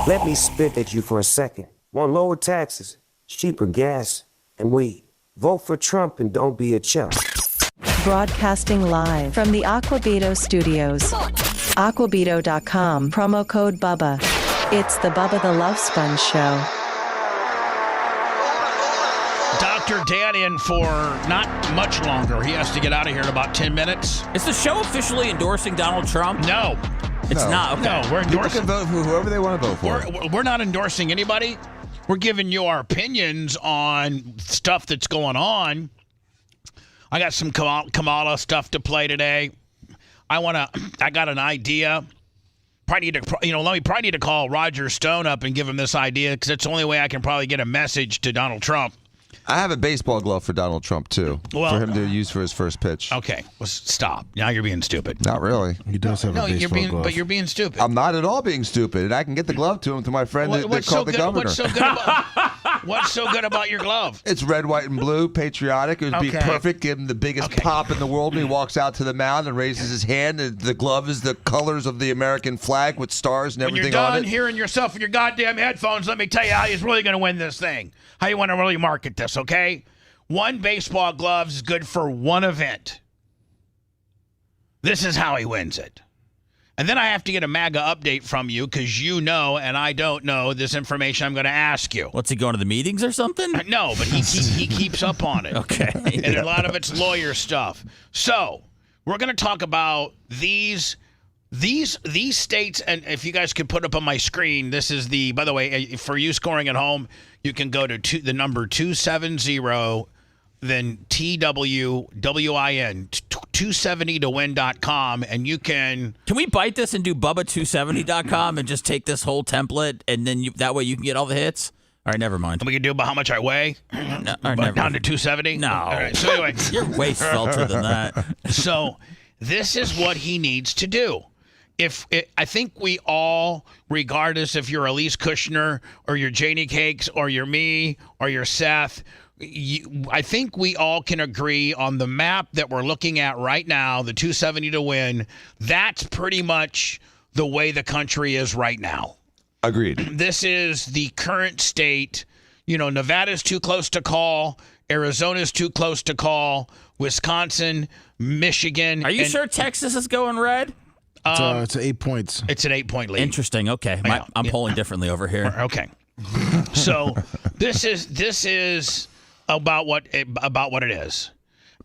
Let me spit at you for a second. Want lower taxes, cheaper gas, and weed. Vote for Trump and don't be a chump. Broadcasting live from the Aquabito studios. Aquabito.com, promo code BUBBA. It's the Bubba the Love Sponge Show. Dr. Dan in for not much longer. He has to get out of here in about 10 minutes. Is the show officially endorsing Donald Trump? No. It's not. Okay. No, we're endorsing. People can vote for whoever they want to vote for. We're not endorsing anybody. We're giving you our opinions on stuff that's going on. I got some Kamala stuff to play today. I got an idea. Probably need to call Roger Stone up and give him this idea, because it's the only way I can probably get a message to Donald Trump. I have a baseball glove for Donald Trump, too, for him to use for his first pitch. Okay, well, stop. Now you're being stupid. Not really. He does have a baseball glove. But you're being stupid. I'm not at all being stupid, and I can get the glove to him through my friend that called the governor. What's so good about your glove? It's red, white, and blue, patriotic. It would be perfect, give him the biggest pop in the world when he walks out to the mound and raises his hand. And the glove is the colors of the American flag with stars and everything on it. When you're done hearing yourself in your goddamn headphones, let me tell you how he's really going to win this thing. How you want to really market this, okay? One baseball glove is good for one event. This is how he wins it. And then I have to get a MAGA update from you, because you know and I don't know this information I'm going to ask you. What's he going to the meetings or something? No, but he keeps up on it. Okay. And a lot of it's lawyer stuff. So we're going to talk about these states, and if you guys could put up on my screen, this is the, by the way, for you scoring at home, you can go to the number 270, then TWWIN, 270towin.com, and you can... Can we bite this and do Bubba270.com and just take this whole template, and then that way you can get all the hits? All right, never mind. And we can do about how much I weigh? No, down to 270? No. All right, so anyway. You're way svelter than that. So this is what he needs to do. I think we all, regardless if you're Elise Kushner or you're Janie Cakes or you're me or you're Seth, I think we all can agree on the map that we're looking at right now, the 270 to win. That's pretty much the way the country is right now. Agreed. This is the current state. Nevada's too close to call. Arizona's too close to call. Wisconsin, Michigan. Are you sure Texas is going red? It's 8 points. It's an 8-point lead. Interesting. Okay, I'm polling differently over here. Okay, so this is about what it is,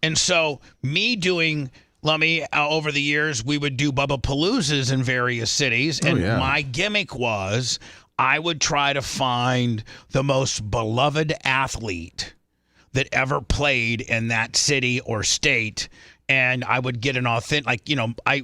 and so me doing Lummy over the years, we would do Bubba Paloozas in various cities, and my gimmick was I would try to find the most beloved athlete that ever played in that city or state. And I would get an authentic,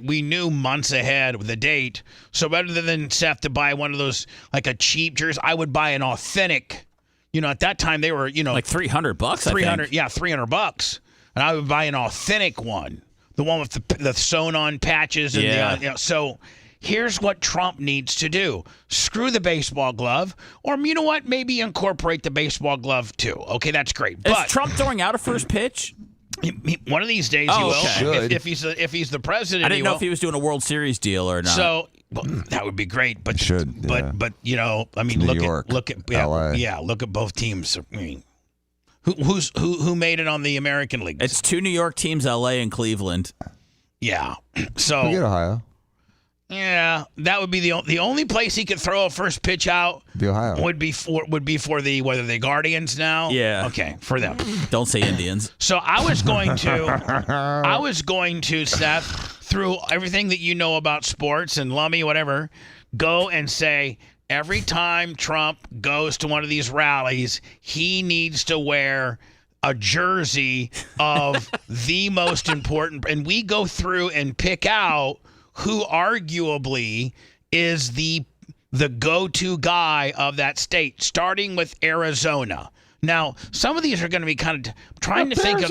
we knew months ahead with the date. So rather than Seth to buy one of those, like a cheap jersey, I would buy an authentic. At that time they were, like $300. $300, and I would buy an authentic one, the one with the sewn on patches. And so here's what Trump needs to do: screw the baseball glove, or you know what? Maybe incorporate the baseball glove too. Okay, that's great. Is but Trump throwing out a first pitch? One of these days he will. Okay. If he's the president. I didn't know if he was doing a World Series deal or not. So Well, that would be great, but Should, yeah. but you know, I mean, New York, look at LA. look at both teams. I mean, who made it on the American League? It's 2 New York teams, LA and Cleveland. Yeah, so We get Ohio. yeah, that would be the only place he could throw a first pitch out. The Ohio would be for the whether they Guardians now. Yeah, okay, for them. Don't say Indians. So I was going to Seth, through everything that you know about sports and Lummy, whatever, go and say every time Trump goes to one of these rallies, he needs to wear a jersey of the most important. And we go through and pick out who arguably is the go-to guy of that state, starting with Arizona. Now, some of these are going to be kind of trying to think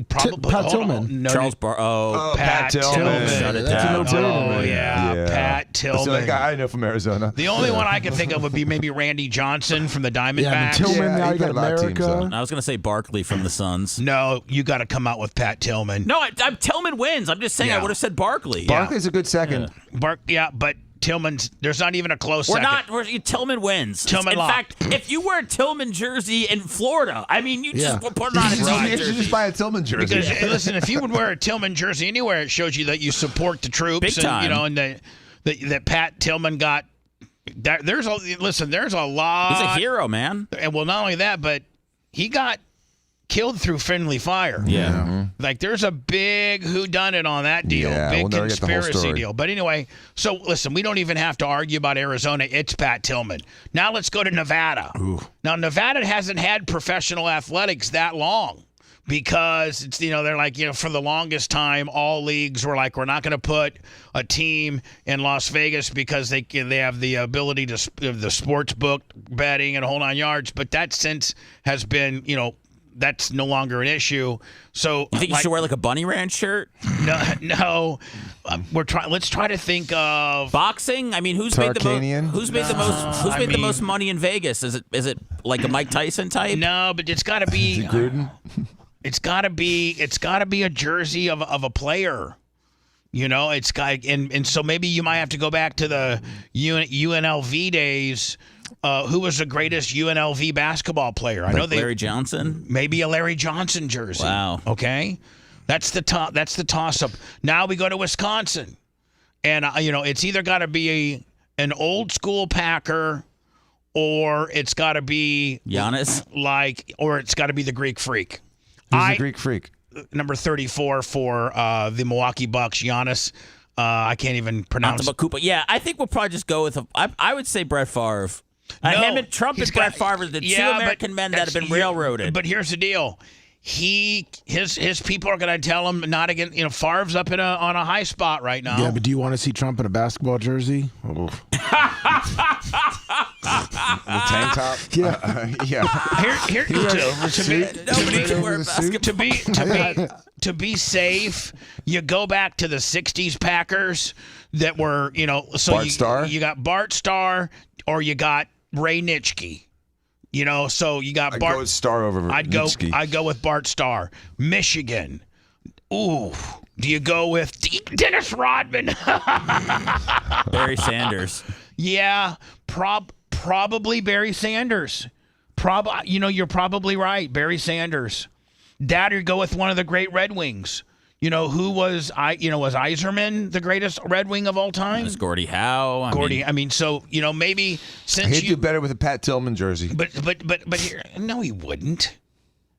probably Pat Tillman. No, Charles Pat Tillman. Shut it That's a down. no-brainer. Oh, yeah, Pat Tillman. So that guy I know from Arizona. The only one I can think of would be maybe Randy Johnson from the Diamondbacks. Yeah, Tillman. Now you got America. I was going to say Barkley from the Suns. No, you got to come out with Pat Tillman. No, Tillman wins. I'm just saying I would have said Barkley. Barkley's a good second. But Tillman's, there's not even a close We're second. not. Tillman wins. Tillman in lock. fact, if you wear a Tillman jersey in Florida, I mean, you just put it on a Tillman You jersey. should just buy a Tillman jersey. Because listen, if you would wear a Tillman jersey anywhere, it shows you that you support the troops. Big time. And, you know, and that Pat Tillman got. There's a lot. He's a hero, man. And well, not only that, but he got killed through friendly fire. Yeah. Like there's a big whodunit on that deal. Yeah, big we'll never get the whole conspiracy story. deal. But anyway, so listen, we don't even have to argue about Arizona. It's Pat Tillman. Now let's go to Nevada. Ooh. Now Nevada hasn't had professional athletics that long because it's, you know, they're like, you know, for the longest time, all leagues were like, we're not going to put a team in Las Vegas because they have the ability to the sports book betting and a whole 9 yards. But that since has been, you know, that's no longer an issue. So You think you should wear like a Bunny Ranch shirt? No. Let's try to think of Boxing. I mean, who's made the most money in Vegas? Is it like a Mike Tyson type? No, but it's got to be Gruden? It's got to be a jersey of a player. You know, it's got and so maybe you might have to go back to the UNLV days. Who was the greatest UNLV basketball player? I know Larry Johnson. Maybe a Larry Johnson jersey. Wow. Okay, that's the toss up. Now we go to Wisconsin, and you know it's either got to be an old school Packer, or it's got to be Giannis, or it's got to be the Greek Freak. Who's the Greek Freak? Number 34 for the Milwaukee Bucks, Giannis. I can't even pronounce it. Yeah, I think we'll probably just go with I would say Brett Favre. Him and Trump and Brett Favre are the two American men that have been railroaded. But here's the deal. His people are going to tell him not again. You know, Favre's up on a high spot right now. Yeah, but do you want to see Trump in a basketball jersey? Oh. The tank top? Yeah. Here nobody can wear basketball. To be safe, you go back to the 60s Packers that were, you know, so Bart Starr? You got Bart Starr or you got Ray Nitschke. You know, so you got Bart. I'd go with Starr over Nitschke. I'd go with Bart Starr. Michigan. Ooh. Do you go with Dennis Rodman? Barry Sanders. Yeah, probably Barry Sanders. You know, you're probably right, Barry Sanders. Dad, or go with one of the great Red Wings. You know, was Yzerman the greatest Red Wing of all time? It was Gordie Howe. So, you know, maybe since He'd do better with a Pat Tillman jersey. But here, no, he wouldn't.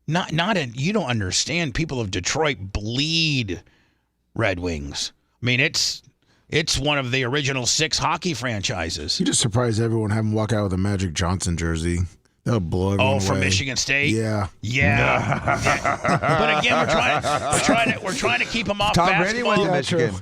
You don't understand. People of Detroit bleed Red Wings. I mean, it's one of the original 6 hockey franchises. You just surprised everyone having walk out with a Magic Johnson jersey. That'll blow everyone away. From Michigan State? Yeah. But again, we're trying to keep them off Tom basketball. Brady went to Michigan.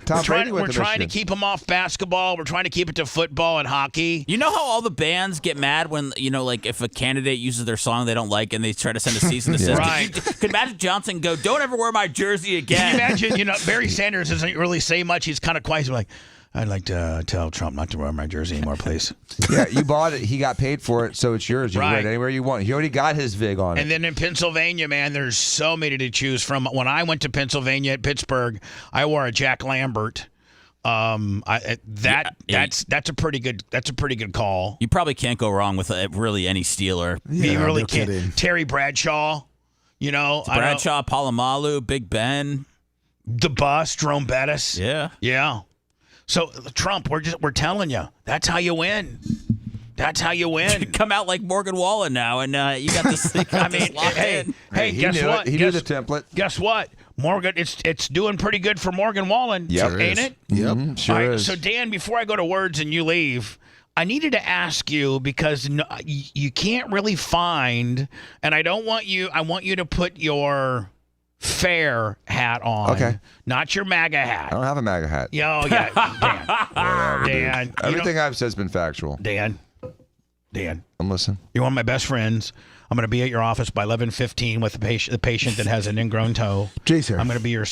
We're trying to keep them off basketball. We're trying to keep it to football and hockey. You know how all the bands get mad when, you know, like if a candidate uses their song they don't like and they try to send a cease and desist? Right. Could Magic Johnson go, don't ever wear my jersey again? Can you imagine, you know, Barry Sanders doesn't really say much. He's kind of quiet. He's like, I'd like to tell Trump not to wear my jersey anymore, please. Yeah, you bought it. He got paid for it, so it's yours. You can wear it anywhere you want. He already got his VIG on it. And then in Pennsylvania, man, there's so many to choose from. When I went to Pennsylvania at Pittsburgh, I wore a Jack Lambert That's a pretty good call. You probably can't go wrong with really any Steeler. Yeah, you really no can't. kidding. Terry Bradshaw, Bradshaw, Palomalu, Big Ben, the Bus, Jerome Bettis. Yeah. So Trump, we're telling you, that's how you win. That's how you win. Come out like Morgan Wallen now, and you got this. Hey, he guess knew what? It. He knew the template. Guess what? Morgan, it's doing pretty good for Morgan Wallen, ain't it? Yep, sure All right, is. so Dan, before I go to words and you leave, I needed to ask you because you can't really find, and I want you to put your fair hat on, okay, not your MAGA hat. I don't have a MAGA hat. Oh yeah, Dan. Whatever, Dan, dude. Everything I've said has been factual. Dan, I'm listening. You're one of my best friends. I'm going to be at your office by 11:15 with the patient that has an ingrown toe. Jason, I'm going to be your.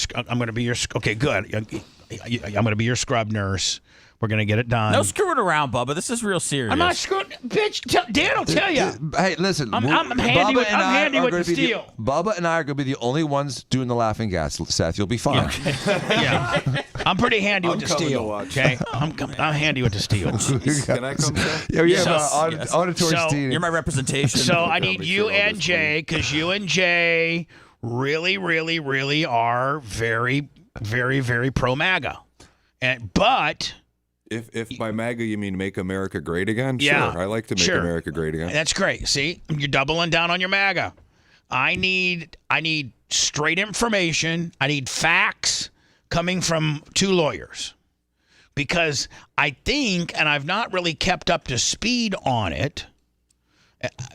Okay, good. I'm going to be your scrub nurse. We're going to get it done. No screwing around, Bubba. This is real serious. I'm not screwing, bitch. Dan will tell you. Hey, listen. I'm handy with the steel. Bubba and I are going to be the only ones doing the laughing gas. Seth, you'll be fine. Okay. Yeah, I'm pretty handy with the steel. Okay, I'm handy with the steel. Can I come, Seth? Yeah, we have auditory steam. You're my representation. So I need you and Jay, because you and Jay really, really, really are very, very, very pro MAGA, but. If by MAGA you mean make America great again, yeah, sure. I like to make America great again. That's great. See, you're doubling down on your MAGA. I need straight information. I need facts coming from two lawyers, because I think, and I've not really kept up to speed on it,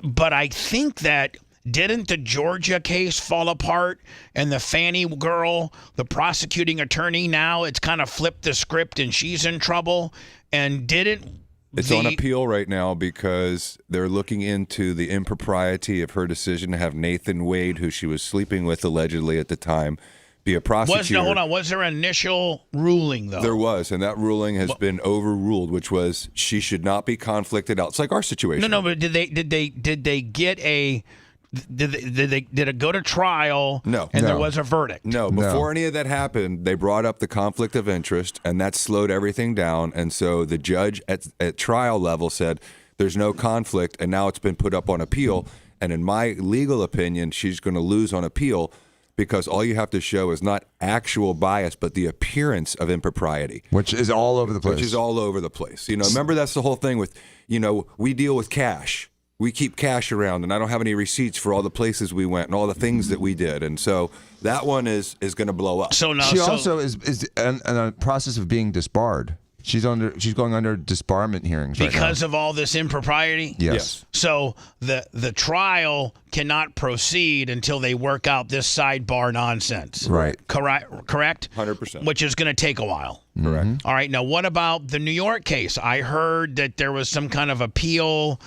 but I think that didn't the Georgia case fall apart, and the Fannie girl, the prosecuting attorney, now it's kind of flipped the script and she's in trouble, and it's on appeal right now because they're looking into the impropriety of her decision to have Nathan Wade, who she was sleeping with allegedly at the time, be a prosecutor. Was there an initial ruling, though? There was, and that ruling has been overruled, which was she should not be conflicted out. It's like our situation. No, but did they get a... Did it go to trial? No. And there was a verdict? No. Before any of that happened, they brought up the conflict of interest, and that slowed everything down. And so the judge at trial level said there's no conflict, and now it's been put up on appeal. And in my legal opinion, she's going to lose on appeal because all you have to show is not actual bias, but the appearance of impropriety. Which is all over the place. Remember that's the whole thing with, we deal with cash. We keep cash around, and I don't have any receipts for all the places we went and all the things that we did. And so that one is going to blow up. She also is in a process of being disbarred. She's going under disbarment hearings right now. Because of all this impropriety? Yes. So the trial cannot proceed until they work out this sidebar nonsense. Right. Correct? 100%. Which is going to take a while. Correct. All right. Now, what about the New York case? I heard that there was some kind of appeal.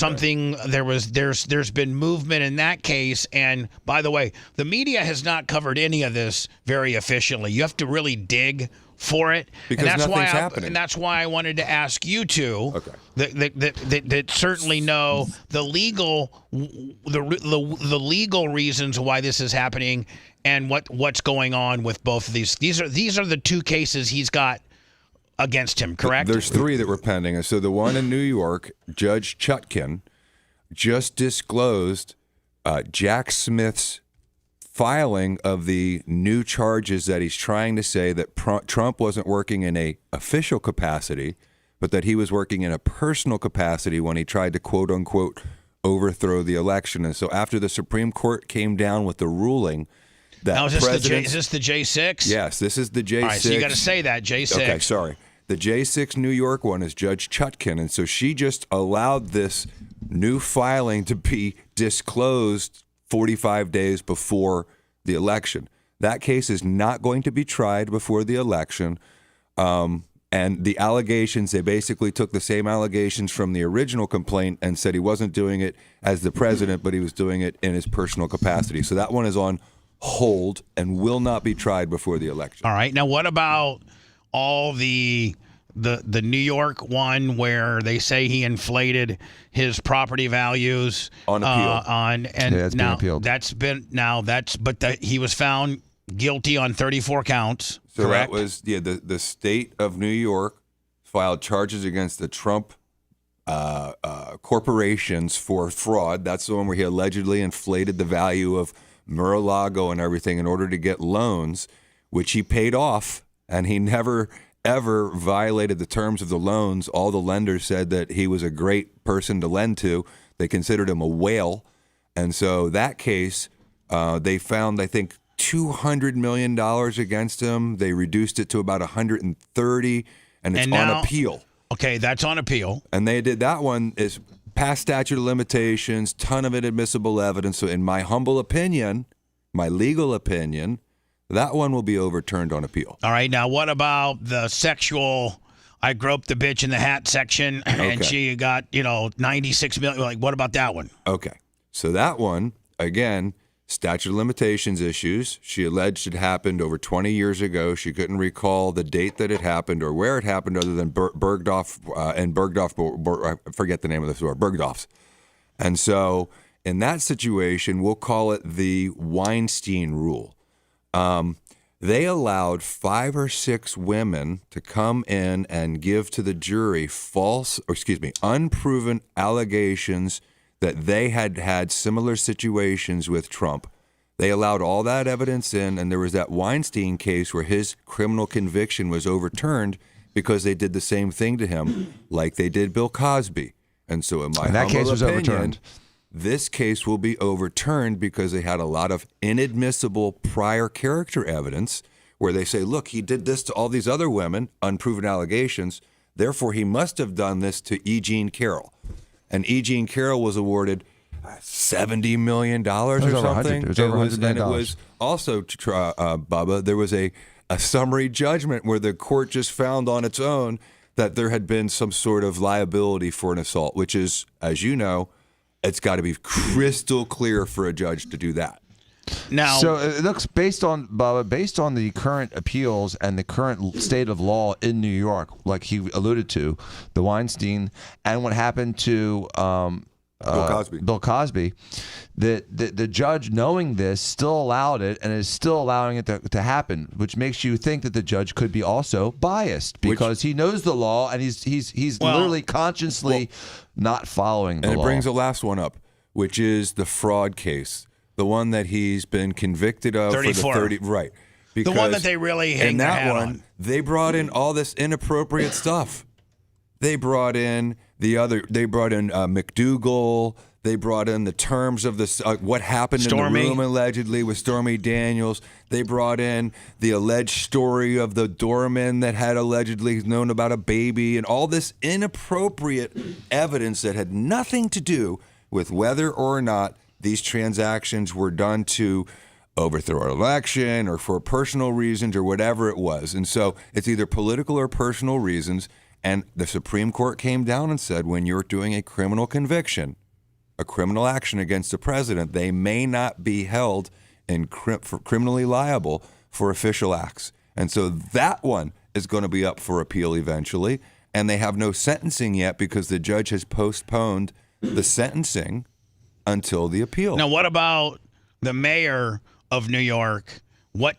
Okay. There's been movement in that case, and by the way, the media has not covered any of this very efficiently. You have to really dig for it, because nothing's happening. And that's why I wanted to ask you two that certainly know the legal reasons why this is happening and what's going on with both of these. These are the two cases he's got against him, correct? There's three that were pending. So the one in New York, Judge Chutkin just disclosed Jack Smith's filing of the new charges that he's trying to say that Trump wasn't working in a official capacity, but that he was working in a personal capacity when he tried to quote unquote overthrow the election. And so after the Supreme Court came down with the ruling that now, is this the J6? Yes, this is the J6. All right, so you got to say that, J6. Okay, sorry. The J6 New York one is Judge Chutkin, and so she just allowed this new filing to be disclosed 45 days before the election. That case is not going to be tried before the election, and the allegations, they basically took the same allegations from the original complaint and said he wasn't doing it as the president, but he was doing it in his personal capacity. So that one is on hold and will not be tried before the election. All right. Now, what about all the New York one where they say he inflated his property values on appeal? It's been appealed. He was found guilty on 34 counts. So correct? that was the state of New York filed charges against the Trump corporations for fraud. That's the one where he allegedly inflated the value of Mar-a-Lago and everything in order to get loans, which he paid off, and he never ever violated the terms of the loans. All the lenders said that he was a great person to lend to. They considered him a whale. And so that case, they found, I think, $200 million against him. They reduced it to about 130, and it's on appeal. Okay, that's on appeal. And they did that one is past statute of limitations, ton of inadmissible evidence. So in my humble opinion, my legal opinion, that one will be overturned on appeal. All right, now what about the sexual, I groped the bitch in the hat section, and she got, 96 million. Like, what about that one? Okay, so that one, again, statute of limitations issues. She alleged it happened over 20 years ago. She couldn't recall the date that it happened or where it happened other than Bergdorf and Bergdorf, I forget the name of the store, Bergdorf's. And so in that situation, we'll call it the Weinstein rule. They allowed 5 or 6 women to come in and give to the jury unproven allegations that they had had similar situations with Trump. They allowed all that evidence in, and there was that Weinstein case where his criminal conviction was overturned because they did the same thing to him like they did Bill Cosby. And so in my that case was overturned. This case will be overturned because they had a lot of inadmissible prior character evidence where they say, look, he did this to all these other women, unproven allegations, therefore he must have done this to E. Jean Carroll. And E. Jean Carroll was awarded $70 million or something. It was over $100 million. And it was also, Bubba, there was a summary judgment where the court just found on its own that there had been some sort of liability for an assault, which is, as you know, it's got to be crystal clear for a judge to do that. Now, so it looks based on the current appeals and the current state of law in New York, like he alluded to, the Weinstein and what happened to Bill Cosby, the judge, knowing this, still allowed it and is still allowing it to happen, which makes you think that the judge could be also biased because he knows the law and he's literally consciously not following the law. And it brings the last one up, which is the fraud case. The one that he's been convicted of 34. for the 30, right? Because the one that they really hang their hat on. They brought in all this inappropriate stuff. They brought in McDougal. They brought in the terms of this, what happened in the room allegedly with Stormy Daniels. They brought in the alleged story of the doorman that had allegedly known about a baby and all this inappropriate evidence that had nothing to do with whether or not these transactions were done to overthrow an election or for personal reasons or whatever it was. And so it's either political or personal reasons. And the Supreme Court came down and said, when you're doing a criminal conviction, a criminal action against the president, they may not be held criminally liable for official acts. And so that one is going to be up for appeal eventually. And they have no sentencing yet because the judge has postponed the sentencing until the appeal. Now, what about the mayor of New York? What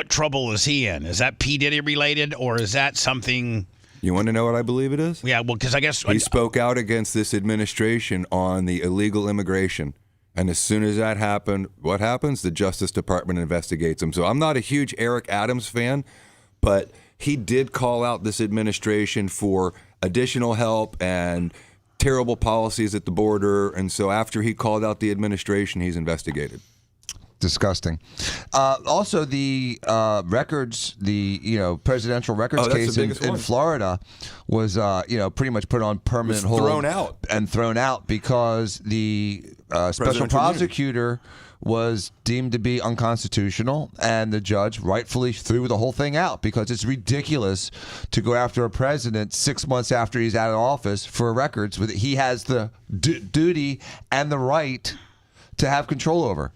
trouble is he in? Is that P. Diddy related, or is that something? You want to know what I believe it is? Yeah, well, because I guess he spoke out against this administration on the illegal immigration. And as soon as that happened, what happens? The Justice Department investigates him. So I'm not a huge Eric Adams fan, but he did call out this administration for additional help and terrible policies at the border, and so after he called out the administration, he's investigated. Disgusting. Also, the records, the presidential records case in Florida was pretty much put on permanent hold, thrown out because the special prosecutor was deemed to be unconstitutional, and the judge rightfully threw the whole thing out because it's ridiculous to go after a president 6 months after he's out of office for records that he has the duty and the right to have control over.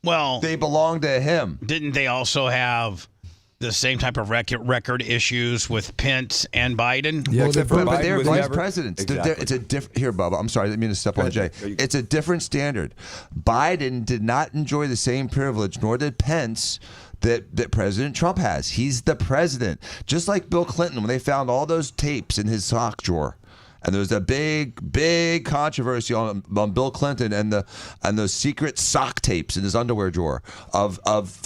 Well, they belong to him. Didn't they also have the same type of record issues with Pence and Biden? Yeah, except for but they're Biden was vice never- presidents. Exactly. It's a different. Here, Bubba. I'm sorry. I didn't mean to step on Jay. It's a different standard. Biden did not enjoy the same privilege, nor did Pence, that President Trump has. He's the president. Just like Bill Clinton, when they found all those tapes in his sock drawer. And there was a big controversy on Bill Clinton and those secret sock tapes in his underwear drawer of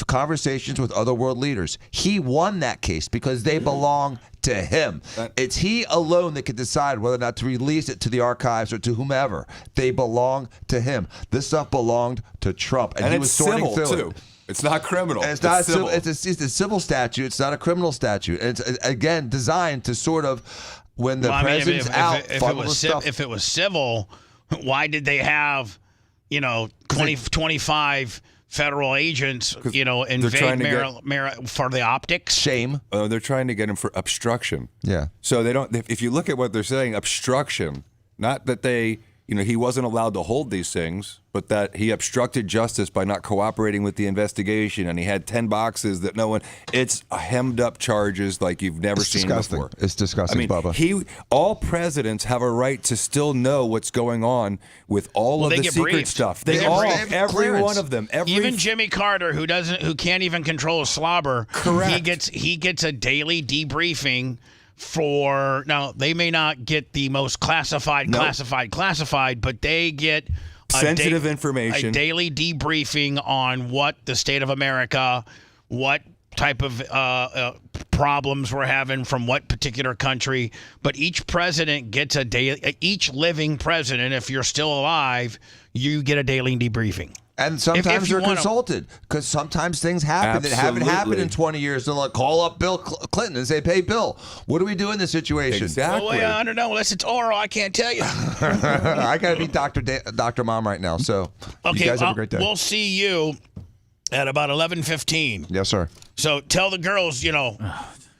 conversations with other world leaders. He won that case because they belong to him. It's he alone that can decide whether or not to release it to the archives or to whomever. They belong to him. This stuff belonged to Trump, and he was sorting civil through too. It's not criminal. And it's not civil. It's a civil statute. It's not a criminal statute. And it's again designed to sort of. When the president's out, if it was civil, why did they have, 25 federal agents, invade for the optics? Shame. They're trying to get him for obstruction. Yeah. So they don't. If you look at what they're saying, obstruction, not that they, he wasn't allowed to hold these things, but that he obstructed justice by not cooperating with the investigation, and he had 10 boxes that no one. It's hemmed up charges like you've never seen before. It's disgusting, Bubba. All presidents have a right to still know what's going on with all of the secret briefed. stuff. Every one of them. Even Jimmy Carter, who can't even control a slobber, correct. He gets a daily debriefing. Now they may not get the most classified, but they get sensitive information, a daily debriefing on what the state of America, what type of problems we're having from what particular country. But each president gets each living president, if you're still alive, you get a daily debriefing. And sometimes they're consulted because sometimes things happen that haven't happened in 20 years. They'll call up Bill Clinton and say, "Hey, Bill, what do we do in this situation?" Exactly. Well, I don't know. Unless it's oral, I can't tell you. I got to be Dr. Mom right now. So you guys have a great day. We'll see you at about 11:15. Yes, sir. So tell the girls,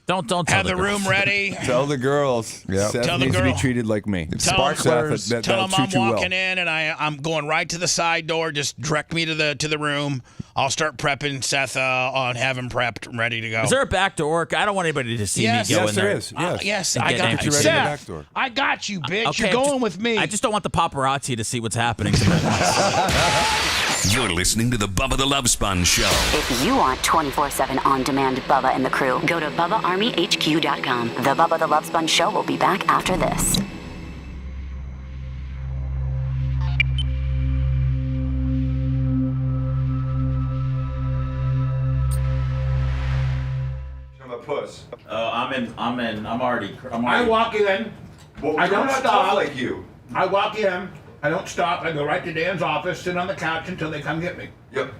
Don't have the room ready. Tell the girls. Yep. Seth Tell the needs to girl. be treated like me. Sparklers. Seth, Tell them I'm treat you well. walking in and I'm going right to the side door. Just direct me to the room. I'll start prepping Seth on have him prepped and ready to go. Is there a back door? I don't want anybody to see me go in there. There is. Yes, yes, And I get got nasty. you. Get you ready in the Seth, back door. I got you, bitch. Okay, You're going with me. I just don't want the paparazzi to see what's happening. You're listening to the Bubba the Love Sponge Show. If you want 24/7 on-demand Bubba and the crew, go to BubbaArmyHQ.com. The Bubba the Love Sponge Show will be back after this. I'm a puss. I'm already. I walk in. Well, I don't I'm not stop. tough like you. I walk in. I don't stop. I go right to Dan's office, sit on the couch until they come get me. Yep.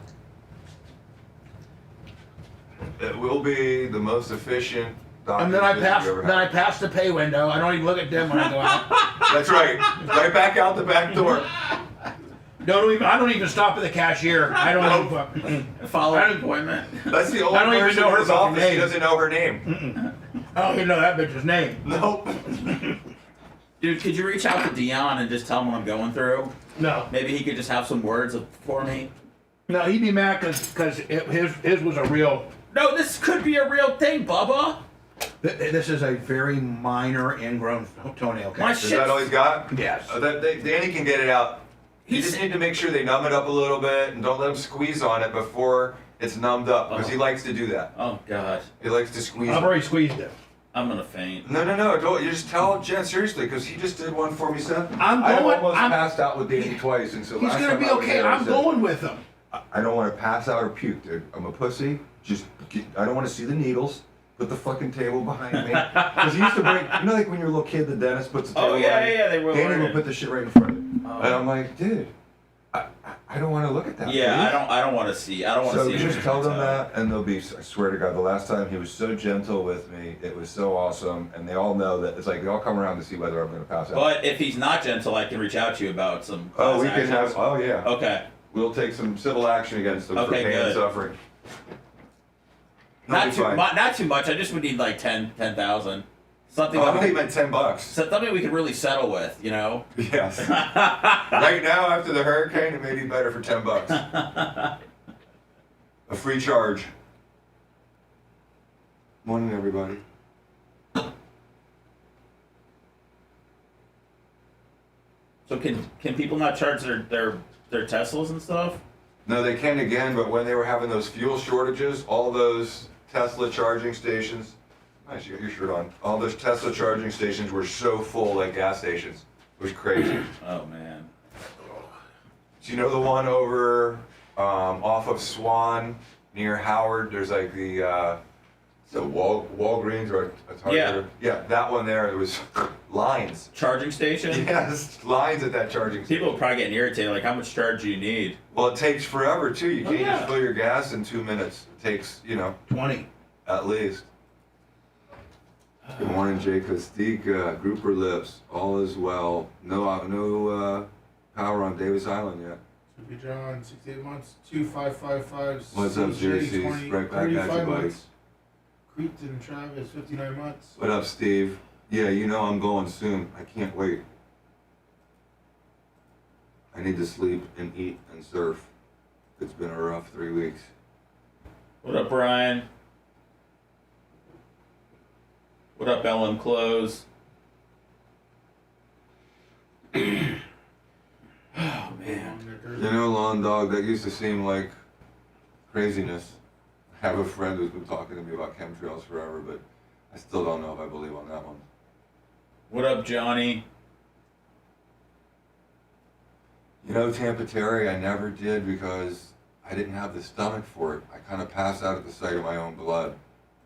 It will be the most efficient And then I document pass. you ever Then I had. pass the pay window. I don't even look at them when I go out. That's right. Right back out the back door. I don't even stop at the cashier. I don't even Follow appointment. That's the I only don't even person know in her his fucking office. He name. doesn't know her name. I don't even know that bitch's name. Nope. Dude, could you reach out to Dion and just tell him what I'm going through? No. Maybe he could just have some words for me. No, he'd be mad because his was a real. No, this could be a real thing, Bubba. This is a very minor ingrown toenail cancer. Is that all he's got? Yes. Danny can get it out. You just need to make sure they numb it up a little bit and don't let him squeeze on it before it's numbed up because he likes to do that. Oh, God. He likes to squeeze I've it. already squeezed it. I'm going to faint. No. Don't, you just tell Jen seriously because he just did one for me, Seth. I'm going. I almost passed out with Danny twice, and so He's last gonna time be I was okay. there, I I'm said, going with him. I don't want to pass out or puke, dude. I'm a pussy. I don't want to see the needles. Put the fucking table behind me. Because he used to bring, like when you're a little kid, the dentist puts the table behind you. they were. Danny would put the shit right in front of you. And I'm like, dude, I don't want to look at that. Yeah, please. I don't want to see. I don't want to see. So just tell them that, and they'll be. I swear to God, the last time he was so gentle with me, it was so awesome, and they all know that it's like they all come around to see whether I'm going to pass out. But if he's not gentle, I can reach out to you about some. Oh, we can have. Oh yeah. Okay. We'll take some civil action against them for Okay, pain and good. suffering. Not too much. I just would need like 10,000. Something. Oh, I thought you meant $10. Something we could really settle with, Yes. Right now, after the hurricane, it may be better for $10. A free charge. Morning, everybody. So can people not charge their Teslas and stuff? No, they can again, but when they were having those fuel shortages, all those Tesla charging stations, nice, you got your shirt on, all those Tesla charging stations were so full like gas stations. It was crazy. Oh, man. Do you know the one over off of Swan near Howard? There's like the Walgreens or a Target. Yeah, that one there. It was lines. Charging station? Yes, lines at that charging station. People are probably getting irritated. Like, how much charge do you need? Well, it takes forever too. You can't just fill your gas in 2 minutes. It takes 20 at least. Good morning, Jay Costica. Grouper Lips. All is well. No power on Davis Island yet. Be John, 68 months, 2555. What's up, JC? Right back at you, buddy. Cretan Travis, 59 months. What up, Steve? Yeah, I'm going soon. I can't wait. I need to sleep and eat and surf. It's been a rough 3 weeks. What up, Brian? What up, Ellen Close? Oh, man. Lawn Dog, that used to seem like craziness. I have a friend who's been talking to me about chemtrails forever, but I still don't know if I believe on that one. What up, Johnny? Tampa Terry, I never did because I didn't have the stomach for it. I kind of passed out at the sight of my own blood.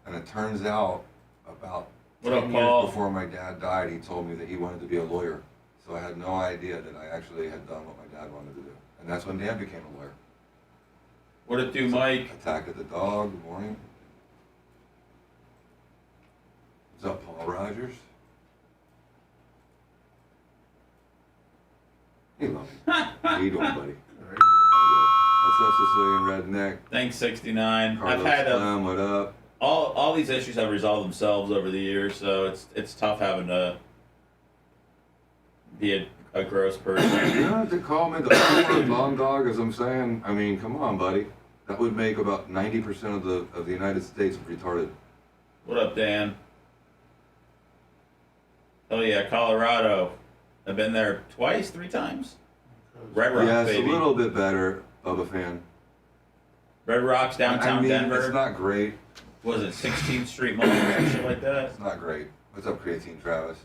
And it turns out about 10 years before my dad died, he told me that he wanted to be a lawyer. So I had no idea that I actually had done what my dad wanted to do. And that's when Dan became a lawyer. What it do, Mike? Attack of the Dog, good morning. What's up, Paul Rogers? Hey, Lummy. How you doing, buddy? What's up, Sicilian Redneck? Thanks, 69. Carlos I've had Clem, what up? all these issues have resolved themselves over the years, so it's tough having to be a gross person. You don't have to call me the long dog, as I'm saying. I mean, come on, buddy. That would make about 90% of the United States retarded. What up, Dan? Oh yeah, Colorado. I've been there twice, 3 times. Red Rock, yeah, it's baby. a little bit better, Bubba fan. Red Rocks, downtown Denver. It's not great. Was it 16th Street Mall or shit like that? It's not great. What's up, Creatine Travis?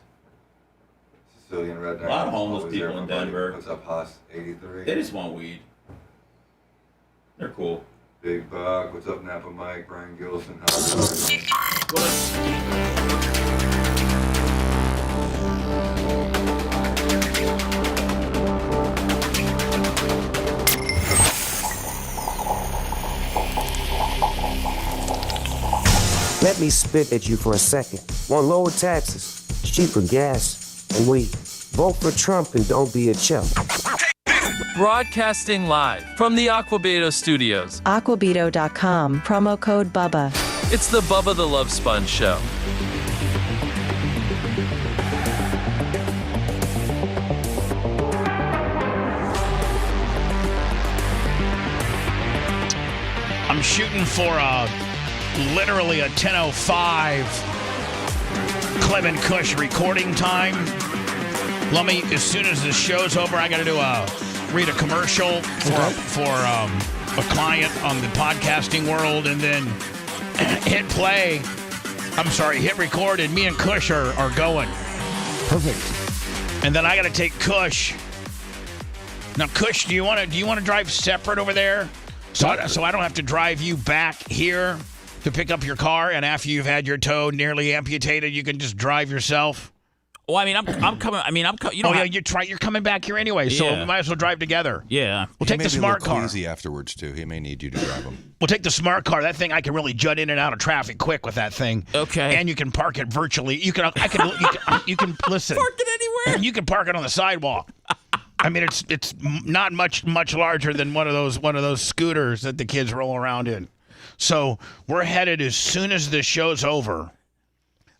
Sicilian Redneck. A lot of homeless Always people there, in buddy. Denver. What's up, Haas 83? They just want weed. They're cool. Big Buck. What's up, Napa Mike? Brian Gilson. How's it Let me spit at you for a second. Want lower taxes, cheaper gas, and weed. Vote for Trump and don't be a chump. Broadcasting live from the Aquabeto Studios. Aquabeto.com, promo code BUBBA. It's the Bubba the Love Sponge Show. I'm shooting for literally a 10:05 Clem and Kush recording time. Let me, as soon as the show's over, I got to read a commercial for a client on the podcasting world, and then hit play. I'm sorry, hit record, and me and Kush are going. Perfect. And then I got to take Kush. Now, Kush, do you want to drive separate over there? So I don't have to drive you back here to pick up your car, and after you've had your toe nearly amputated, you can just drive yourself. Well, I mean, I'm coming. I mean, I'm coming. You're coming back here anyway, so we might as well drive together. Yeah. We'll take the smart car. Easy afterwards too. He may need you to drive him. We'll take the smart car. That thing, I can really jut in and out of traffic quick with that thing. Okay. And you can park it virtually. You can listen. Park it anywhere. You can park it on the sidewalk. I mean, it's not much larger than one of those scooters that the kids roll around in. So we're headed as soon as the show's over.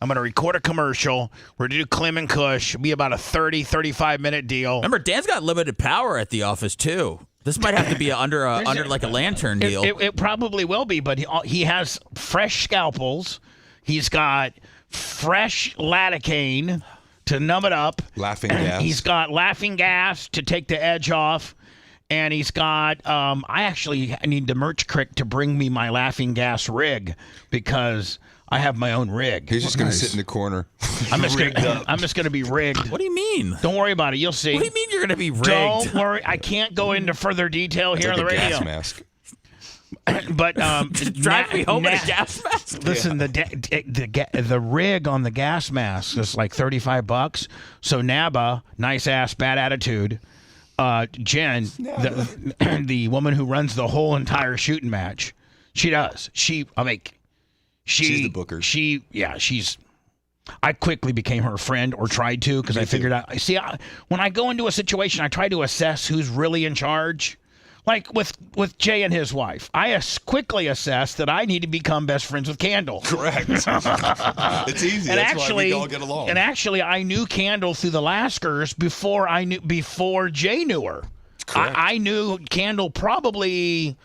I'm going to record a commercial. We're going to do Clem and Kush. It'll be about a 35-minute deal. Remember, Dan's got limited power at the office, too. This might have to be under like a lantern deal. It probably will be, but he has fresh scalpels. He's got fresh lidocaine to numb it up. Laughing gas. He's got laughing gas to take the edge off. And he's got, I need the merch crick to bring me my laughing gas rig because I have my own rig. He's just going to sit in the corner. I'm just going to be rigged. What do you mean? Don't worry about it. You'll see. What do you mean you're going to be rigged? Don't worry. I can't go into further detail here on the radio. Gas mask. But drive me home in a gas mask. Listen, the rig on the gas mask is like $35. So Naba, nice ass, bad attitude. Jen, the woman who runs the whole entire shooting match, she does. She's the booker. I quickly became her friend, or tried to, because I figured out. See, when I go into a situation, I try to assess who's really in charge. Like with Jay and his wife, I quickly assessed that I need to become best friends with Candle. Correct. It's easy. That's why we all get along. And actually, I knew Candle through the Laskers before Jay knew her. I knew Candle probably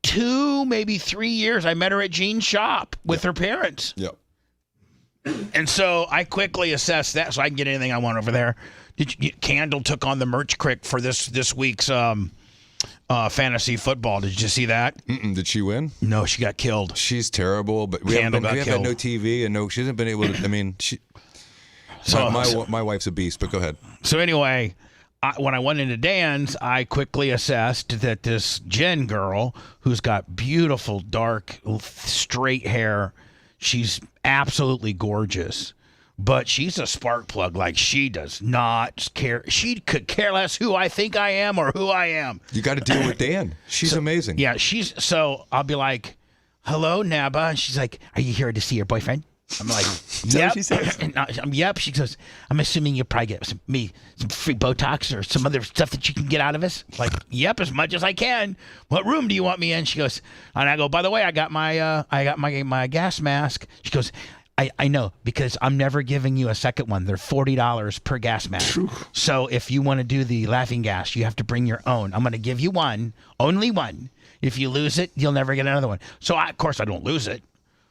2, maybe 3 years. I met her at Jean's shop with her parents. Yep. And so I quickly assessed that, so I can get anything I want over there. Candle took on the merch crick for this week's fantasy football. Did you see that? Did she win? No, she got killed. She's terrible, but we haven't had no TV and she hasn't been able to. I mean, my wife's a beast. But go ahead. So anyway, when I went into Dan's, I quickly assessed that this Jen girl, who's got beautiful dark straight hair, she's absolutely gorgeous. But she's a spark plug. Like, she does not care. She could care less who I think I am or who I am. You got to deal with Dan. She's amazing. Yeah, so I'll be like, hello, Naba. And she's like, are you here to see your boyfriend? I'm like, yep. She says? Yep. She goes, I'm assuming you'll probably get some free Botox or some other stuff that you can get out of us. Like, yep, as much as I can. What room do you want me in? She goes, and I go, by the way, I got my gas mask. She goes, I know, because I'm never giving you a second one. They're $40 per gas mask. True. So if you want to do the laughing gas, you have to bring your own. I'm going to give you one, only one. If you lose it, you'll never get another one. So, of course, I don't lose it.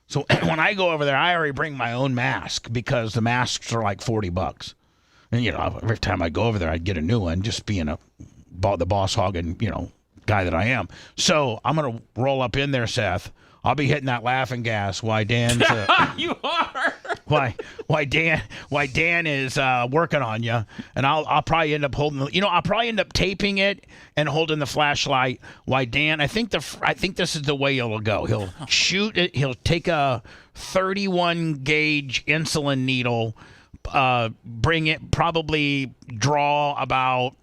So when I go over there, I already bring my own mask because the masks are like $40. And, every time I go over there, I'd get a new one, just being the boss hog and, guy that I am. So I'm going to roll up in there, Seth. I'll be hitting that laughing gas while Dan's you are why Dan is working on you, and I'll probably end up holding I'll probably end up taping it and holding the flashlight while Dan. I think this is the way it'll go. He'll shoot it. He'll take a 31 gauge insulin needle, bring it, probably draw about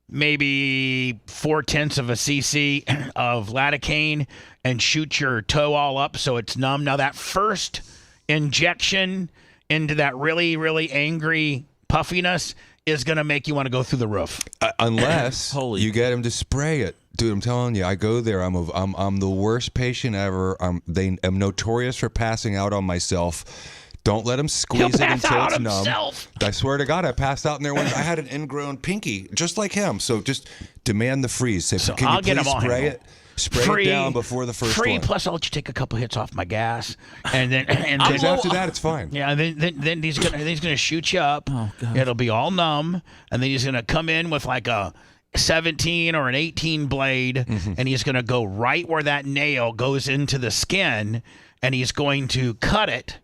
maybe 0.4 of a cc of lidocaine, and shoot your toe all up so it's numb. Now, that first injection into that really, really angry puffiness is going to make you want to go through the roof. Unless you get him to spray it. Dude, I'm telling you, I go there. I'm the worst patient ever. I'm notorious for passing out on myself. Don't let him squeeze it until it's numb. I swear to God, I passed out in there once. I had an ingrown pinky, just like him. So just demand the freeze. Say, can you please spray it? Spray it down before the first one. Plus I'll let you take a couple hits off my gas, and then after that it's fine. Yeah, then he's gonna shoot you up. Oh, God. It'll be all numb, and then he's gonna come in with like a 17 or an 18 blade, and he's gonna go right where that nail goes into the skin, and he's going to cut it,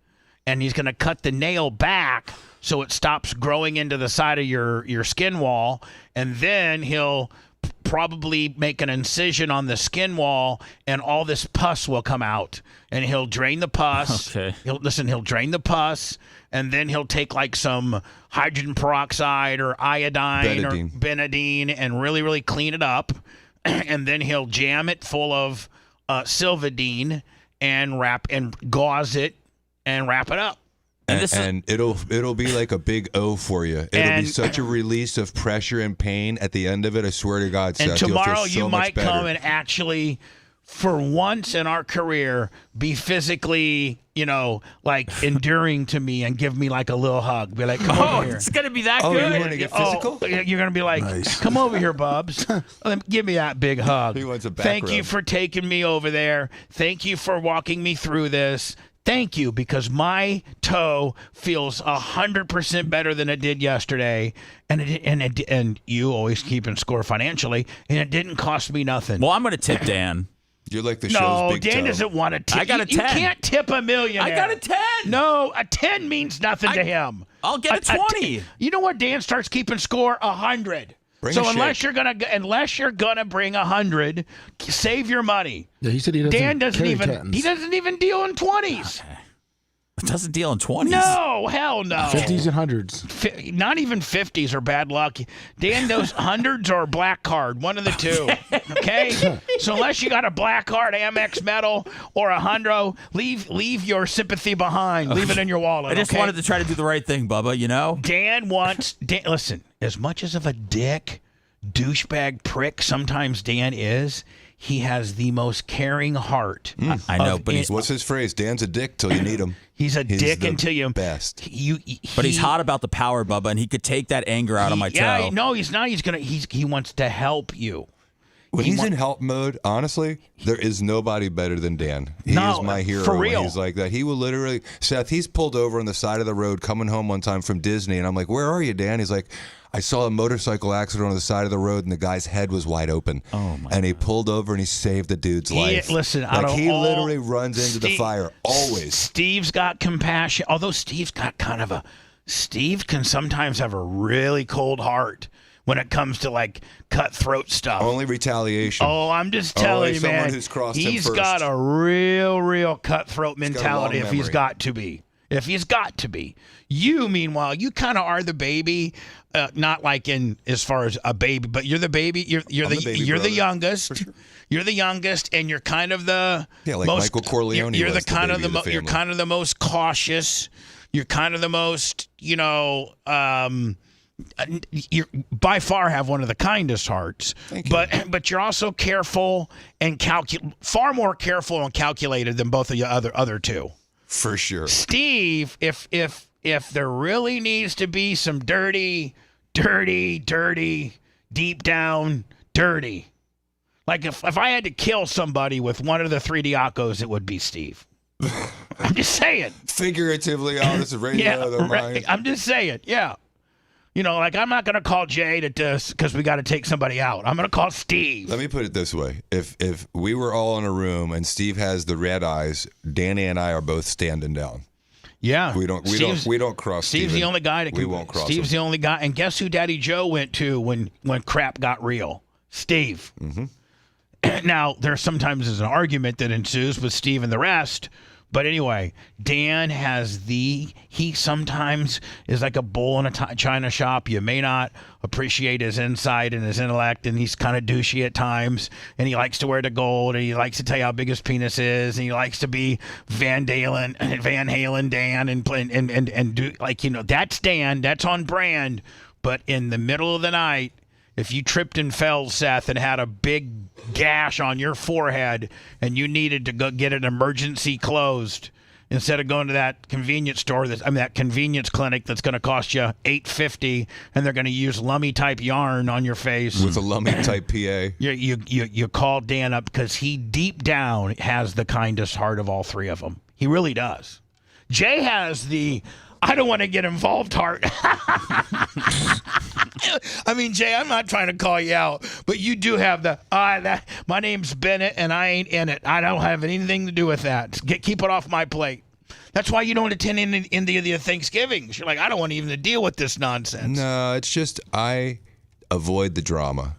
and he's gonna cut the nail back so it stops growing into the side of your skin wall, and then he'll probably make an incision on the skin wall, and all this pus will come out, and he'll drain the pus. Okay. He'll drain the pus, and then he'll take like some hydrogen peroxide or iodine or benadine and really, really clean it up, and then he'll jam it full of Silvadine and gauze it and wrap it up. And it'll be like a big O for you. It'll be such a release of pressure and pain at the end of it. I swear to God, Seth, and tomorrow you'll feel so you might come and actually, for once in our career, be physically, like enduring to me and give me like a little hug. Be like, come over here. It's gonna be that good. You want to get physical? You're gonna be like, nice. Come over here, Bubs. Give me that big hug. He wants a back Thank rub. you for taking me over there. Thank you for walking me through this. Thank you, because my toe feels 100% better than it did yesterday, and you always keeping score financially, and it didn't cost me nothing. Well, I'm going to tip Dan. You're like the show's big Dan toe. doesn't want to tip. I got a 10. You can't tip a millionaire. I got a 10. No, a 10 means nothing to him. I'll get a 20. You know what? Dan starts keeping score 100. Bring So a unless shake. you're gonna bring 100, save your money. Yeah, he said he doesn't. Dan doesn't carry even tens. he doesn't even deal in 20s. It doesn't deal in 20s. No, hell no. 50s and 100s. Not even 50s are bad luck. Dan, those 100s are a black card, one of the two. Okay? So unless you got a black card, Amex Metal, or a hundo, leave your sympathy behind. Leave it in your wallet. I just okay? wanted to try to do the right thing, Bubba, you know? Listen, as much as of a dick, douchebag prick sometimes Dan is, he has the most caring heart. I know, but what's his phrase? Dan's a dick till you need him. He's a dick the until you best. But he's hot about the power, Bubba, and he could take that anger out of my toe. Yeah, no, he's not. He wants to help you. When he's in help mode, honestly, there is nobody better than Dan. He is my hero for real. when he's like that. He will literally, Seth, he's pulled over on the side of the road coming home one time from Disney, and I'm like, where are you, Dan? He's like, I saw a motorcycle accident on the side of the road, and the guy's head was wide open. Oh, my And he pulled over, and he saved the dude's life. Listen, like, he literally runs into the fire, always. Steve's got compassion, although Steve's got Steve can sometimes have a really cold heart when it comes to like cutthroat stuff. Only retaliation. Oh, I'm just telling you, man. Someone who's crossed him he's first. got a real cutthroat got a mentality long if he's memory. got to be. If he's got to be. You, meanwhile, you kind of are the baby, not like in as far as a baby, but you're the baby. You're the youngest. Sure. You're the youngest, and you're kind of the like most, Michael Corleone. You're was the kind of baby the you're kind of the most cautious. You're kind of the most, you by far have one of the kindest hearts. Thank you. But you're also careful and far more careful and calculated than both of you other two. For sure. Steve, if there really needs to be some dirty, deep down dirty. Like if I had to kill somebody with one of the 3 Diacos, it would be Steve. I'm just saying. Figuratively on this radio, right. I'm just saying, yeah. Like I'm not going to call Jay because we got to take somebody out. I'm going to call Steve. Let me put it this way. If we were all in a room and Steve has the red eyes, Danny and I are both standing down. Yeah. We don't cross Steve's Steven. the only guy that we won't cross Steve's him. the only guy. And guess who Daddy Joe went to when crap got real? Steve. Mm-hmm. Now, there sometimes is an argument that ensues with Steve and the rest. But anyway, Dan he sometimes is like a bull in a china shop. You may not appreciate his insight and his intellect, and he's kind of douchey at times, and he likes to wear the gold, and he likes to tell you how big his penis is, and he likes to be Van Halen Dan, and do that's Dan, that's on brand. But in the middle of the night, if you tripped and fell, Seth, and had a big gash on your forehead and you needed to go get an emergency closed, instead of going to that convenience store, that convenience clinic that's going to cost you $8.50, and they're going to use lummy type yarn on your face with a lummy type PA. You call Dan up because he deep down has the kindest heart of all 3 of them. He really does. Jay has the I don't want to get involved heart. I mean, Jay, I'm not trying to call you out, but you do have my name's Bennett and I ain't in it. I don't have anything to do with that. Keep it off my plate. That's why you don't attend any of the Thanksgivings. You're like, I don't want even to deal with this nonsense. No, it's just I avoid the drama.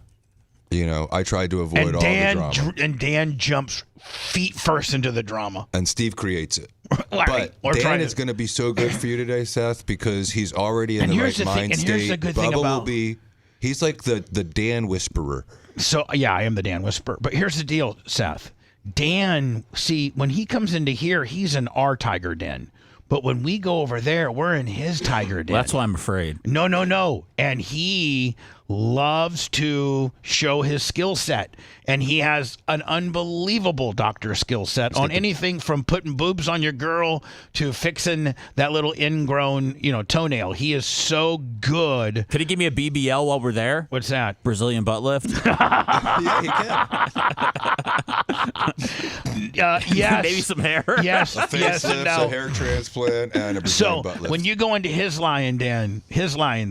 I tried to avoid all the drama. And Dan jumps feet first into the drama. And Steve creates it. Right. But Dan is going to be so good for you today, Seth, because he's already in the right mind state. Here's the good thing about he's like the Dan whisperer. So, yeah, I am the Dan whisperer. But here's the deal, Seth. Dan, see, when he comes into here, he's in our tiger den. But when we go over there, we're in his tiger den. Well, that's why I'm afraid. No. And he loves to show his skill set, and he has an unbelievable doctor skill set on anything from putting boobs on your girl to fixing that little ingrown, toenail. He is so good. Could he give me a BBL while we're there? What's that? Brazilian butt lift. Yeah, he can. Yes. Maybe some hair. Yes. A facelift, Yes and no. a hair transplant, and a Brazilian butt lift. When you go into his lion's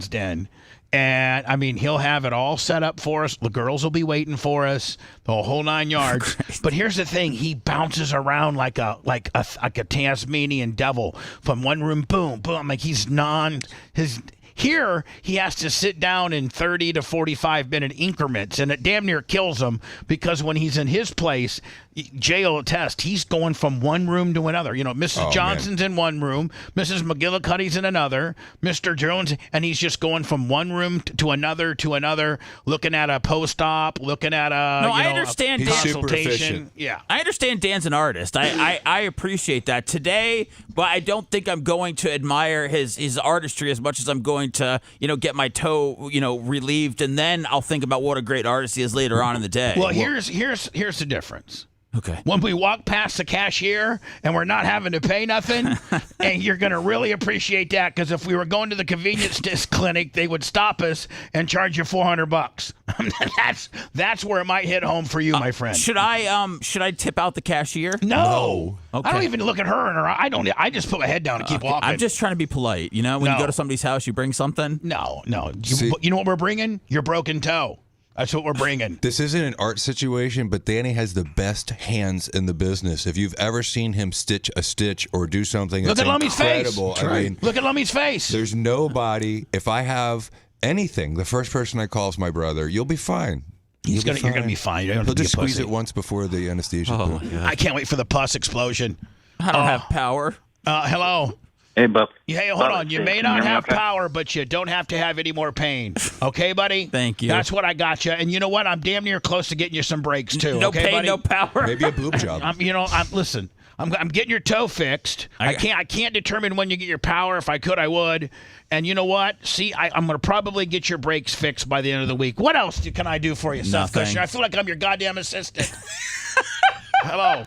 den, and I mean, he'll have it all set up for us. The girls will be waiting for us, the whole 9 yards. But here's the thing: he bounces around like a Tasmanian devil from one room, boom, boom. Like Here, he has to sit down in 30 to 45-minute increments, and it damn near kills him because when he's in his place, Jay will attest, he's going from one room to another. Mrs. Johnson's in one room, Mrs. McGillicuddy's in another, Mr. Jones, and he's just going from one room to another, looking at a post-op, looking at I understand He's consultation. super efficient. Yeah. I understand Dan's an artist. I appreciate that. Today, but I don't think I'm going to admire his artistry as much as I'm going to, get my toe, relieved, and then I'll think about what a great artist he is later on in the day. Well, here's the difference. Okay. When we walk past the cashier and we're not having to pay nothing, and you're going to really appreciate that, because if we were going to the convenience clinic, they would stop us and charge you $400. That's where it might hit home for you, my friend. Should I tip out the cashier? No. Okay. I don't even look at her in her eye. I just put my head down and keep walking. I'm just trying to be polite. When you go to somebody's house, you bring something? No. You know what we're bringing? Your broken toe. That's what we're bringing. This isn't an art situation, but Danny has the best hands in the business. If you've ever seen him stitch a stitch or do something, look that's at Lummy's incredible. face. I mean, look at Lummy's face. There's nobody. If I have anything, the first person I call is my brother. You'll be fine. You're gonna be fine. You don't have He'll to be just a squeeze pussy. it once before the anesthesia. Oh my God. I can't wait for the pus explosion. I don't have power. Hello. Hey, Bub. Hey, hold on. You may not have power, but you don't have to have any more pain. Okay, buddy? Thank you. That's what I got you. And you know what? I'm damn near close to getting you some breaks, too. No okay, pain, buddy? no power. Maybe a boob job. Listen. I'm getting your toe fixed. I can't determine when you get your power. If I could, I would. And you know what? See, I'm going to probably get your brakes fixed by the end of the week. What else can I do for you, Seth Kushner? I feel like I'm your goddamn assistant. Hello.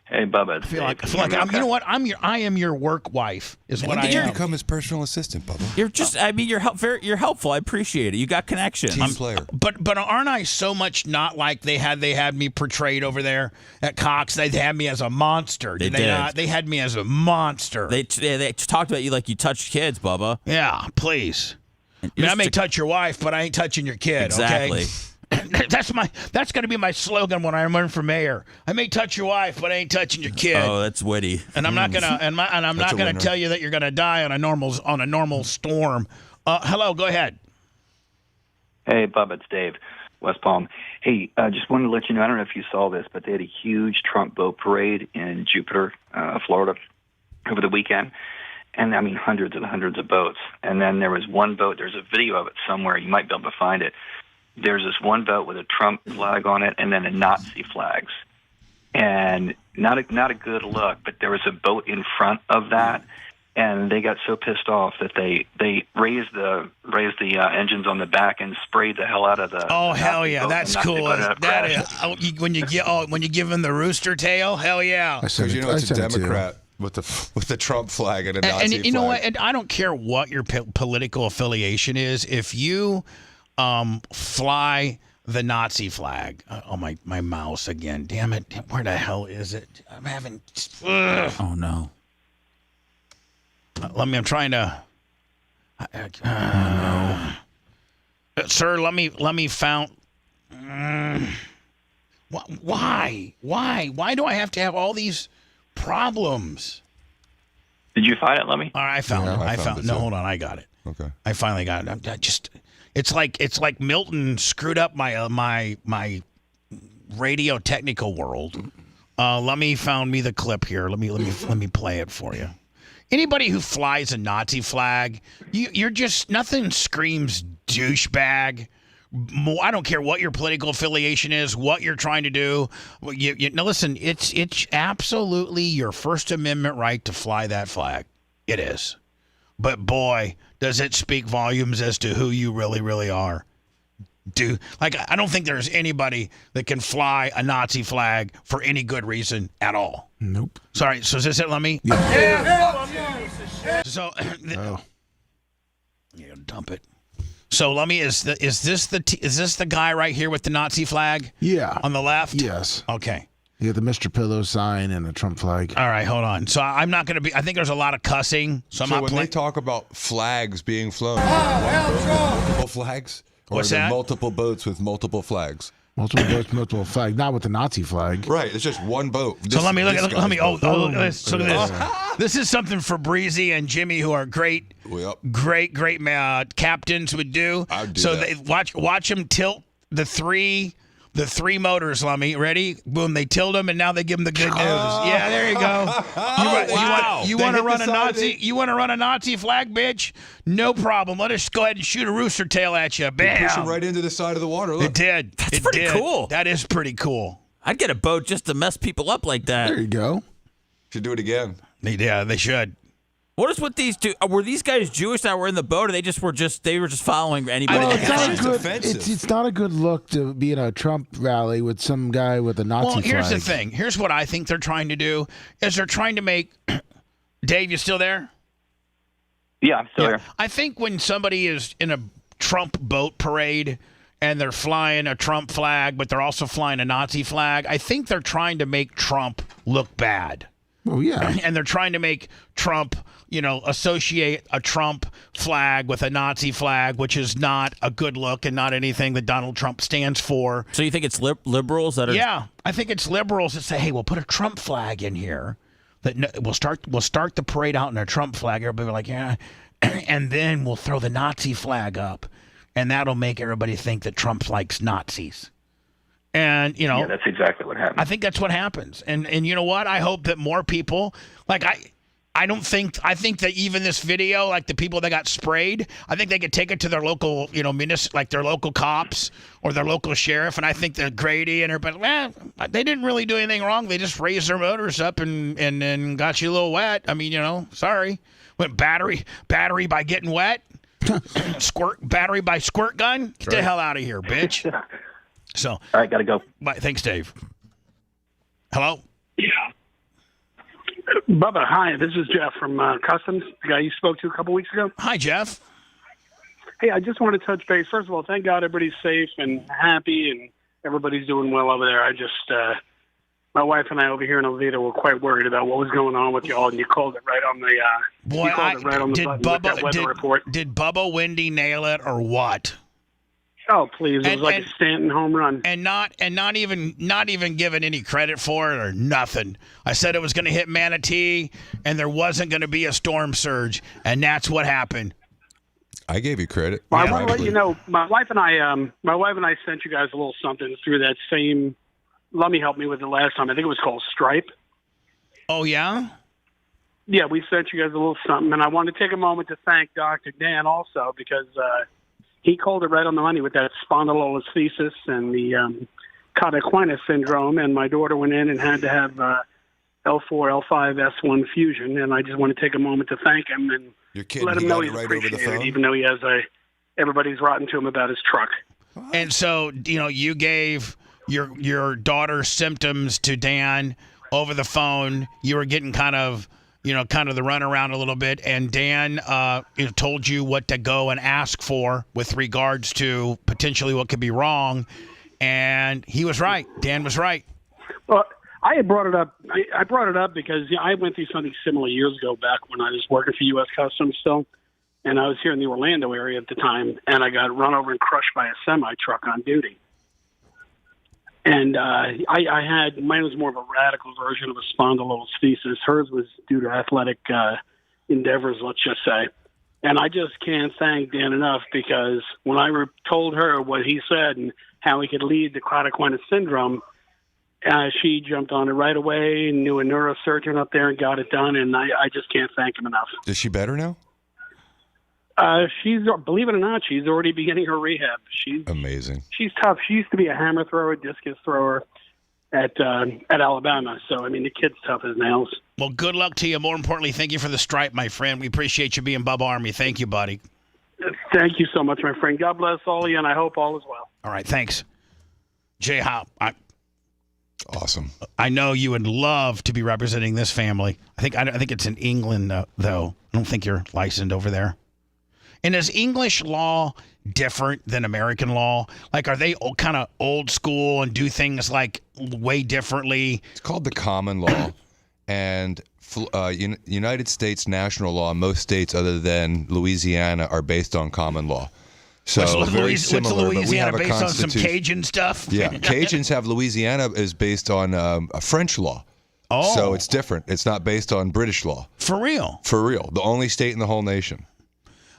Hey, Bubba. I feel like you know what? I am your work wife. Is what I am. Become his personal assistant, Bubba. You're just. You're helpful. I appreciate it. You got connections. Team player. But aren't I so much not like they had me portrayed over there at Cox? They had me as a monster. Did they not? They had me as a monster. They talked about you like you touched kids, Bubba. Yeah, please. I may touch your wife, but I ain't touching your kid. Exactly. Okay? That's going to be my slogan when I run for mayor. I may touch your wife, but I ain't touching your kid. Oh, that's witty. And I'm not gonna I'm not gonna tell you that you're gonna die on a normal storm. Hello, go ahead. Hey, Bubba, it's Dave, West Palm. Hey, just wanted to let you know, I don't know if you saw this, but they had a huge Trump boat parade in Jupiter, Florida, over the weekend. And, I mean, hundreds and hundreds of boats. And then there was one boat, there's a video of it somewhere, you might be able to find it. There's this one boat with a Trump flag on it and then a Nazi flags. And not a good look, but there was a boat in front of that, and they got so pissed off that they raised the engines on the back and sprayed the hell out of the. Oh hell yeah, that's cool. That is when you give them the rooster tail. Hell yeah. Because you know it's a Democrat with the Trump flag and a Nazi flag. And you know what? And I don't care what your political affiliation is. If you fly the Nazi flag. Oh, my mouse again. Damn it. Where the hell is it? I'm having... Oh, no. I'm trying to... Sir, let me found... Why? Why do I have to have all these problems? Did you find it, Lemmy? All right, I found it. I found it. No, hold on. I got it. Okay. I finally got it. It's like Milton screwed up my radio technical world. Let me found me the clip here. Let me play it for you. Anybody who flies a Nazi flag, you're just nothing screams douchebag. I don't care what your political affiliation is, what you're trying to do. Now listen, it's absolutely your First Amendment right to fly that flag. It is. But boy, does it speak volumes as to who you really, really are? I don't think there's anybody that can fly a Nazi flag for any good reason at all. Nope. Sorry, so is this it, Lemmy? Yeah. So, you dump it. So, Lemmy, is this the guy right here with the Nazi flag? Yeah. On the left? Yes. Okay. You got the Mr. Pillow sign and the Trump flag. All right, hold on. So I'm not going to be. I think there's a lot of cussing. So I'm not when they talk about flags being flown, multiple flags. Or What's are there that? multiple boats with multiple flags? Multiple boats, multiple flag. Not with the Nazi flag. Right. It's just one boat. So let me look at guy's boat. look at this. Look at this. This is something for Breezy and Jimmy, who are great captains, would do. I'd do so that. They watch them tilt the three motors, Lummy. Ready? Boom! They tilt them, and now they give them the good news. Yeah, there you go. You want to run a Nazi? You want to run a Nazi flag, bitch? No problem. Let us go ahead and shoot a rooster tail at you. Bam! Push him right into the side of the water. Look. It did. That's pretty cool. That is pretty cool. I'd get a boat just to mess people up like that. There you go. Should do it again. Yeah, they should. What is with these two? Were these guys Jewish that were in the boat, or they were just following anybody? Well, that it's not a good look to be in a Trump rally with some guy with a Nazi flag. Well, here's the thing. Here's what I think they're trying to do is they're trying to make Dave, you still there? Yeah, I'm still here. I think when somebody is in a Trump boat parade and they're flying a Trump flag, but they're also flying a Nazi flag, I think they're trying to make Trump look bad. Oh, yeah. And they're trying to make Trump, associate a Trump flag with a Nazi flag, which is not a good look and not anything that Donald Trump stands for. So you think it's liberals that are? Yeah, I think it's liberals that say, "Hey, we'll put a Trump flag in here. We'll start the parade out in a Trump flag." Everybody will be like, "Yeah," and then we'll throw the Nazi flag up, and that'll make everybody think that Trump likes Nazis. And yeah, that's exactly what happens. I think that's what happens. And you know what? I hope that more people I think that even this video, like the people that got sprayed, I think they could take it to their local, like their local cops or their local sheriff. And I think that Grady and everybody, they didn't really do anything wrong. They just raised their motors up and then got you a little wet. I mean, sorry. Went battery by getting wet. Battery by squirt gun. Get the hell out of here, bitch. So, all right, gotta go. Bye. Thanks, Dave. Hello? Yeah. Bubba, hi. This is Jeff from Customs, the guy you spoke to a couple weeks ago. Hi, Jeff. Hey, I just want to touch base. First of all, thank God everybody's safe and happy and everybody's doing well over there. I just, my wife and I over here in Oviedo were quite worried about what was going on with y'all, and you called it right on the, button with that weather report. Did Bubba Windy nail it or what? Oh, please! It was like a Stanton home run, and not even given any credit for it or nothing. I said it was going to hit Manatee, and there wasn't going to be a storm surge, and that's what happened. I gave you credit. Well, I want to let you know, my wife and I sent you guys a little something through that same. Let me help me with it last time. I think it was called Stripe. Oh yeah. Yeah, we sent you guys a little something, and I want to take a moment to thank Dr. Dan also because. He called it right on the money with that spondylolisthesis and the Cauda-Equina syndrome, and my daughter went in and had to have L4, L5, S1 fusion, and I just want to take a moment to thank him and let him know he's appreciated, even though he has everybody's rotten to him about his truck. And so, you gave your daughter's symptoms to Dan over the phone. You were getting kind of the runaround a little bit, and Dan told you what to go and ask for with regards to potentially what could be wrong, and he was right. Dan was right. Well, I had brought it up. I brought it up because I went through something similar years ago back when I was working for U.S. Customs still, and I was here in the Orlando area at the time, and I got run over and crushed by a semi-truck on duty. And mine was more of a radical version of a spondylolisthesis. Hers was due to athletic endeavors, let's just say. And I just can't thank Dan enough because when I told her what he said and how he could lead the Cauda-Equina syndrome, she jumped on it right away and knew a neurosurgeon up there and got it done. And I just can't thank him enough. Is she better now? She's, believe it or not, she's already beginning her rehab. She's amazing. She's tough. She used to be a hammer thrower, discus thrower at Alabama. So, I mean, the kid's tough as nails. Well, good luck to you. More importantly, thank you for the stripe, my friend. We appreciate you being Bubba Army. Thank you, buddy. Thank you so much, my friend. God bless all of you, and I hope all is well. All right, thanks. Jay Hop, awesome. I know you would love to be representing this family. I think it's in England, though. I don't think you're licensed over there. And is English law different than American law? Like, are they kind of old school and do things like way differently? It's called the common law, and United States national law. Most states other than Louisiana are based on common law. So very similar, what's Louisiana but we have a based on some constitution. Cajun stuff? Yeah, Cajuns have Louisiana is based on a French law. Oh. So it's different. It's not based on British law. For real? For real. The only state in the whole nation.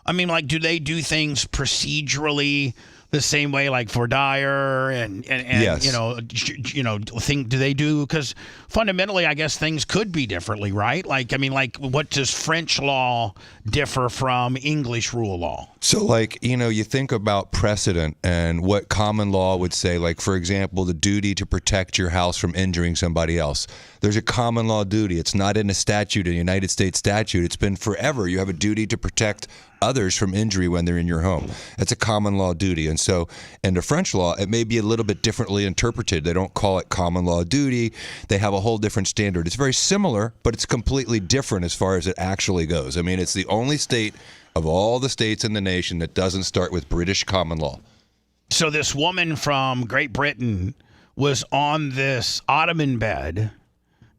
I mean, like, do they do things procedurally the same way, like for Dyer and Yes. do they do? Because fundamentally, I guess things could be differently, right? Like, I mean, like, what does French law differ from English rule law? So, like, you think about precedent and what common law would say, like, for example, the duty to protect your house from injuring somebody else. There's a common law duty. It's not in a statute, a United States statute. It's been forever. You have a duty to protect others from injury when they're in your home. That's a common law duty. And so in the French law, it may be a little bit differently interpreted. They don't call it common law duty. They have a whole different standard. It's very similar, but it's completely different as far as it actually goes. I mean, it's the only state of all the states in the nation that doesn't start with British common law. So this woman from Great Britain was on this ottoman bed,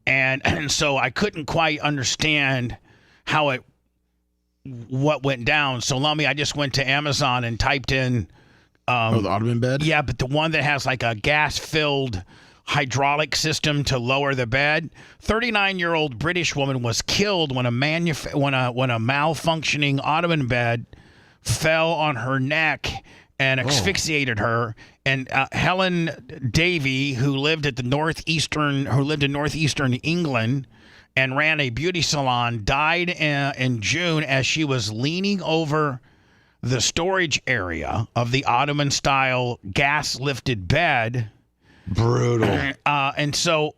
and so I couldn't quite understand what went down. So Lummy, I just went to Amazon and typed in the ottoman bed? Yeah, but the one that has like a gas-filled hydraulic system to lower the bed. 39-year-old British woman was killed when a malfunctioning ottoman bed fell on her neck and asphyxiated her. And Helen Davey, who lived in northeastern England and ran a beauty salon, died in June as she was leaning over the storage area of the Ottoman-style gas-lifted bed. Brutal. And so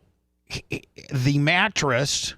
the mattress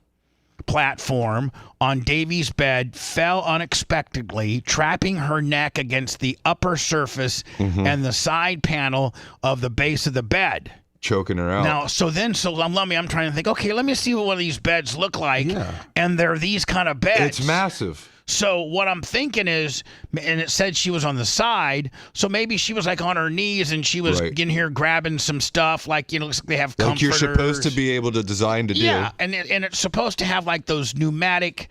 platform on Davy's bed fell unexpectedly, trapping her neck against the upper surface and the side panel of the base of the bed. Choking her out. Now, I'm trying to think, okay, let me see what one of these beds look like. Yeah. And they're these kind of beds. It's massive. So what I'm thinking is, and it said she was on the side, so maybe she was like on her knees and she was in here grabbing some stuff, like, looks like they have comforters. Like you're supposed to be able to design to do. Yeah, and it's supposed to have like those pneumatic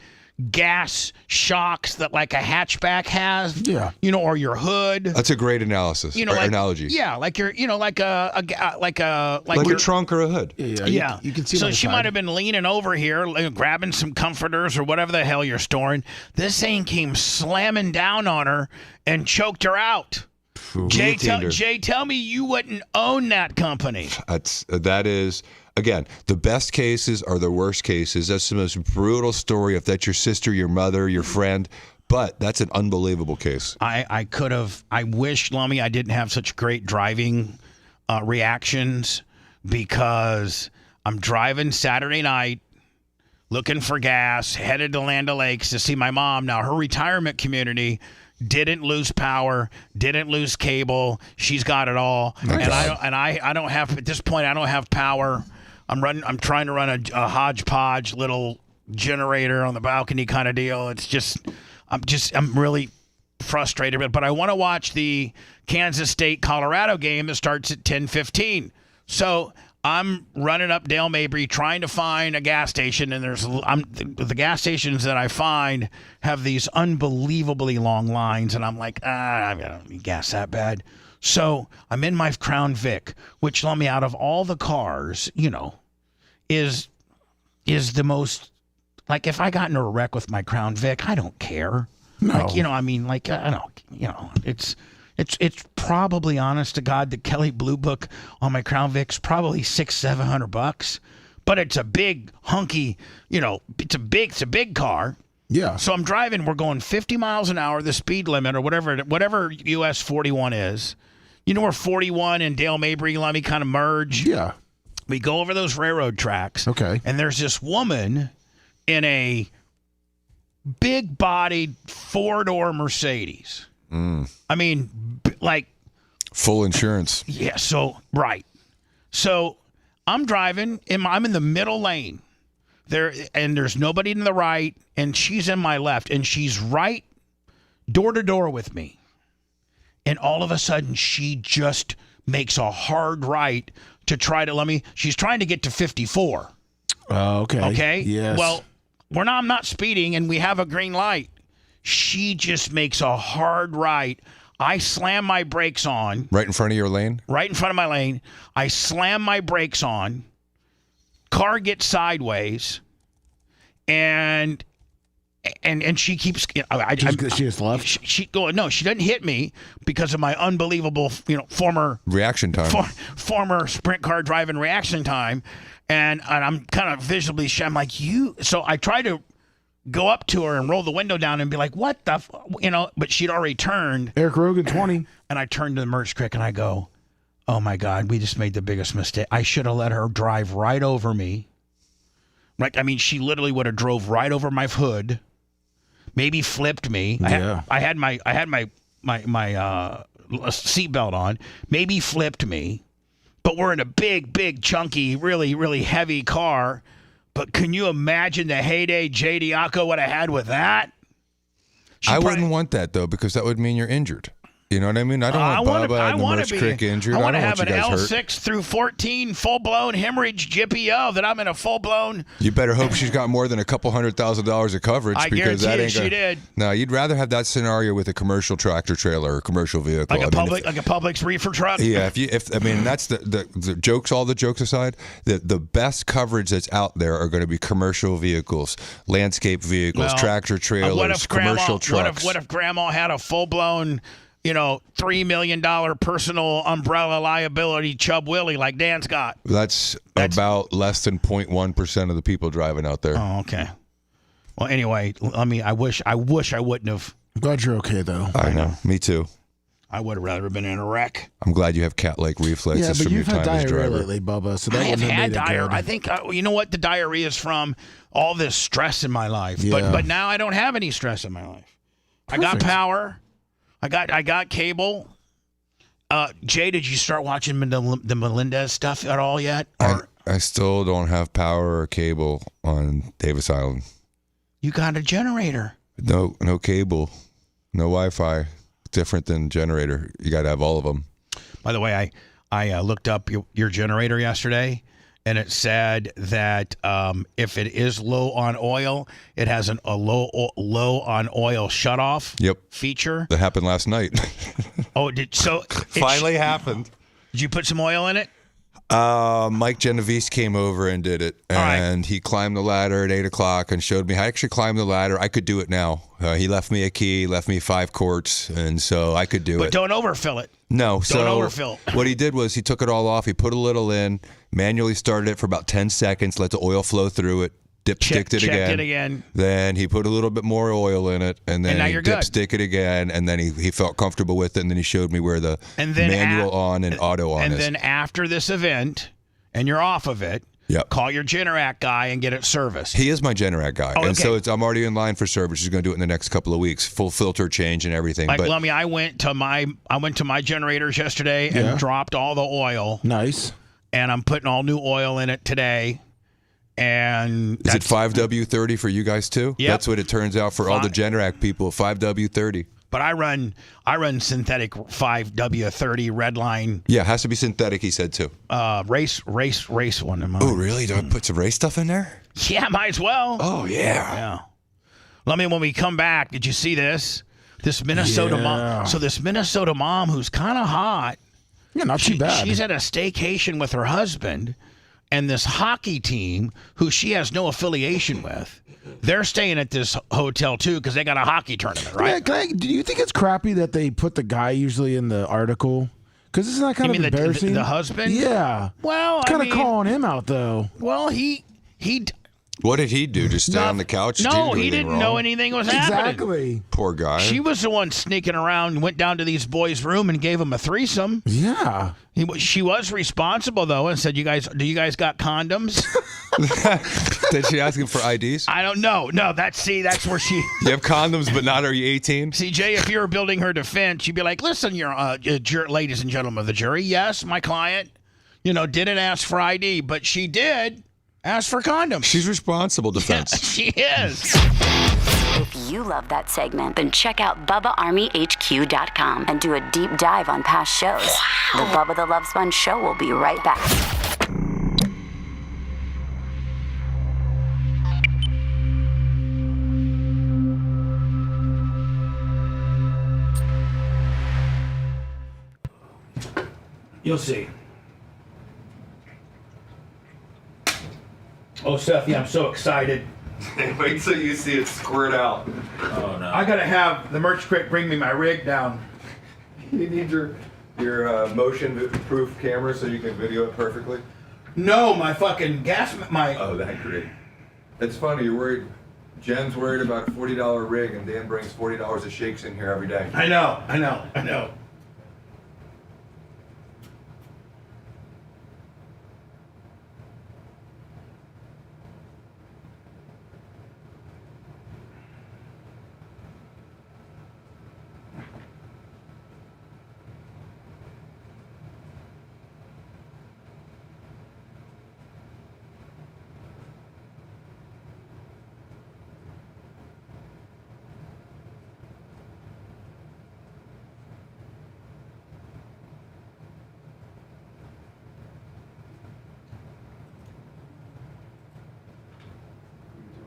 gas shocks that like a hatchback has. Yeah. Or your hood. That's a great analysis or analogy. Yeah, like your like your trunk or a hood. Yeah. You can see. So she might have been leaning over here, grabbing some comforters or whatever the hell you're storing. This thing came slamming down on her and choked her out. Jay, tell me you wouldn't own that company. That is. Again, the best cases are the worst cases. That's the most brutal story. If that's your sister, your mother, your friend, but that's an unbelievable case. I wish, Lummy, I didn't have such great driving reactions, because I'm driving Saturday night, looking for gas, headed to Land O'Lakes to see my mom. Now, her retirement community didn't lose power, didn't lose cable. She's got it all. I don't have, at this point, I don't have power. I'm trying to run a hodgepodge little generator on the balcony kind of deal. It's I'm really frustrated, but I want to watch the Kansas State Colorado game that starts at 10:15. So I'm running up Dale Mabry trying to find a gas station, and the gas stations that I find have these unbelievably long lines, and I'm like, I don't need gas that bad. So I'm in my Crown Vic, which, let me, out of all the cars, is the most, like, if I got into a wreck with my Crown Vic, I don't care. No. I don't, it's probably, honest to God, the Kelly Blue Book on my Crown Vic's probably $600-700, but it's a big hunky, it's a big car. Yeah. So I'm driving, we're going 50 miles an hour, the speed limit, or whatever US 41 is. Where 41 and Dale Mabry, let me kind of merge. Yeah. We go over those railroad tracks. Okay. And there's this woman in a big-bodied 4-door Mercedes. I mean, like full insurance. Yeah. So right. So I'm driving. I'm in the middle lane. There's nobody in the right, and she's in my left, and she's right door to door with me. And all of a sudden, she just makes a hard right to try to she's trying to get to 54. Okay. Okay? Yes. Well, I'm not speeding, and we have a green light. She just makes a hard right. I slam my brakes on. Right in front of your lane? Right in front of my lane. I slam my brakes on. Car gets sideways, and she keeps. She just left. She doesn't hit me because of my unbelievable, former reaction time, former sprint car driving reaction time, and I'm kind of visibly. I'm like you. So I try to go up to her and roll the window down and be like, "What the?" But she'd already turned. Eric Rogan 20, and I turned to the merch crick and I go, "Oh my God, we just made the biggest mistake. I should have let her drive right over me. Like, I mean, she literally would have drove right over my hood, maybe flipped me. Yeah. I had my seatbelt on, maybe flipped me. But we're in a big, chunky, really, really heavy car. But can you imagine the heyday Jay Diaco would have had with that? I wouldn't want that though, because that would mean you're injured. You know what I mean? I don't want Bubba and the merch crick injured. I want to don't have want an you guys L6 through 14 full-blown hemorrhage GPO that I'm in a full-blown. You better hope she's got more than a couple $100,000 of coverage. I because that ain't guarantee she did. No, you'd rather have that scenario with a commercial tractor trailer or commercial vehicle. Like a Publix reefer truck. Yeah, that's the jokes. All the jokes aside, the best coverage that's out there are going to be commercial vehicles, landscape vehicles, tractor trailers, commercial trucks. What if Grandma had a full-blown, $3 million personal umbrella liability Chub Willie like Dan's got? That's about less than 0.1% of the people driving out there. Oh, okay. Well, anyway, I wish I wouldn't have. Glad you're okay though. I know. Me too. I would have rather been in a wreck. I'm glad you have cat-like reflexes Yeah, but from your you've time had as diarrhea driver. lately, Bubba. So that I have wouldn't had made it diarrhea. good. I think you know what the diarrhea is from? All this stress in my life. Yeah. But now I don't have any stress in my life. Perfect. I got power. I got cable. Jay, did you start watching the Melendez stuff at all yet? I still don't have power or cable on Davis Island. You got a generator. No cable, no Wi-Fi. Different than generator. You got to have all of them. By the way, I looked up your generator yesterday, and it said that if it is low on oil, it has a low on oil shutoff feature. That happened last night. Finally happened. Did you put some oil in it? Mike Genovese came over and did it, and he climbed the ladder at 8 o'clock and showed me how I actually climbed the ladder. I could do it now. He left me a key, left me 5 quarts, and so I could do it. But don't overfill it. No, don't overfill. What he did was he took it all off. He put a little in, manually started it for about 10 seconds, let the oil flow through it, dipsticked it again. Then he put a little bit more oil in it, and then he dipstick it again, and then he felt comfortable with it, and then he showed me where the manual on and auto on is. And then after this event, and you're off of it, call your Generac guy and get it serviced. He is my Generac guy, and so I'm already in line for service. He's going to do it in the next couple of weeks, full filter change and everything. Like Lummy, I went to my generators yesterday and dropped all the oil. Nice. And I'm putting all new oil in it today. And is it 5W30 for you guys too? Yep. That's what it turns out for all the Generac people. 5W30. But I run synthetic 5W30 red line. Yeah, it has to be synthetic. He said too. Race one in mine. Oh really? Do I put some race stuff in there? Yeah, might as well. Oh yeah. Yeah. Let me when we come back. Did you see this? This Minnesota mom. So this Minnesota mom who's kind of hot. Yeah, not too bad. She's at a staycation with her husband. And this hockey team, who she has no affiliation with, they're staying at this hotel too because they got a hockey tournament, right? Yeah, do you think it's crappy that they put the guy usually in the article? Because isn't that kind of embarrassing? The husband? Yeah. Well, it's kind of calling him out though. Well, he What did he do? Just stay on the couch? No, he didn't know anything was happening. Exactly. Poor guy. She was the one sneaking around, went down to these boys' room and gave them a threesome. Yeah. She was responsible, though, and said, do you guys got condoms? Did she ask him for IDs? I don't know. No, that's where she... You have condoms, but not are you 18? See, Jay, if you were building her defense, you'd be like, listen, ladies and gentlemen of the jury, yes, my client, didn't ask for ID, but she did ask for condoms. She's responsible defense. Yeah, she is. If you love that segment, then check out BubbaArmyHQ.com and do a deep dive on past shows. The Bubba the Love Sponge Show will be right back. You'll see. Oh, Seth, I'm so excited. Wait till you see it squirt out. Oh, no. I got to have the merch crick bring me my rig down. You need your motion-proof camera so you can video it perfectly? No, my fucking Oh, that great. It's funny, you're worried. Jen's worried about a $40 rig, and Dan brings $40 of shakes in here every day. I know.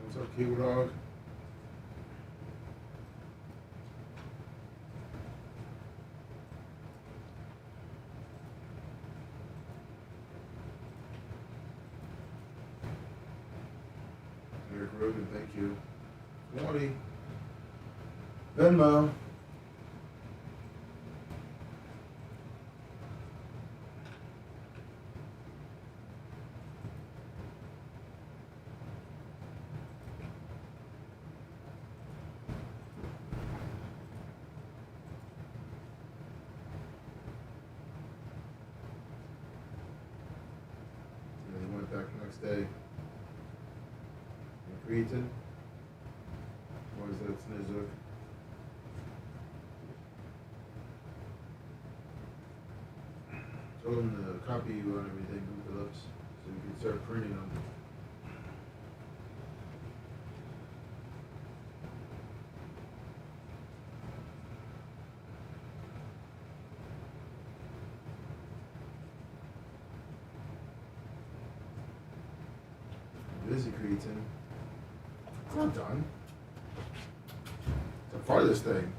What's up, Cable Dog? Eric Rogan, thank you. 20. Venmo. Back next day. Creatine. Or is that Snizzuk? Told him to copy you on everything, Phillips, so you can start printing them. Busy creatine. It's not done. It's the farthest thing.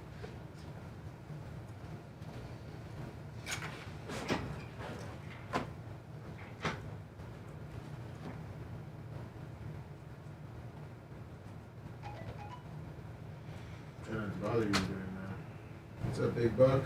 Trying not to bother you during that. What's up, Big Buck?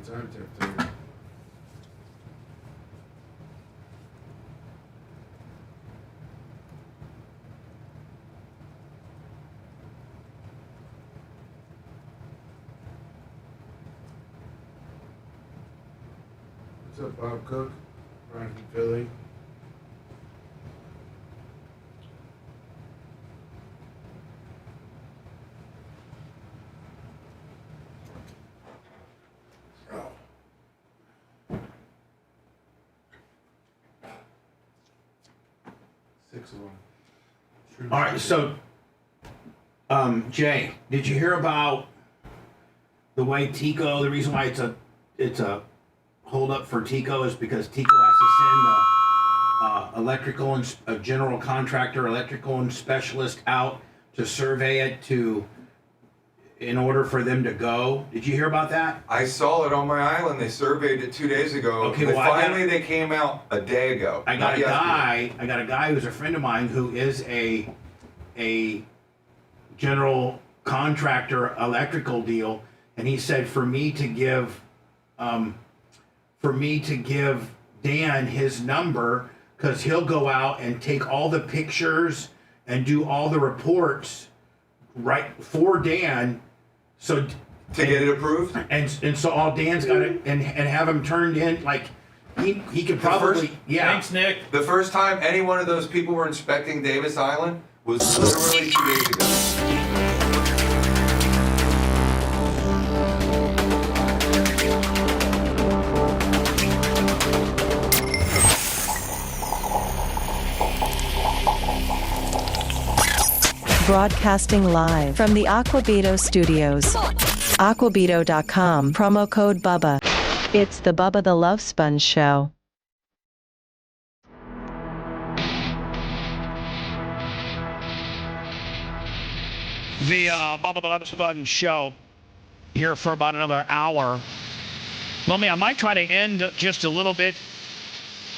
Time tip. What's up, Bob Cook? Brian from Philly. Six of them. All right, so, Jay, did you hear about the way Tico? The reason why it's a holdup for Tico is because Tico has to send a general contractor, electrical and specialist out to survey it in order for them to go. Did you hear about that? I saw it on my island. They surveyed it 2 days ago. Okay, But well, finally they came out a day ago. I got a guy who's a friend of mine who is a general contractor electrical deal, and he said for me to give Dan his number, because he'll go out and take all the pictures and do all the reports right for Dan. So to get it approved, and so all Dan's got it and have him turned in. Like he could probably Thanks, Nick. The first time any one of those people were inspecting Davis Island was literally 2 days ago. Broadcasting live from the Aquabito studios. Aquabito.com, promo code Bubba. It's the Bubba the Love Sponge Show. The Bubba the Love Sponge Show here for about another hour. I might try to end just a little bit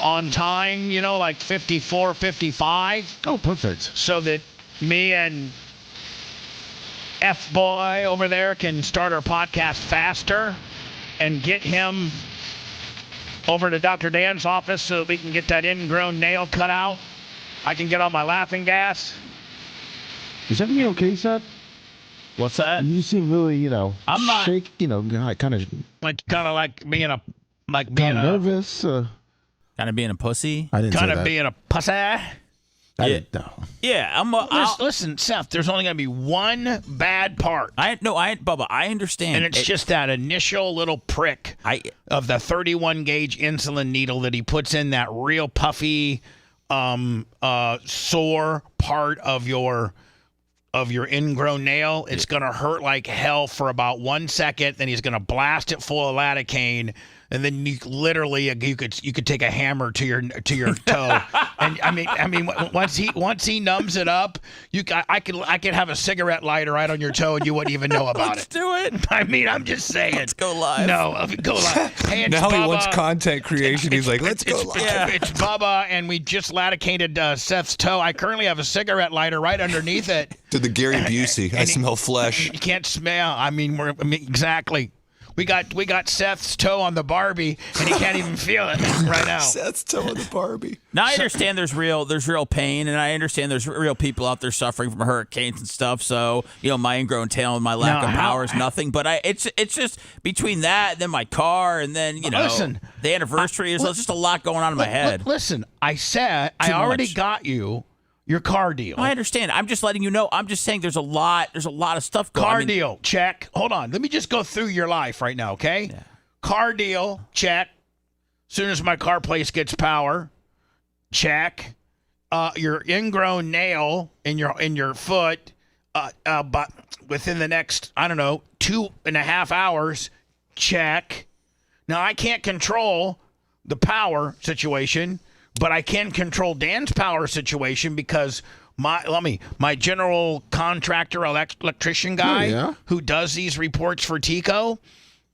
on time, like 54, 55. Oh, perfect. So that me and F-Boy over there can start our podcast faster and get him over to Dr. Dan's office so that we can get that ingrown nail cut out. I can get on my laughing gas. Is everything okay, Seth? What's that? You seem really, I'm not shake, kind of like being a nervous. Kind of being a pussy. I didn't say that. being a pussy. Yeah, Listen, Seth, there's only going to be one bad part. Bubba, I understand. And it's just that initial little prick of the 31 gauge insulin needle that he puts in that real puffy, sore part of your ingrown nail. It's going to hurt like hell for about 1 second. Then he's going to blast it full of lidocaine. And then you could take a hammer to your toe, and I mean once he numbs it up, I could have a cigarette lighter right on your toe and you wouldn't even know about Let's do it. I mean, I'm just saying. Let's go live. No, go live. Hey, it's now Bubba. he wants content creation. He's like, let's go live. It's Bubba, and we just lidocated Seth's toe. I currently have a cigarette lighter right underneath it. To the Gary Busey, I smell flesh. You can't smell. Exactly. We got Seth's toe on the Barbie, and he can't even feel it right now. Seth's toe on the Barbie. Now I understand there's real pain, and I understand there's real people out there suffering from hurricanes and stuff. So my ingrown tail and my lack of power is nothing. But it's just between that, and then my car, and then listen, the anniversary. There's just a lot going on in my head. Listen, I said I already got you your car deal. I understand. I'm just letting you know. I'm just saying there's a lot of stuff going on. Car deal, check. Hold on. Let me just go through your life right now, okay? Yeah. Car deal, check. As soon as my car place gets power, check. Your ingrown nail in your foot, but within the next, 2.5 hours, check. Now, I can't control the power situation, but I can control Dan's power situation because my general contractor electrician guy who does these reports for Tico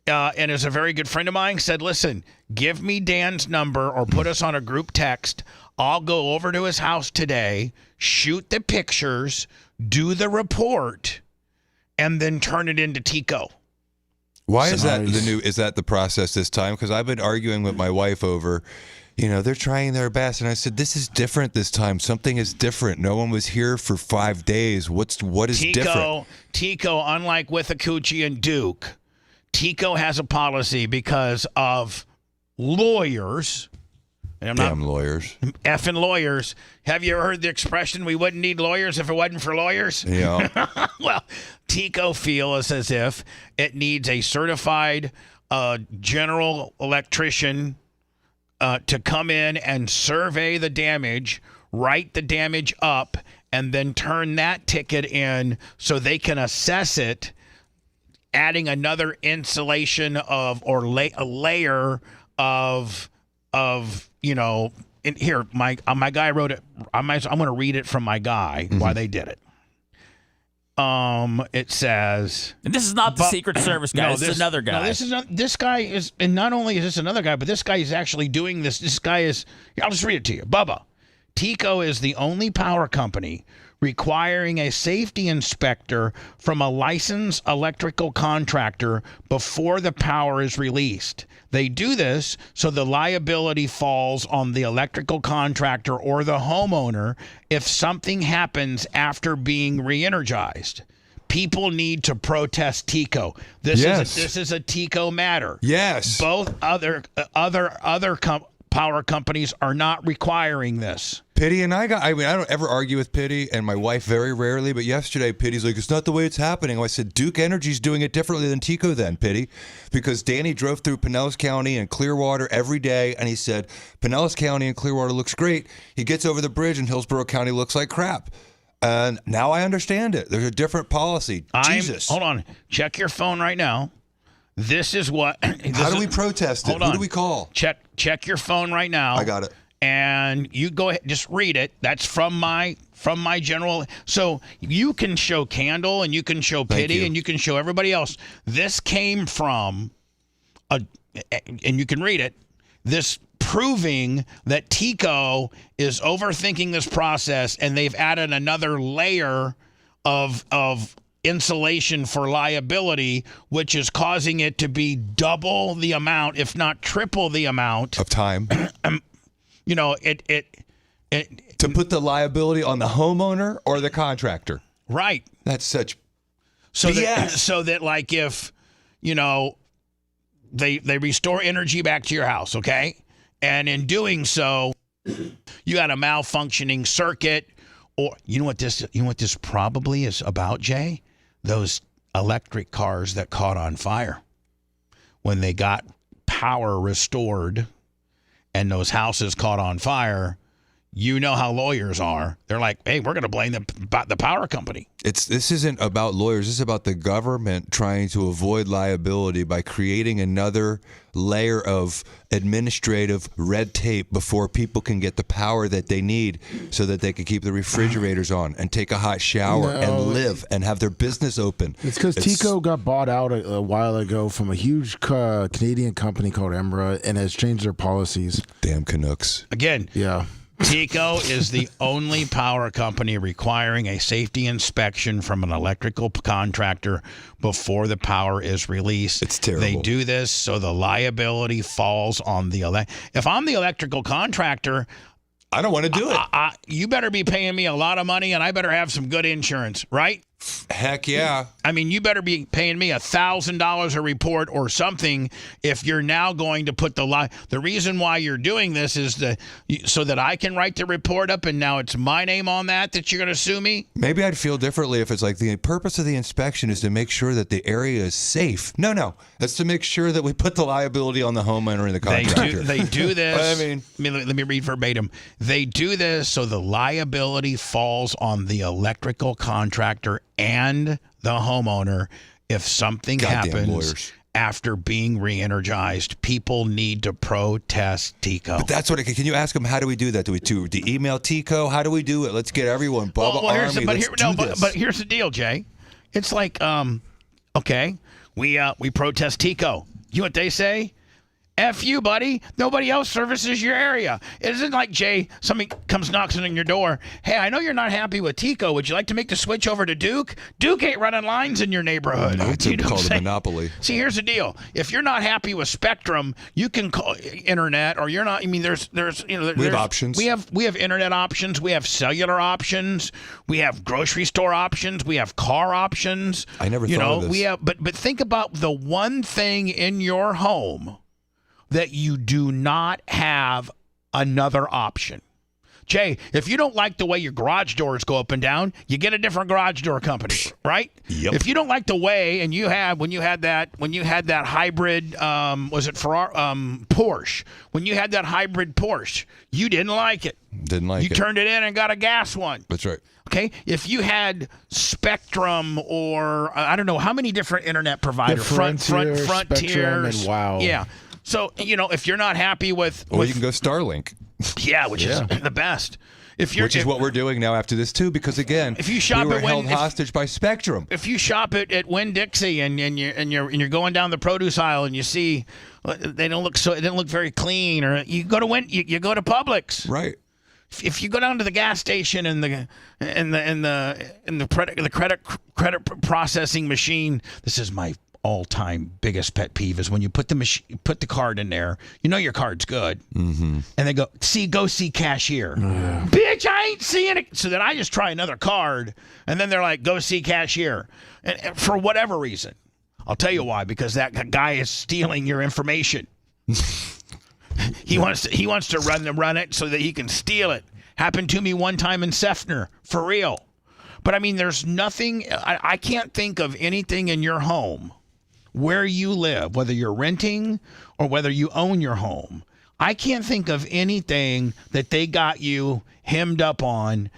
and is a very good friend of mine said, listen, give me Dan's number or put us on a group text. I'll go over to his house today, shoot the pictures, do the report, and then turn it into Tico. Why is that is that the process this time? Because I've been arguing with my wife over, they're trying their best. And I said, this is different this time. Something is different. No one was here for 5 days. What is different? Tico, unlike Withakuchi and Duke, Tico has a policy because of lawyers. And Damn lawyers. Effing lawyers. Have you ever heard the expression, we wouldn't need lawyers if it wasn't for lawyers? Yeah. Well, Tico feels as if it needs a certified general electrician to come in and survey the damage, write the damage up, and then turn that ticket in so they can assess it, adding another insulation a layer of and here my guy wrote it. I'm going to read it from my guy why they did it. It says, and this is not the Secret Service guy. This is another guy. No, this guy is, and not only is this another guy, but this guy is actually doing this. This guy is. I'll just read it to you, Bubba. TECO is the only power company requiring a safety inspector from a licensed electrical contractor before the power is released. They do this so the liability falls on the electrical contractor or the homeowner if something happens after being re-energized. People need to protest TECO. This is a TECO matter. Yes. Both other power companies are not requiring this. Pity and I don't ever argue with Pity, and my wife very rarely, but yesterday Pity's like, it's not the way it's happening. I said, Duke Energy's doing it differently than TECO then, Pity, because Danny drove through Pinellas County and Clearwater every day, and he said, Pinellas County and Clearwater looks great. He gets over the bridge and Hillsborough County looks like crap. And now I understand it. There's a different policy. Jesus. Hold on. Check your phone right now. This is what. How do we protest it? Who do we call? Check your phone right now. I got it. And you go ahead, just read it. That's from my general. So you can show Candle and you can show Pity and you can show everybody else. This came from and you can read it. This proving that TECO is overthinking this process, and they've added another layer of insulation for liability, which is causing it to be double the amount, if not triple the amount of time. It to put the liability on the homeowner or the contractor. Right. That's such BS. So that like if they restore energy back to your house, okay? And in doing so, you got a malfunctioning circuit, or you know what this probably is about, Jay? Those electric cars that caught on fire when they got power restored and those houses caught on fire. You know how lawyers are. They're like, hey, we're going to blame the power company. This isn't about lawyers. This is about the government trying to avoid liability by creating another layer of administrative red tape before people can get the power that they need so that they can keep the refrigerators on and take a hot shower and live and have their business open. It's because TECO got bought out a while ago from a huge Canadian company called Emera and has changed their policies. Damn Canucks. Again. Yeah. TECO is the only power company requiring a safety inspection from an electrical contractor before the power is released. It's terrible. They do this so the liability falls on the if I'm the electrical contractor, I don't want to do it. You better be paying me a lot of money, and I better have some good insurance, right? Heck yeah. I mean, you better be paying me $1,000 a report or something if you're now going to put the reason why you're doing this is so that I can write the report up and now it's my name on that you're going to sue me? Maybe I'd feel differently if it's like the purpose of the inspection is to make sure that the area is safe. No. That's to make sure that we put the liability on the homeowner and the contractor. They do this. I mean, let me read verbatim. They do this so the liability falls on the electrical contractor and the homeowner if something happens after being re-energized. People need to protest TECO. But that's what can you ask them, how do we do that? Do we email TECO? How do we do it? Let's get everyone. Bubba Army, but here's the deal, Jay. It's like, okay, we protest TECO. You know what they say? F you, buddy. Nobody else services your area. It isn't like, Jay, somebody comes knocking on your door. Hey, I know you're not happy with TECO. Would you like to make the switch over to Duke? Duke ain't running lines in your neighborhood. It's called a monopoly. See, here's the deal. If you're not happy with Spectrum, you can call internet, or you're not. I mean, there's we have options. We have internet options. We have cellular options. We have grocery store options. We have car options. I never thought of this. We have, but think about the one thing in your home that you do not have another option. Jay, if you don't like the way your garage doors go up and down, you get a different garage door company, right? Yep. If you don't like the way, and when you had that hybrid, was it Ferrari, Porsche? When you had that hybrid Porsche, you didn't like it. You turned it in and got a gas one. That's right. Okay, if you had Spectrum or I don't know how many different internet providers, Frontier, Spectrum, and Wow. Yeah. So, if you're not happy with Or you can go Starlink. Yeah, which is the best. Which is what we're doing now after this too, because again, if you shop we were held hostage by Spectrum. If you shop at Winn-Dixie and you're going down the produce aisle and you see it didn't look very clean, or you go to you go to Publix, right? If you go down to the gas station and the credit processing machine, this is my all-time biggest pet peeve, is when you put the card in there, your card's good, and they go see cashier. Bitch, I ain't seeing it. So then I just try another card, and then they're like, go see cashier, and for whatever reason. I'll tell you why, because that guy is stealing your information. He wants to run it so that he can steal it. Happened to me one time in Sefner, for real. But I mean, there's nothing. I can't think of anything in your home where you live, whether you're renting or whether you own your home. I can't think of anything that they got you hemmed up on,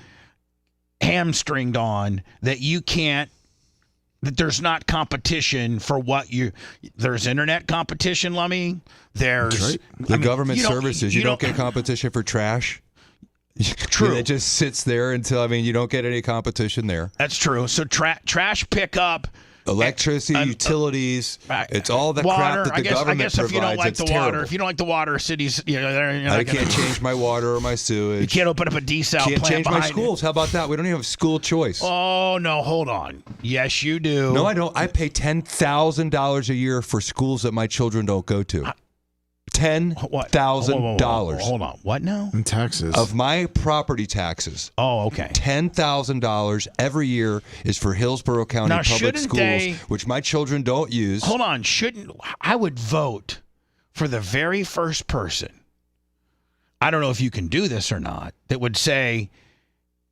hamstringed on, that you can't, that there's not competition for what you, there's internet competition, Lummy. There's the government services. You don't get competition for trash. True. It just sits there until, you don't get any competition there. That's true. So trash pickup, electricity, utilities, it's all the water, crap that the government provides. If you don't like the water, if you don't like the water, cities, I can't change my water or my sewage. You can't open up a desal plant. Can't change my schools. How about that? We don't even have school choice. Oh no, hold on. Yes, you do. No, I don't. I pay $10,000 a year for schools that my children don't go to. $10,000. Hold on. What now? In taxes. Of my property taxes. Oh, okay. $10,000 every year is for Hillsborough County Public Schools, which my children don't use. Hold on. I would vote for the very first person, I don't know if you can do this or not, that would say,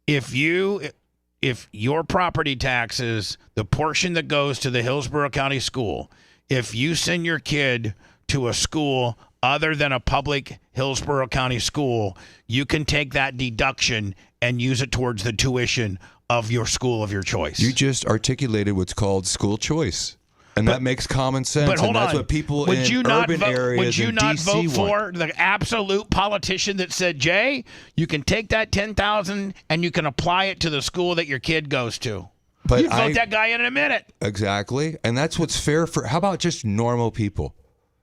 if your property taxes, the portion that goes to the Hillsborough County School, if you send your kid to a school other than a public Hillsborough County school, you can take that deduction and use it towards the tuition of your school of your choice. You just articulated what's called school choice. And that makes common sense. But hold and that's on. what people would in you urban not vote, areas would you in not DC vote for the absolute politician that said, Jay, you can take that $10,000 and you can apply it to the school that your kid goes to? But You'd vote that guy in a minute. Exactly. And that's what's fair for. How about just normal people?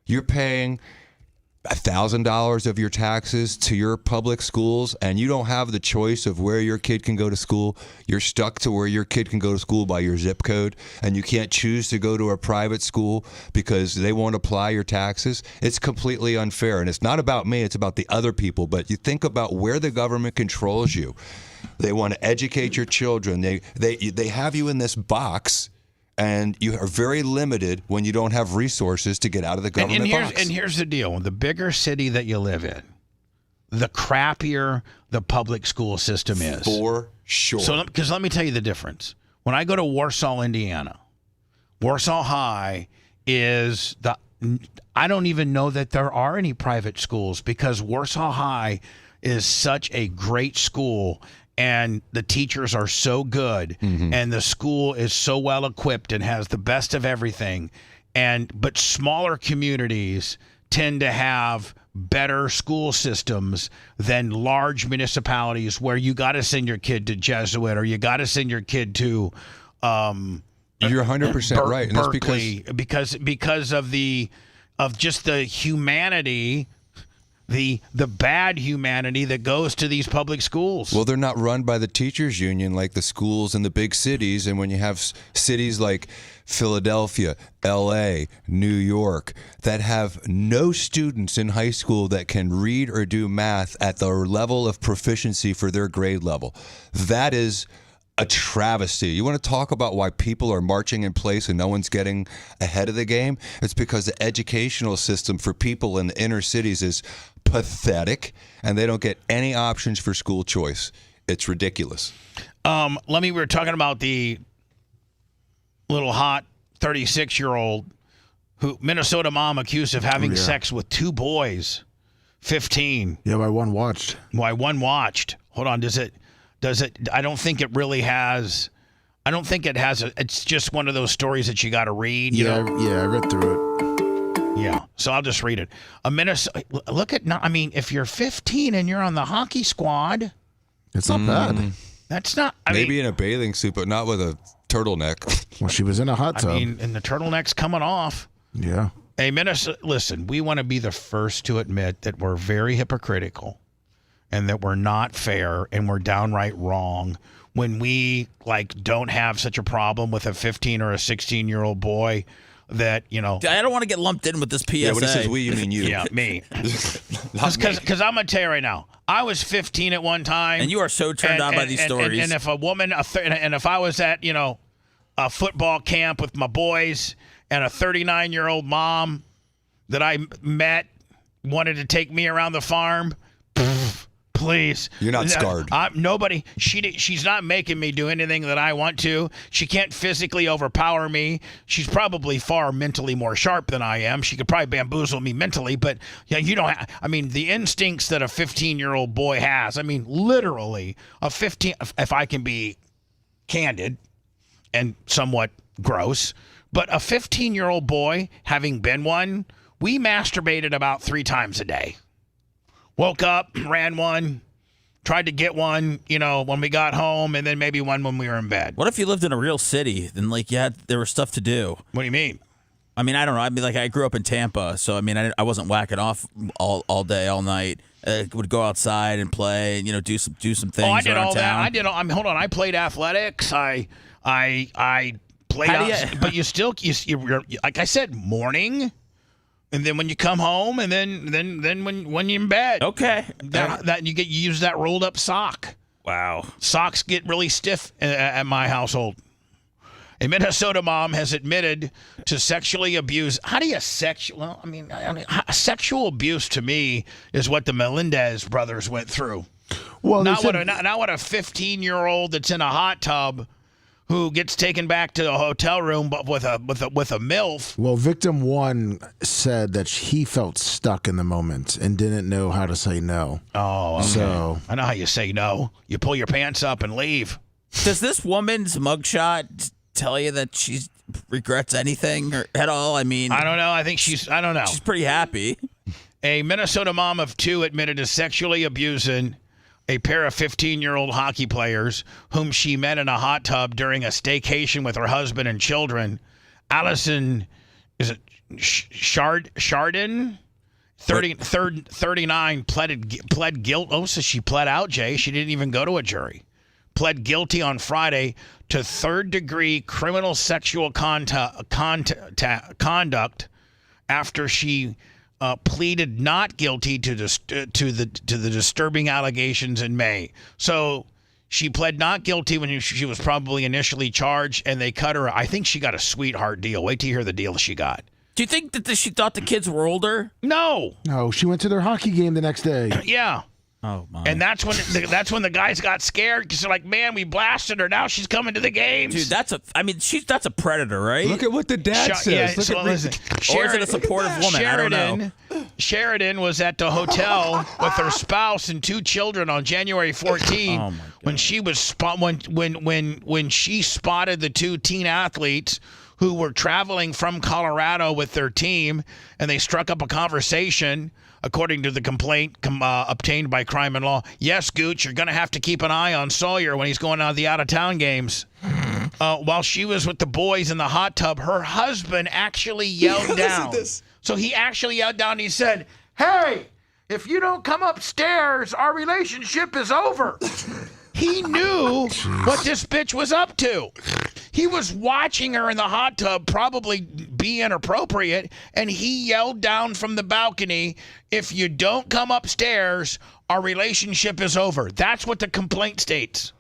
You're paying $1,000 of your taxes to your public schools, and you don't have the choice of where your kid can go to school. You're stuck to where your kid can go to school by your zip code, and you can't choose to go to a private school because they won't apply your taxes. It's completely unfair, and it's not about me. It's about the other people. But you think about where the government controls you. They want to educate your children. They have you in this box. And you are very limited when you don't have resources to get out of the government box. And here's the deal. The bigger city that you live in, the crappier the public school system is. For sure. So, because let me tell you the difference. When I go to Warsaw, Indiana, Warsaw High is I don't even know that there are any private schools, because Warsaw High is such a great school. And the teachers are so good, and the school is so well equipped and has the best of everything. But smaller communities tend to have better school systems than large municipalities where you got to send your kid to Jesuit, or you got to send your kid to You're 100% right. And Berkeley, because of just the humanity, the bad humanity that goes to these public schools. Well, they're not run by the teachers union like the schools in the big cities. And when you have cities like Philadelphia, LA, New York, that have no students in high school that can read or do math at the level of proficiency for their grade level, that is a travesty. You want to talk about why people are marching in place and no one's getting ahead of the game? It's because the educational system for people in the inner cities is pathetic, and they don't get any options for school choice. It's ridiculous. We were talking about the little hot 36-year-old who Minnesota mom accused of having sex with two boys, 15. Yeah, why one watched. Hold on, does it? I don't think it really has. I don't think it has. It's just one of those stories that you got to read. I read through it. Yeah, so I'll just read it. A Minnesota. Look at. I mean, if you're 15 and you're on the hockey squad, it's not bad. That's not. Maybe in a bathing suit, but not with a turtleneck. Well, she was in a hot tub. I mean, and the turtleneck's coming off. Yeah. Hey, Minnesota. Listen, we want to be the first to admit that we're very hypocritical, and that we're not fair, and we're downright wrong when we don't have such a problem with a 15 or a 16-year-old boy. That, I don't want to get lumped in with this PSA. Yeah, when he says we, you mean you. Yeah, me. Because I'm going to tell you right now, I was 15 at one time. And you are so turned on by these stories. And if a woman, and if I was at, a football camp with my boys and a 39-year-old mom that I met wanted to take me around the farm, please. You're not scarred. Nobody. She's not making me do anything that I want to. She can't physically overpower me. She's probably far mentally more sharp than I am. She could probably bamboozle me mentally, but the instincts that a 15-year-old boy has. I mean, literally a 15. If I can be candid and somewhat gross, but a 15-year-old boy, having been one, we masturbated about 3 times a day. Woke up, ran one, tried to get one, when we got home, and then maybe one when we were in bed. What if you lived in a real city? Then, there was stuff to do. What do you mean? I mean, I don't know. I mean, I grew up in Tampa, so, I wasn't whacking off all day, all night. I would go outside and play and, do some things I did all town. that. Hold on. I played athletics. I played out. But you're like I said, morning. And then when you come home, and then when you're in bed, okay, that you use that rolled up sock. Wow, socks get really stiff at my household. A Minnesota mom has admitted to sexually abuse. How do you sexual? Well, sexual abuse to me is what the Melendez brothers went through. Well, not what a 15-year-old that's in a hot tub who gets taken back to a hotel room, but with a MILF. Well, victim 1 said that he felt stuck in the moment and didn't know how to say no. Oh, okay. So I know how you say no. You pull your pants up and leave. Does this woman's mugshot tell you that she regrets anything at all? I mean, I don't know. I think I don't know. She's pretty happy. A Minnesota mom of 2 admitted to sexually abusing a pair of 15-year-old hockey players whom she met in a hot tub during a staycation with her husband and children. Allison, is it Chardin? 39 pled guilt. Oh, so she pled out, Jay. She didn't even go to a jury. Pled guilty on Friday to third-degree criminal sexual conduct after she pleaded not guilty to the disturbing allegations in May. So she pled not guilty when she was probably initially charged, and they cut her. I think she got a sweetheart deal. Wait till you hear the deal she got. Do you think that she thought the kids were older? No. No, she went to their hockey game the next day. Yeah. Oh my! And that's when the guys got scared because they're like, "Man, we blasted her. Now she's coming to the games." Dude, that's a predator, right? Look at what the dad says. Listen, or is it a supportive woman? I don't know. Sheridan was at the hotel with her spouse and 2 children on January 14 when she was when she spotted the 2 teen athletes who were traveling from Colorado with their team, and they struck up a conversation. According to the complaint obtained by Crime and Law. Yes, Gooch, you're going to have to keep an eye on Sawyer when he's going to the out-of-town games. While she was with the boys in the hot tub, her husband actually yelled down. So he actually yelled down and he said, "Hey, if you don't come upstairs, our relationship is over." He knew what this bitch was up to. He was watching her in the hot tub probably be inappropriate, and he yelled down from the balcony, "If you don't come upstairs, our relationship is over." That's what the complaint states.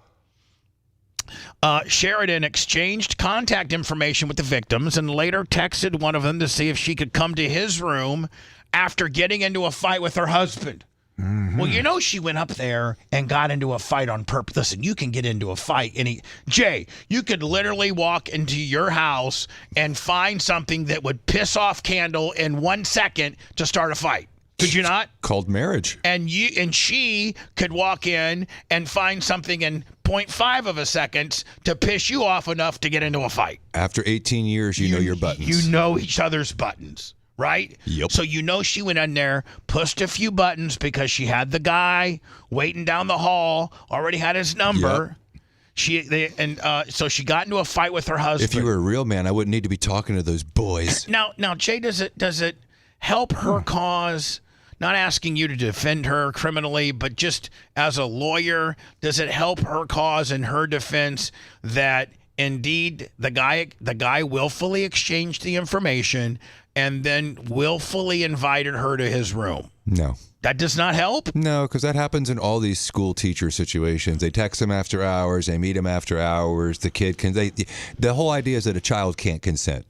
Sheridan exchanged contact information with the victims and later texted one of them to see if she could come to his room after getting into a fight with her husband. Mm-hmm. Well, she went up there and got into a fight on purpose. Listen, you can get into a fight. Jay, you could literally walk into your house and find something that would piss off Candle in 1 second to start a fight. Could you not? Called marriage. And she could walk in and find something in 0.5 of a second to piss you off enough to get into a fight. After 18 years, you know your buttons. You know each other's buttons. right? Yep. So she went in there, pushed a few buttons because she had the guy waiting down the hall, already had his number. Yep. So she got into a fight with her husband. If you were a real man, I wouldn't need to be talking to those boys. Now, Jay, does it help her cause? Not asking you to defend her criminally, but just as a lawyer, does it help her cause in her defense that indeed the guy willfully exchanged the information and then willfully invited her to his room? No. That does not help? No, because that happens in all these school teacher situations. They text him after hours. They meet him after hours. The kid can. The whole idea is that a child can't consent.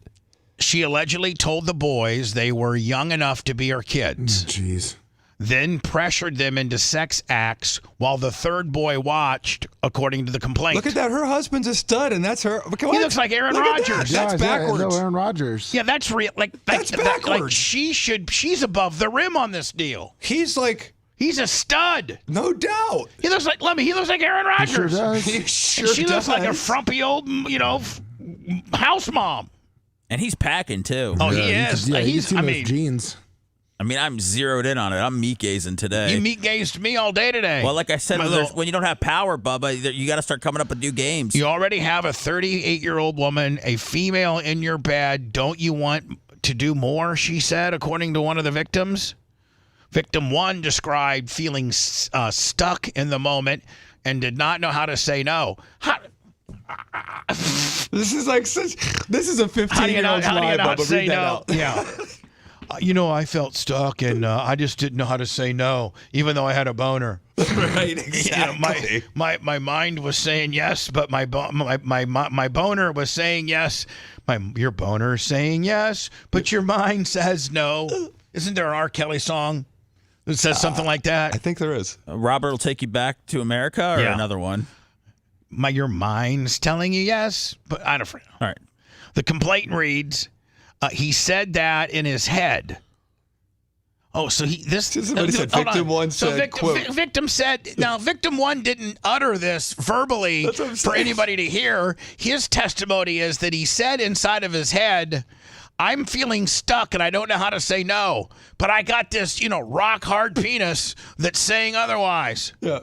She allegedly told the boys they were young enough to be her kids. Jeez. Then pressured them into sex acts while the third boy watched, according to the complaint. Look at that. Her husband's a stud, and that's her. He looks like Aaron Rodgers. That's backwards. Yeah, no, Aaron Rodgers. Yeah, that's real. That's backwards. She's above the rim on this deal. He's a stud. No doubt. He looks like Aaron Rodgers. He sure does. He sure she looks like a frumpy old, house mom. And he's packing too. Oh, he is. He's those jeans. I mean, I'm zeroed in on it. I'm meat gazing today. You meat gazed me all day today. Well, like I said, when you don't have power, Bubba, you got to start coming up with new games. You already have a 38-year-old woman, a female in your bed. Don't you want to do more, she said, according to one of the victims? Victim 1 described feeling stuck in the moment and did not know how to say no. This is a 15-year-old's lie, Bubba. Read that out. Yeah. I felt stuck and I just didn't know how to say no, even though I had a boner. Right, exactly. My mind was saying yes, but my boner was saying yes. Your boner is saying yes, but your mind says no. Isn't there an R. Kelly song that says something like that? I think there is. Robert Will Take You Back to America or another one? Your mind's telling you yes, but I don't know. All right. The complaint reads, he said that in his head. Oh, so somebody said victim 1 said, quote. Victim said, now victim 1 didn't utter this verbally for anybody to hear. His testimony is that he said inside of his head, I'm feeling stuck and I don't know how to say no, but I got this, rock hard penis that's saying otherwise. Yeah.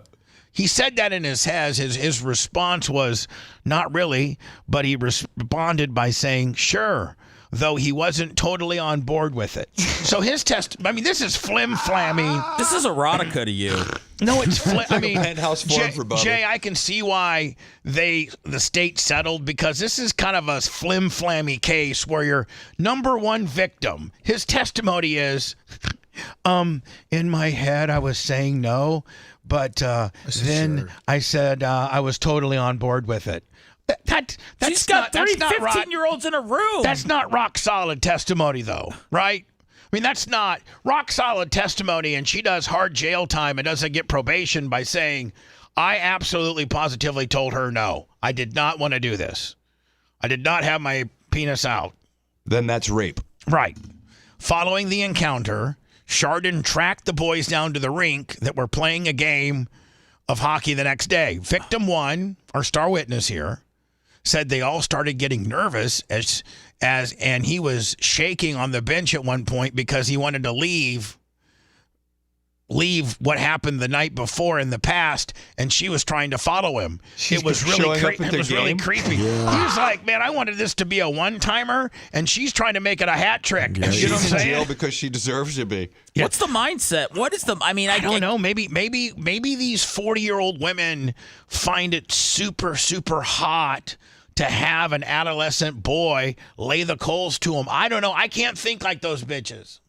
He said that in his head. His response was not really, but he responded by saying, sure, though he wasn't totally on board with it. So his this is flim-flammy. This is erotica to you. No, it's penthouse form for Bubba. Jay, I can see why the state settled, because this is kind of a flim-flammy case where your number one victim, his testimony is, in my head I was saying no, but then sure. I said I was totally on board with it. That's She's got 15-year-olds in a room. That's not rock solid testimony, though, right? I mean, that's not rock solid testimony, and she does hard jail time and doesn't get probation by saying, I absolutely positively told her no. I did not want to do this. I did not have my penis out. Then that's rape. Right. Following the encounter, Chardon tracked the boys down to the rink that were playing a game of hockey the next day. Victim 1, our star witness here, said they all started getting nervous and he was shaking on the bench at one point because he wanted to leave what happened the night before in the past, and she was trying to follow him. It was really creepy. Yeah. He was like, man, I wanted this to be a one-timer, and she's trying to make it a hat trick. Yeah, you know what I'm saying? In jail because she deserves to be. Yeah. What's the mindset? What is I don't know. Maybe these 40-year-old women find it super, super hot to have an adolescent boy lay the coals to them. I don't know. I can't think like those bitches.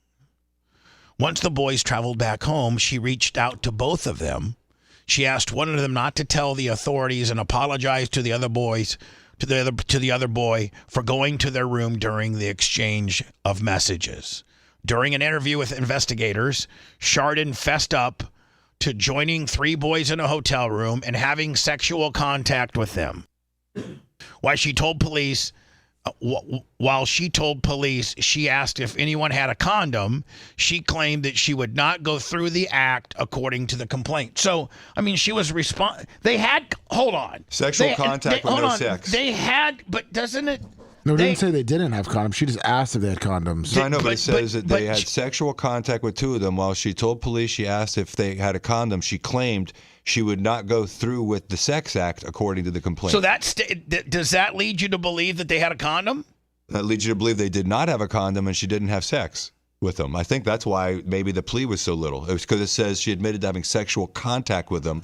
Once the boys traveled back home, she reached out to both of them. She asked one of them not to tell the authorities and apologized to the other boys, to the other boy for going to their room during the exchange of messages. During an interview with investigators, Chardon fessed up to joining 3 boys in a hotel room and having sexual contact with them. While she told police she asked if anyone had a condom, she claimed that she would not go through the act according to the complaint. So, I mean, she was hold on. Sexual contact with no sex. They had, but doesn't it, No, it didn't say they didn't have condoms. She just asked if they had condoms. No, I know, but it says that they had sexual contact with two of them. While she told police she asked if they had a condom, she claimed she would not go through with the sex act, according to the complaint. So does that lead you to believe that they had a condom? That leads you to believe they did not have a condom and she didn't have sex with them. I think that's why maybe the plea was so little. It was because it says she admitted to having sexual contact with them,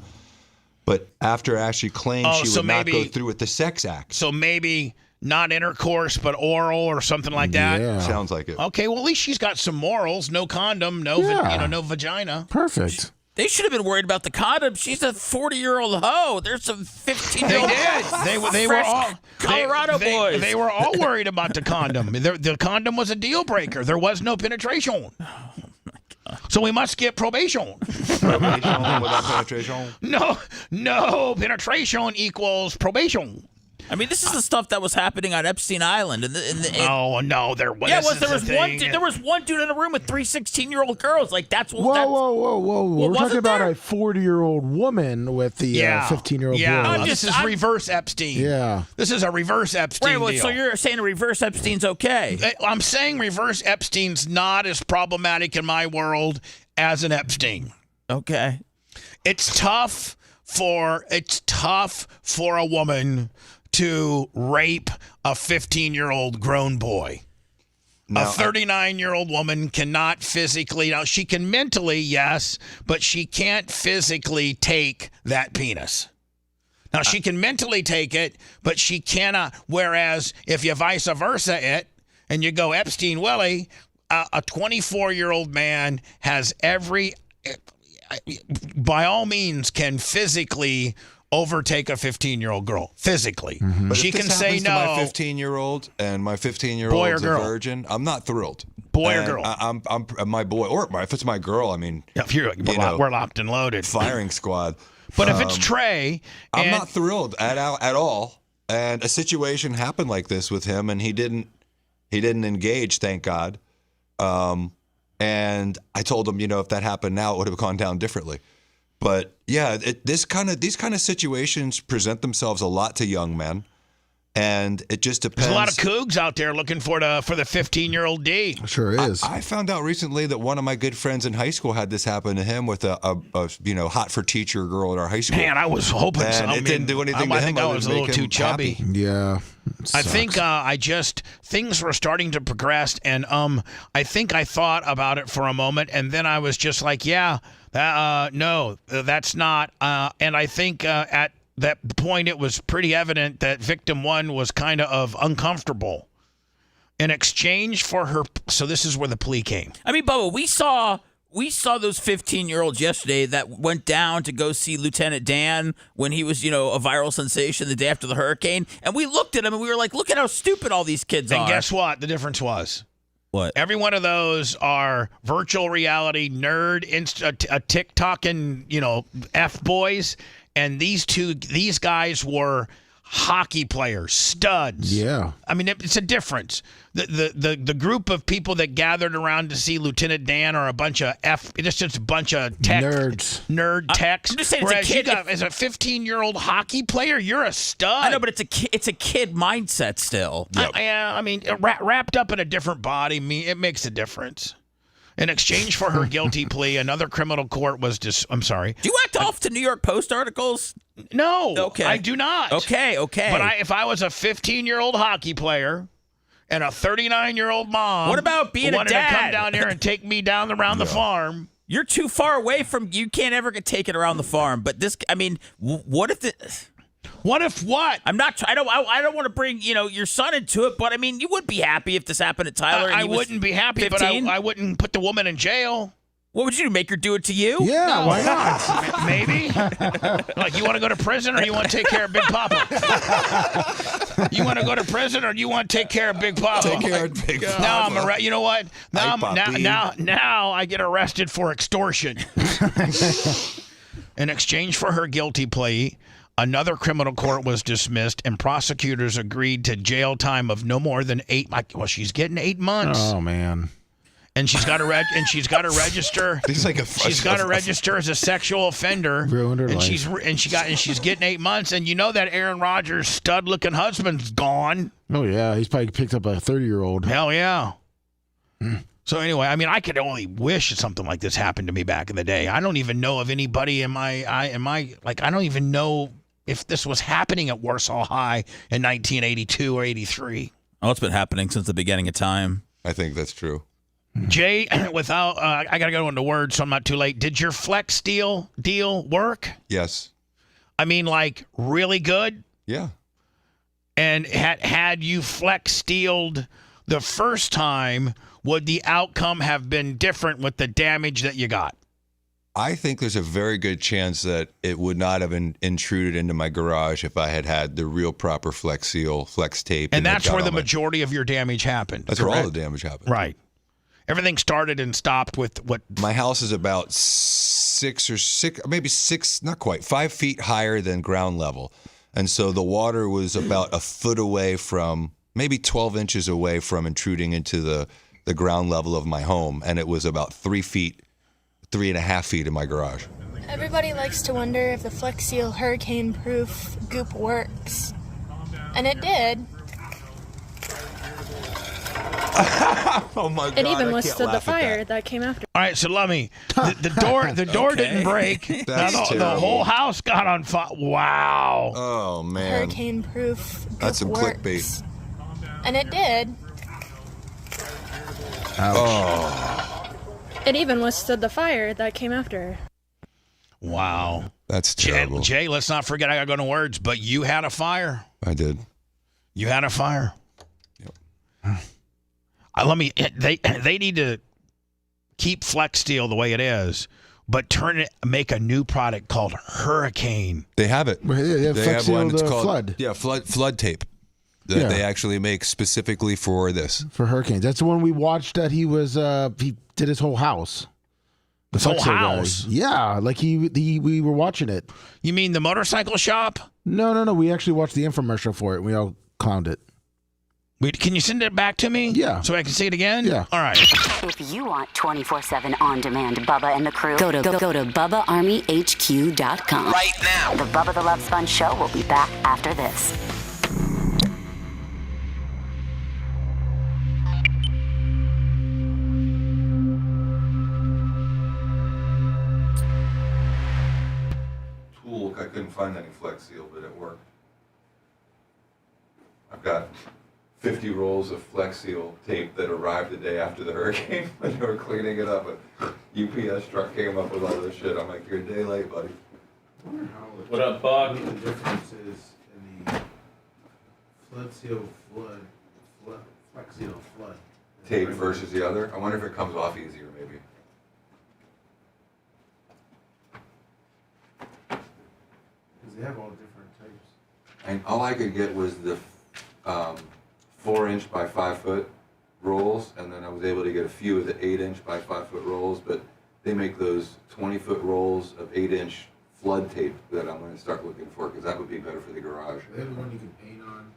but after Ashley claimed she would not go through with the sex act. So maybe not intercourse, but oral or something like that? Yeah. Sounds like it. Okay, well, at least she's got some morals. No condom, no vagina. Perfect. They should have been worried about the condom. She's a 40-year-old hoe. There's some 15-year-old. They did. They were all Colorado boys. They were all worried about the condom. The condom was a deal breaker. There was no penetration. So we must get probation. Probation without penetration? No penetration equals probation. I mean, this is the stuff that was happening on Epstein Island. No, there was. Yeah, there was one dude in a room with 3 16-year-old girls. Like that's what. Whoa! We're talking about a 40-year-old woman with the 15-year-old boy. Yeah, this is reverse Epstein. Yeah, this is a reverse Epstein deal. So you're saying a reverse Epstein's okay? I'm saying reverse Epstein's not as problematic in my world as an Epstein. Okay, it's tough for a woman to rape a 15-year-old grown boy. A 39-year-old woman cannot physically, now she can mentally, yes, but she can't physically take that penis. Now she can mentally take it, but she cannot, whereas if you vice versa it, and you go Epstein Willie, a 24-year-old man has by all means can physically overtake a 15-year-old girl physically. But she if this can say happens no. To my 15-year-old and my 15-year-old's a virgin, I'm not thrilled. Boy or girl? I'm my boy, or if it's my girl, I mean, we're locked and loaded. Firing squad. But if it's Trey, I'm not thrilled at all. And a situation happened like this with him, and he didn't engage, thank God. And I told him, if that happened now, it would have gone down differently. But yeah, these kind of situations present themselves a lot to young men, and it just depends. There's a lot of cougs out there looking for the 15-year-old D. Sure is. I found out recently that one of my good friends in high school had this happen to him with a hot for teacher girl at our high school. Man, I was hoping so. It didn't do anything to him. I think I was a little too chubby. Happy. Yeah. I think things were starting to progress, and I think I thought about it for a moment, and then I was just like, no, that's not. And I think at that point it was pretty evident that victim one was kind of uncomfortable. In exchange for her, so this is where the plea came. I mean, Bubba, we saw those 15-year-olds yesterday that went down to go see Lieutenant Dan when he was, a viral sensation the day after the hurricane. And we looked at him and we were like, look at how stupid all these kids are. And guess what? The difference was? What? Every one of those are virtual reality nerd, TikTok and, F-boys. And these guys were hockey players, studs. Yeah. I mean, it's a difference. The group of people that gathered around to see Lieutenant Dan are a bunch of it's just a bunch of nerd techs. I'm just saying, whereas it's a kid. As a 15-year-old hockey player, you're a stud. I know, but it's a kid mindset still. Yep. I mean, wrapped up in a different body, it makes a difference. In exchange for her guilty plea, another criminal court was I'm sorry. Do you act off to New York Post articles? No. Okay. I do not. Okay. But if I was a 15-year-old hockey player and a 39-year-old mom, what about being a wanted dad? to come down here and take me down around the farm? You're too far away from. You can't ever get taken around the farm. But this, I mean, what if What if what? I'm not. I don't want to bring your son into it, but I mean, you would be happy if this happened to Tyler. I wouldn't be happy, 15? but I wouldn't put the woman in jail. What would you do? Make her do it to you? Yeah, No. why not? Maybe. Like, you want to go to prison or you want to take care of Big Papa? You want to go to prison or you want to take care of Big Papa? Take care of Big Papa. Now you know what? Now I get arrested for extortion. In exchange for her guilty plea, another criminal court was dismissed, and prosecutors agreed to jail time of no more than 8 months. Well, she's getting 8 months. Oh, man. And she's got to register. She's got to register as a sexual offender. Ruined her and life. she's getting 8 months. And you know that Aaron Rodgers' stud-looking husband's gone. Oh yeah, he's probably picked up a 30-year-old. Hell yeah. So anyway, I mean, I could only wish something like this happened to me back in the day. I don't even know of anybody I don't even know if this was happening at Warsaw High in 1982 or 83. Oh, it's been happening since the beginning of time. I think that's true. Jay, without I gotta go into words, so I'm not too late. Did your Flex Steel deal work? Yes. I mean, like really good. Yeah. And had you Flex Steeled the first time, would the outcome have been different with the damage that you got? I think there's a very good chance that it would not have intruded into my garage if I had the real proper Flex Seal, Flex Tape. And that's where the majority of your damage happened. That's where all the damage happened. Right. Everything started and stopped with what? My house is about 5 feet higher than ground level. And so the water was about a foot away from, maybe 12 inches away from intruding into the ground level of my home. And it was about 3.5 feet in my garage. Everybody likes to wonder if the Flex Seal hurricane-proof goop works. And it did. Oh my God! It even withstood the fire that came after. All right, so let me. The door didn't break. The whole house got on fire. Wow. Oh man. Hurricane-proof. That's some works. clickbait. And it did. Ouch. Oh. It even withstood the fire that came after. Wow. That's terrible. Jay, let's not forget I got to go to words, but you had a fire. I did. You had a fire. Yep. They need to keep Flex Steel the way it is, but make a new product called Hurricane. They have it. They have one. It's called Flood. Yeah, flood tape. That they actually make specifically for this. For hurricanes. That's the one we watched that he did his whole house. The whole house? Yeah, like we were watching it. You mean the motorcycle shop? No. We actually watched the infomercial for it. And we all clowned it. Can you send it back to me? Yeah. So I can see it again? Yeah. All right. If you want 24/7 on-demand Bubba and the crew, go to BubbaArmyHQ.com. Right now. The Bubba the Love Sponge Show will be back after this. I couldn't find any Flex Seal, but it worked. I've got 50 rolls of Flex Seal tape that arrived the day after the hurricane when they were cleaning it up. A UPS truck came up with all this shit. I'm like, you're a day late, buddy. What up, Buck? The difference is in the Flex Seal flood. Tape versus the other. I wonder if it comes off easier, maybe. They have all different types. And all I could get was the 4-inch by 5 foot rolls, and then I was able to get a few of the 8-inch by 5 foot rolls, but they make those 20-foot rolls of 8-inch flood tape that I'm going to start looking for, because that would be better for the garage. They have one you can paint on.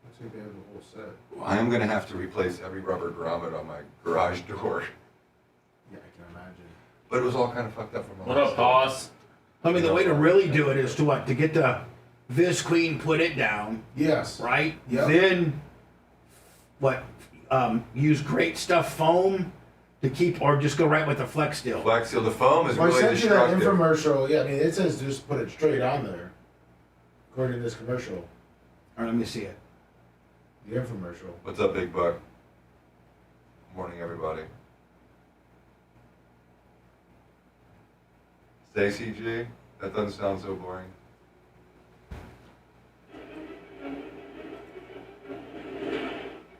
Looks like they have the whole set. Well, I am going to have to replace every rubber grommet on my garage door. Yeah, I can imagine. But it was all kind of fucked up from What up, boss? I mean, the way to really do it is to what? To get the Visqueen, put it down. Yes. Right? Yep. Then, what? Use great stuff foam to keep, or just go right with the Flex Steel. Flex Seal, the foam is Well, really I sent you that destructive. infomercial. Yeah, I mean, it says just put it straight on there, according to this commercial. All right, let me see it. The infomercial. What's up, Big Buck? Morning, everybody. Stacy G, that doesn't sound so boring.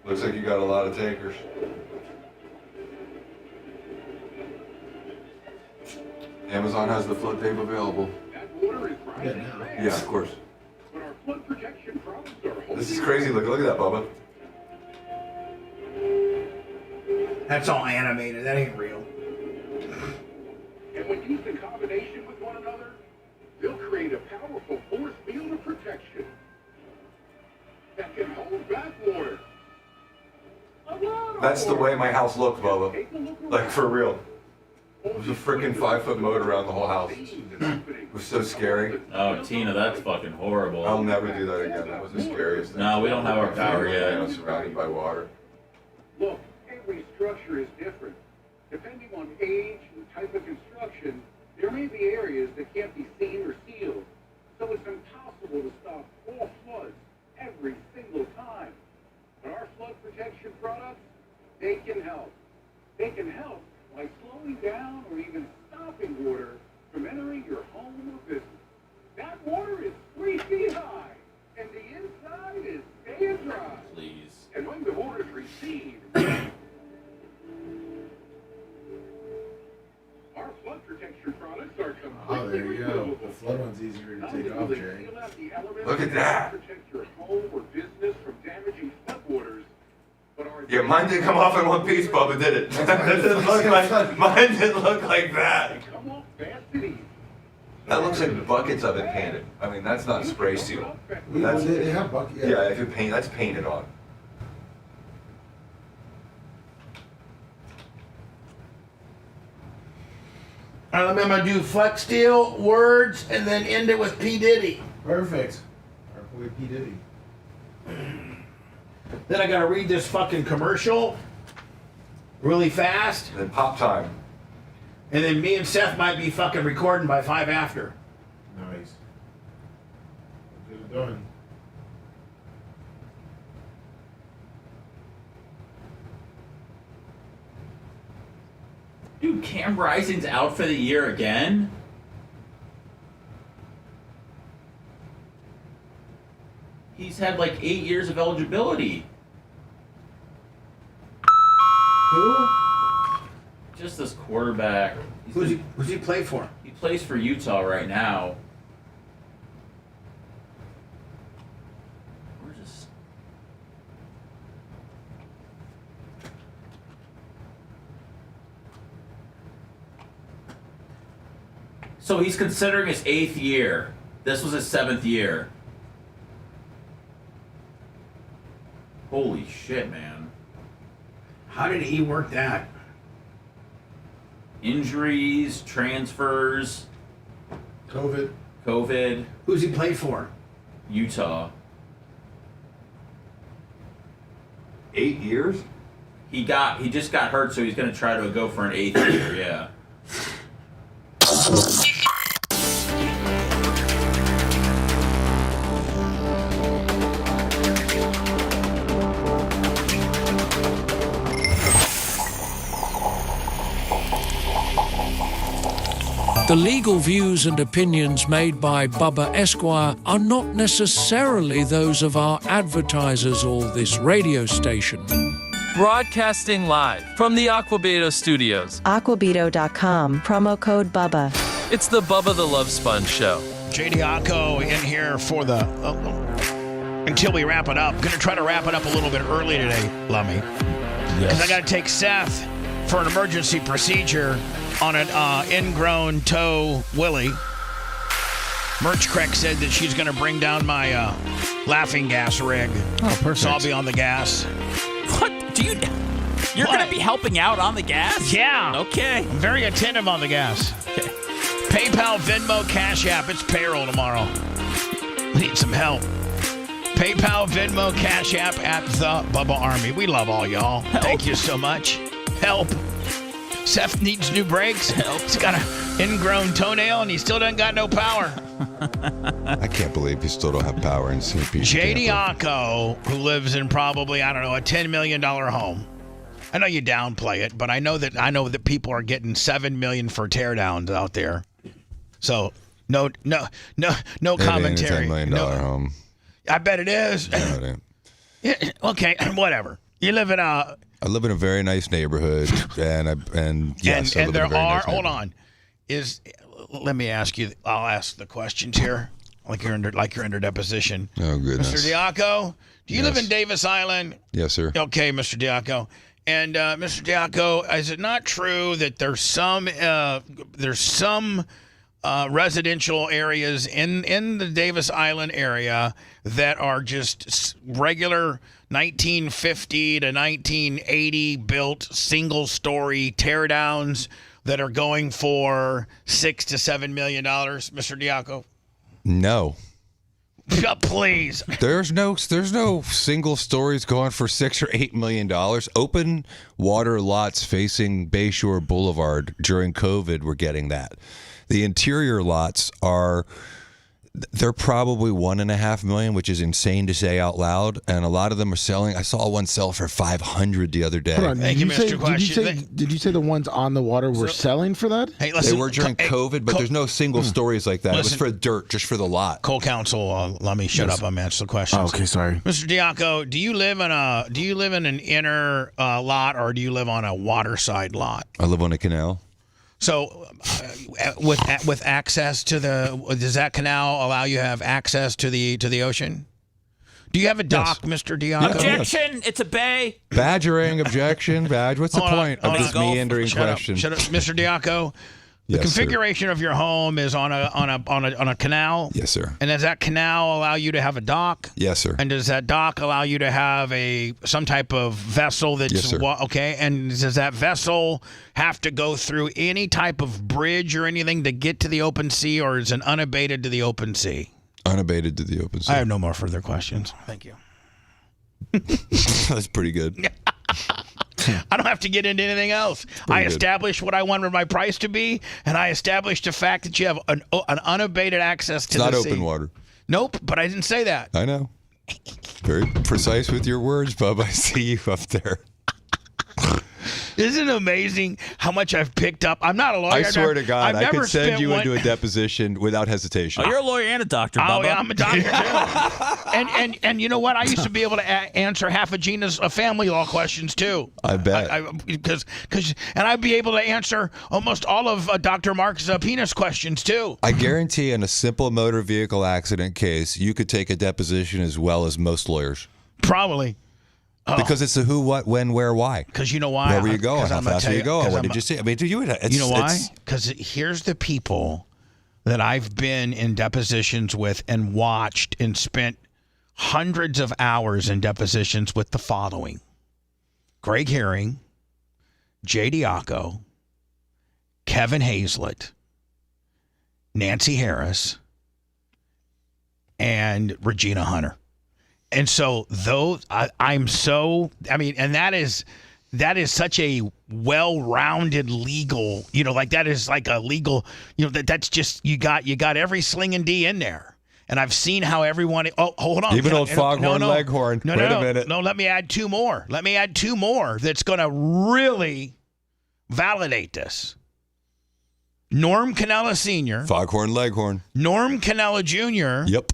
Looks like you got a lot of takers. Amazon has the flood tape available. Yeah, of course. This is crazy. Look at that, Bubba. That's all animated. That ain't real. And when used in combination with one another, they'll create a powerful force field of protection that can hold back water. That's the way my house looked, Bubba. Like, for real. It was a freaking 5-foot moat around the whole house. It was so scary. Oh, Tina, that's fucking horrible. I'll never do that again. That was the scariest thing. No, we don't have our power yet. I was surrounded by water. Look, every structure is different. Depending on age and type of construction, there may be areas that can't be seen or sealed. So it's impossible to stop all floods every single time. But our flood protection products, they can help. They can help by slowing down or even stopping water from entering your home or business. That water is 3 feet high, and the inside is staying dry. Please. And when the waters recede, our flood protection products are completely Oh, there you go. refillable. The flood one's easier to take off, Jay. Look at that. Protect your home or business from damaging floodwaters. But our Yeah, mine didn't come off in one piece, Bubba, did it? Mine didn't look like that. come off fast and easy. That looks like buckets of it painted. I mean, that's not spray seal. That's, They have bucket. yeah, if you paint, that's painted on. All right, I'm gonna do Flex Steel, words, and then end it with P. Diddy. Perfect. Our boy P. Diddy. Then I gotta read this fucking commercial really fast. And then pop time. And then me and Seth might be fucking recording by 5 after. Nice. Get it done. Dude, Cam Rising's out for the year again? He's had like 8 years of eligibility. Who? Just this quarterback. Who's he play for? He plays for Utah right now. Where's this? So he's considering his 8th year. This was his 7th year. Holy shit, man. How did he work that? Injuries, transfers, COVID. Who's he play for? Utah. 8 years? He just got hurt, so he's gonna try to go for an 8th year, yeah. The legal views and opinions made by Bubba Esquire are not necessarily those of our advertisers or this radio station. Broadcasting live from the Aquabedo Studios. Aquabedo.com, promo code BUBBA. It's the Bubba the Love Sponge Show. JD Acco in here for the until we wrap it up. Going to try to wrap it up a little bit early today, Lummy, because I got to take Seth for an emergency procedure on an ingrown toe willy. Merch Craig said that she's going to bring down my laughing gas rig. Oh, perfect. So I'll be on the gas. What? You're going to be helping out on the gas? Yeah. Okay. I'm very attentive on the gas. Okay. PayPal, Venmo, Cash App. It's payroll tomorrow. We need some help. PayPal, Venmo, Cash App at the Bubba Army. We love all y'all. Help. Thank you so much. Help. Seth needs new brakes. Help. He's got an ingrown toenail and he still doesn't got no power. I can't believe you still don't have power in St. Pete. JD Acco, who lives in probably, I don't know, a $10 million home. I know you downplay it, but I know that people are getting $7 million for teardowns out there. So no commentary. $10 million home. I bet it is. No, it ain't. Yeah, okay, whatever. You live in a. I live in a very nice neighborhood, and yes, I live in a very nice hold on. Let me ask you. I'll ask the questions here, like you're under deposition. Oh goodness, Mr. Diaco, do you live in Davis Island? Yes, sir. Okay, Mr. Diaco. And Mr. Diaco, is it not true that there's some residential areas in the Davis Island area that are just regular 1950 to 1980 built single-story teardowns that are going for $6 to $7 million, Mr. Diaco? No. Please. There's no single stories going for $6 or $8 million. Open water lots facing Bayshore Boulevard during COVID were getting that. The interior lots they're probably $1.5 million, which is insane to say out loud. And a lot of them are selling. I saw one sell for $500 the other day. Hold on, did you say the ones on the water were selling for that? Hey, listen, they were during COVID, but there's no single stories like that. It was for dirt, just for the lot. Co-counsel, let me shut up. I'm answering the questions. Oh, okay, sorry, Mr. Diaco. Do you live in an inner lot, or do you live on a waterside lot? I live on a canal. So, with access to does that canal allow you to have access to the ocean? Do you have a dock, yes. Mr. Diaco? Objection! It's a bay. Badgering, objection, badge. What's the point of this meandering question? Shut up, Mr. Diaco. The configuration of your home is on a canal. Yes, sir. And does that canal allow you to have a dock? Yes, sir. And does that dock allow you to have some type of vessel that's okay? And does that vessel have to go through any type of bridge or anything to get to the open sea, or is it unabated to the open sea? Unabated to the open sea. I have no more further questions. Thank you. That's pretty good. I don't have to get into anything else. I established what I wanted my price to be, and I established the fact that you have an unabated access to the sea. It's not open water. Nope, but I didn't say that. I know. Very precise with your words, Bub. I see you up there. Isn't it amazing how much I've picked up? I'm not a lawyer. I swear to God, I could send you into a deposition without hesitation. Oh, you're a lawyer and a doctor, Bubba. Oh, yeah, I'm a doctor, too. and you know what? I used to be able to answer half of Gina's family law questions, too. I bet. And I'd be able to answer almost all of Dr. Mark's penis questions, too. I guarantee in a simple motor vehicle accident case, you could take a deposition as well as most lawyers. Probably. Because it's the who, what, when, where, why. Because you know why? Where were you going? How fast were you going? What did you see? I mean, you know why? Because here's the people that I've been in depositions with and watched and spent hundreds of hours in depositions with the following: Greg Herring, Jay Diaco, Kevin Hazlett, Nancy Harris, and Regina Hunter. And so and that is such a well-rounded legal, that is like a legal, that's just, you got every sling and D in there. And I've seen how everyone, hold on. Even old Foghorn Leghorn. Wait a minute. No, let me add two more. That's going to really validate this. Norm Cannella Sr. Foghorn Leghorn. Norm Cannella Jr. Yep.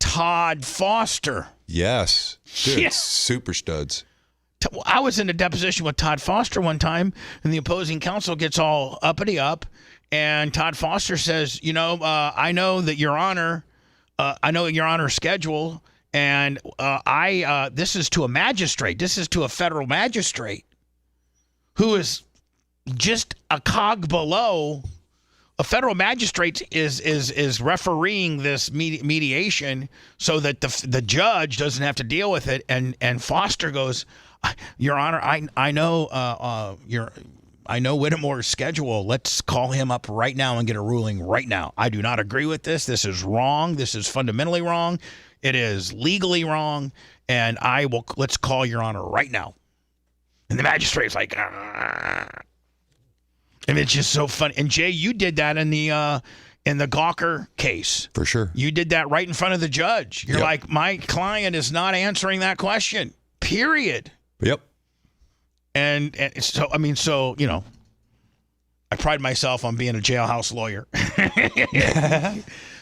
Todd Foster. Yes. Dude, super studs. I was in a deposition with Todd Foster one time, and the opposing counsel gets all uppity up, and Todd Foster says, I know that Your Honor, Your Honor's schedule, and this is to a magistrate. This is to a federal magistrate who is just a cog below. A federal magistrate is refereeing this mediation so that the judge doesn't have to deal with it. And Foster goes, Your Honor, I know Whittemore's schedule. Let's call him up right now and get a ruling right now. I do not agree with this. This is wrong. This is fundamentally wrong. It is legally wrong. And let's call Your Honor right now. And the magistrate's like, And it's just so funny. And Jay, you did that in the Gawker case. For sure. You did that right in front of the judge. You're like, my client is not answering that question. Period. Yep. And so, I pride myself on being a jailhouse lawyer.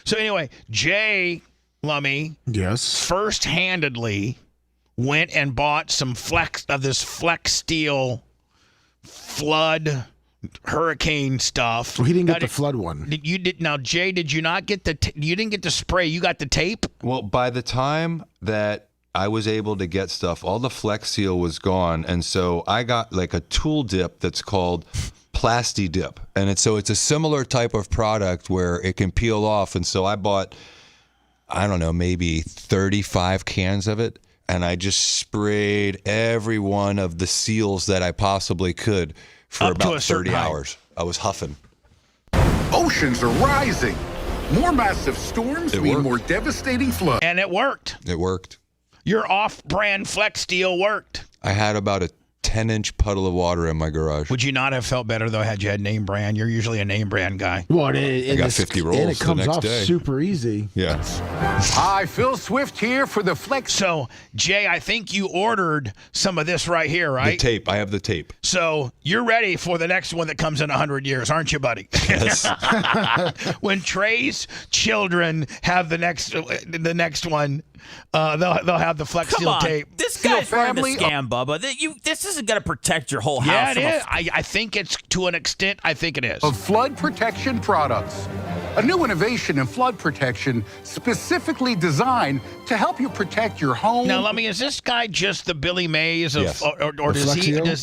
So anyway, Jay Lummy, first-handedly went and bought some flex steel flood hurricane stuff. Well, he didn't get the flood one. You did. Now, Jay, did you not get you didn't get the spray? You got the tape? Well, by the time that I was able to get stuff, all the Flex Seal was gone, and so I got like a tool dip that's called Plasti Dip, and it's a similar type of product where it can peel off. And so I bought, I don't know, maybe 35 cans of it, and I just sprayed every one of the seals that I possibly could for about 30 hours. I was huffing. Oceans are rising. More massive storms mean more devastating floods. And it worked. It worked. Your off-brand Flex Steel worked. I had about a 10-inch puddle of water in my garage. Would you not have felt better, though, had you had name brand? You're usually a name brand guy. Well, I got 50 rolls and it comes the next off day. super easy. Yeah. Hi, Phil Swift here for the Flex. So, Jay, I think you ordered some of this right here, right? The tape. I have the tape. So you're ready for the next one that comes in 100 years, aren't you, buddy? Yes. When Trey's children have the next one, they'll have the Flex Steel tape. This guy's running a scam, Bubba. This isn't going to protect your whole house. Yeah, it is. I think it's, to an extent, I think it is. Of flood protection products. A new innovation in flood protection specifically designed to help you protect your home. Now, let me, is this guy just the Billy Mays of, Yes.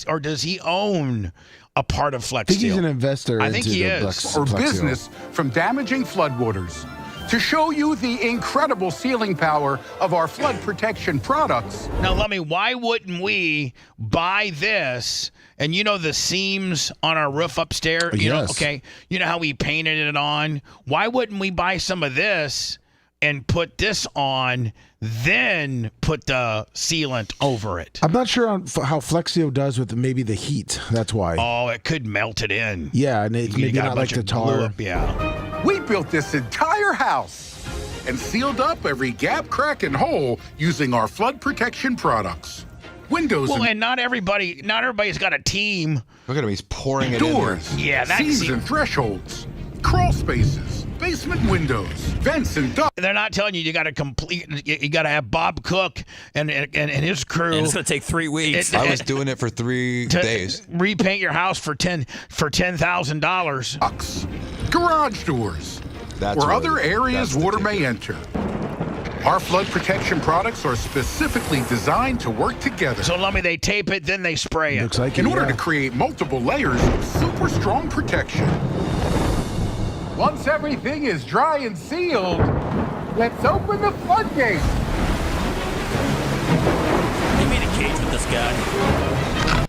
or does he own a part of Flex I think Steel? he's an investor. I think into he the is. or Flex Steel. business from damaging floodwaters. To show you the incredible sealing power of our flood protection products. Now, Lummy, why wouldn't we buy this? And you know the seams on our roof upstairs? You know, Yes. okay. You know how we painted it on? Why wouldn't we buy some of this and put this on, then put the sealant over it? I'm not sure on how Flexio does with maybe the heat. That's why. Oh, it could melt it in. Yeah, and it's You maybe got a not like bunch the of glue tar. up, yeah. We built this entire house and sealed up every gap, crack, and hole using our flood protection products. Windows Well, and and not everybody's got a team. Look at him. He's pouring it in there. doors, Yeah, that's seams and thresholds, crawl spaces, basement windows, vents and ducts. They're not telling you got to complete. You got to have Bob Cook and his crew. And it's going to take 3 weeks. I was doing it for 3 to days. repaint your house for $10,000. Garage doors, That's or what other it is. areas That's the water tip. may enter. Our flood protection products are specifically designed to work together. So, Lummy, they tape it, then they spray it. Looks like in it, order yeah. to create multiple layers of super strong protection. Once everything is dry and sealed, let's open the floodgates. Get me in a cage with this guy.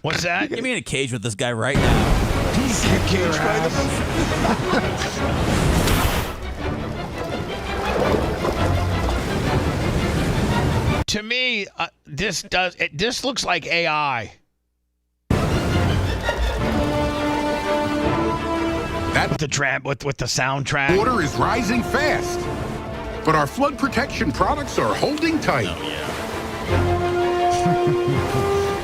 What's that? Get me in a cage with this guy right now. To me, this looks like AI. That with the soundtrack. Water is rising fast, but our flood protection products are holding tight.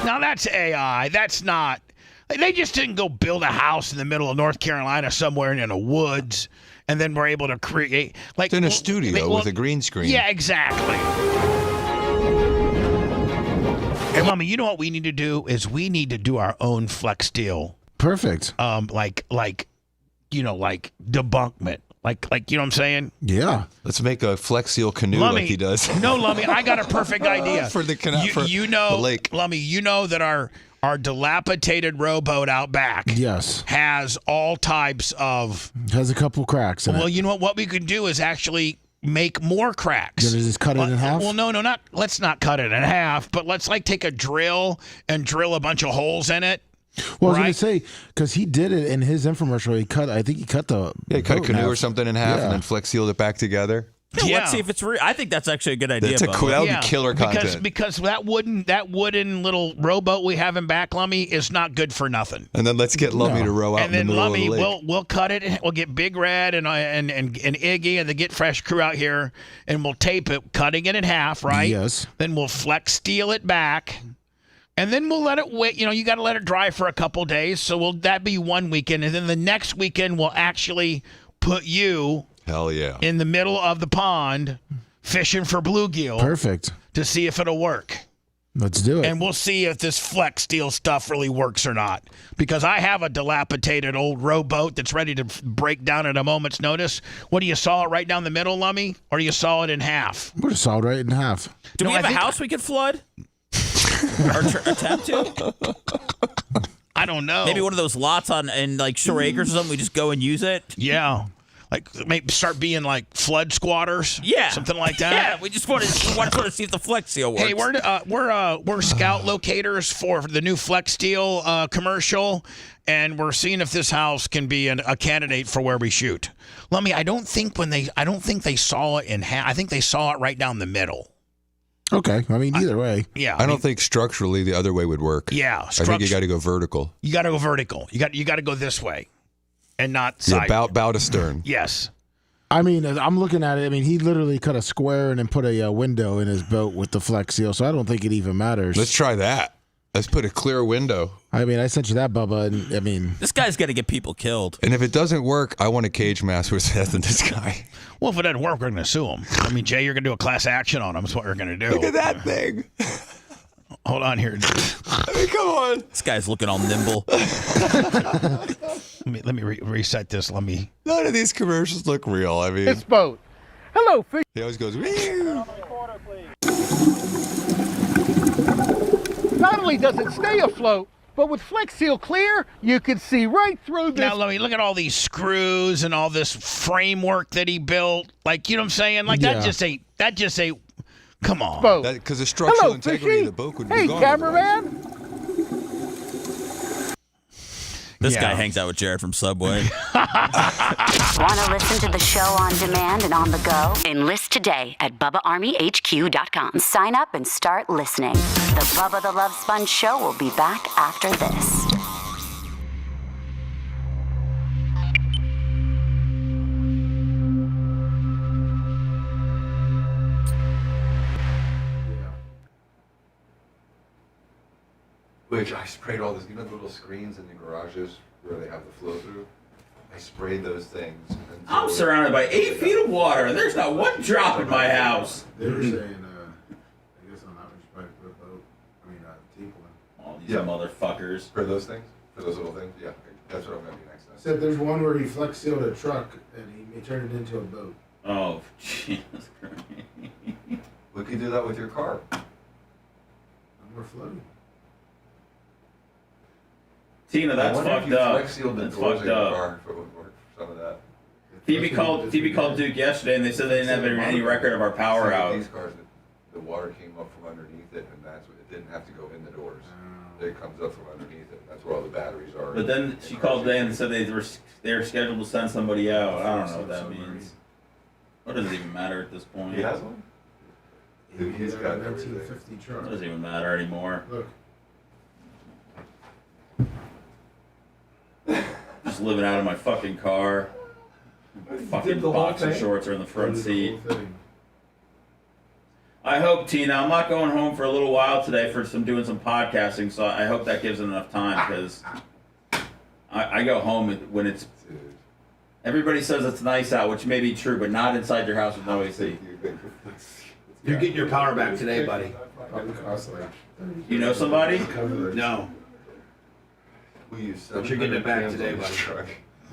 Now that's AI. That's not. They just didn't go build a house in the middle of North Carolina somewhere in the woods, and then we're able to create like It's in a studio with a green screen. Yeah, exactly. And Mommy, you know what we need to do is we need to do our own Flex Steel. Perfect. Like debunkment. Like you know what I'm saying? Yeah. Let's make a Flex Seal canoe Lummy, like he does. No, Lummy, I got a perfect idea. For the canal, for the lake. Lummy, you know that our dilapidated rowboat out back Yes. has all types of. Has a couple cracks in Well, it. you know what? What we could do is actually make more cracks. Gonna just cut it in half? Well, no, not. Let's not cut it in half, but let's take a drill and drill a bunch of holes in it. Well, I was right? going to say, because he did it in his infomercial. I think he cut the Yeah, cut a boat in canoe half. or something in half Yeah. and then Flex Sealed it back together. Yeah, let's see if it's real. I think that's actually a good idea. That's a cool. That would be killer content. Because that wooden little rowboat we have in back, Lummy, is not good for nothing. And then let's get Lummy to row out And in the then middle Lummy, of the lake. we'll cut it. We'll get Big Red and Iggy and the Get Fresh crew out here, and we'll tape it, cutting it in half, right? Yes. Then we'll Flex Steel it back, and then we'll let it wait. You know, you got to let it dry for a couple days. So that be one weekend, and then the next weekend we'll actually put you. Hell yeah. In the middle of the pond, fishing for bluegill. Perfect. To see if it'll work. Let's do it. And we'll see if this Flex Steel stuff really works or not. Because I have a dilapidated old rowboat that's ready to break down at a moment's notice. What, do you saw it right down the middle, Lummy? Or do you saw it in half? We're just sawed right in half. Do we have a house we could flood? Or attempt to? I don't know. Maybe one of those lots in like Shore Acres or something. We just go and use it. Yeah. Like maybe start being like flood squatters. Yeah. Something like that. Yeah. We just want to see if the Flex Seal works. Hey, we're scout locators for the new Flex Steel commercial, and we're seeing if this house can be a candidate for where we shoot. Lummy, I don't think they saw it in half. I think they saw it right down the middle. Okay, I mean either way. Yeah, I don't think structurally the other way would work. Yeah, I think you got to go vertical. You got to go vertical. You got to go this way, and not side. Yeah, bow to stern. Yes. I mean, I'm looking at it. I mean, he literally cut a square and then put a window in his boat with the Flex Seal, so I don't think it even matters. Let's try that. Let's put a clear window. I mean, I sent you that, Bubba, and I mean... This guy's going to get people killed. And if it doesn't work, I want a cage match with Seth and this guy. Well, if it doesn't work, we're going to sue him. I mean, Jay, you're going to do a class action on him. That's what we're going to do. Look at that thing. Hold on here. I mean, come on. This guy's looking all nimble. Let me reset this. None of these commercials look real. I mean... It's boat. Hello, fish. He always goes... Wee! Not only does it stay afloat, but with Flex Seal Clear, you can see right through this. Now, let me look at all these screws and all this framework that he built. Like, you know what I'm saying? Like, that just ain't, come on. Because the structural integrity of the boat would be gone. Hey, cameraman. This guy hangs out with Jared from Subway. Want to listen to the show on demand and on the go? Enlist today at BubbaArmyHQ.com. Sign up and start listening. The Bubba the Love Sponge show will be back after this. Which I sprayed all this, the little screens in the garages where they have the flow through. I sprayed those things. I'm surrounded by 8 feet of water, and there's not one drop in my house. They were saying, I guess on that one, you probably put a boat, tape one. All these motherfuckers. For those things? For those little things? Yeah, that's what I'm going to do next time. Said there's one where he Flex Sealed a truck, and he turned it into a boat. Oh, Jesus Christ. We could do that with your car. And we're floating. Tina, that's fucked up. That's fucked up. Car if it would work for some of that. Phoebe called Duke yesterday, and they said they didn't have any record of our power out. These cars, the water came up from underneath it, and that's what it didn't have to go in the doors. It comes up from underneath it. That's where all the batteries are. But then she called today and said they were scheduled to send somebody out. I don't know what that means. What does it even matter at this point? He has one. Dude, he's got 1950 truck. It doesn't even matter anymore. Look. Just living out of my fucking car. Fucking boxer shorts are in the front seat. I hope, Tina, I'm not going home for a little while today for doing some podcasting, so I hope that gives enough time, because I go home when it's... Everybody says it's nice out, which may be true, but not inside your house with no AC. You're getting your power back today, buddy. You know somebody? No. But you're getting it back today, buddy.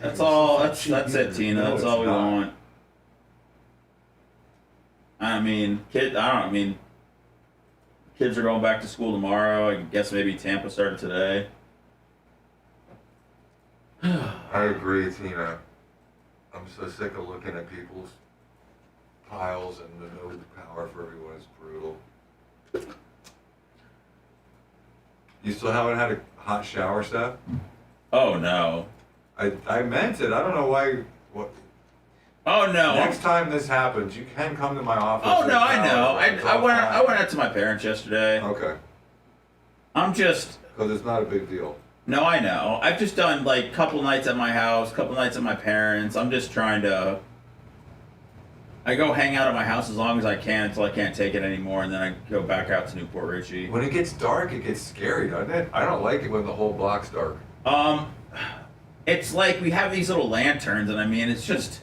That's all. That's it, Tina. That's all we want. I mean, kids are going back to school tomorrow. I guess maybe Tampa started today. I agree, Tina. I'm so sick of looking at people's piles and the no power for everyone is brutal. You still haven't had a hot shower, Seth? Oh no. I meant it. I don't know why. What? Oh no. Next time this happens, you can come to my office. Oh no, I know. I went out to my parents yesterday. Okay. I'm just. Because it's not a big deal. No, I know. I've just done like a couple nights at my house, couple nights at my parents. I'm just trying to. I go hang out at my house as long as I can until I can't take it anymore, and then I go back out to Newport Richie. When it gets dark, it gets scary, doesn't it? I don't like it when the whole block's dark. It's like we have these little lanterns, and I mean, it's just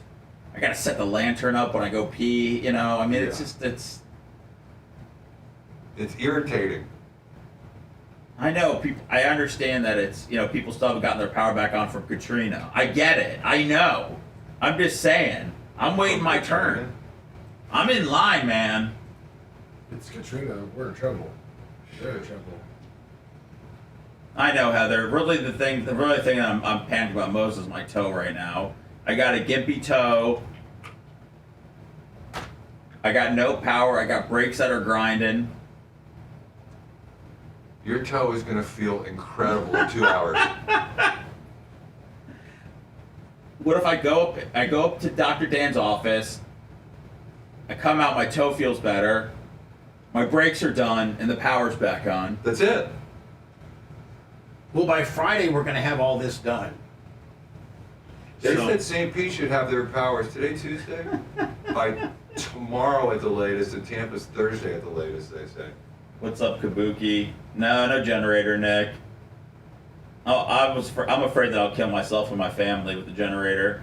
I gotta set the lantern up when I go pee. You know, I mean, it's irritating. I know people. I understand that it's people still haven't gotten their power back on from Katrina. I get it. I know. I'm just saying. I'm waiting my turn. I'm in line, man. It's Katrina. We're in trouble. They're in trouble. I know, Heather. Really, the thing that I'm panicked about most is my toe right now. I got a gimpy toe. I got no power. I got brakes that are grinding. Your toe is gonna feel incredible in 2 hours. What if I go up to Dr. Dan's office, I come out, my toe feels better, my brakes are done, and the power's back on. That's it. Well, by Friday, we're going to have all this done. They said St. Pete should have their powers today, Tuesday? By tomorrow at the latest, and Tampa's Thursday at the latest, they say. What's up, Kabuki? No generator, Nick. Oh, I'm afraid that I'll kill myself and my family with the generator.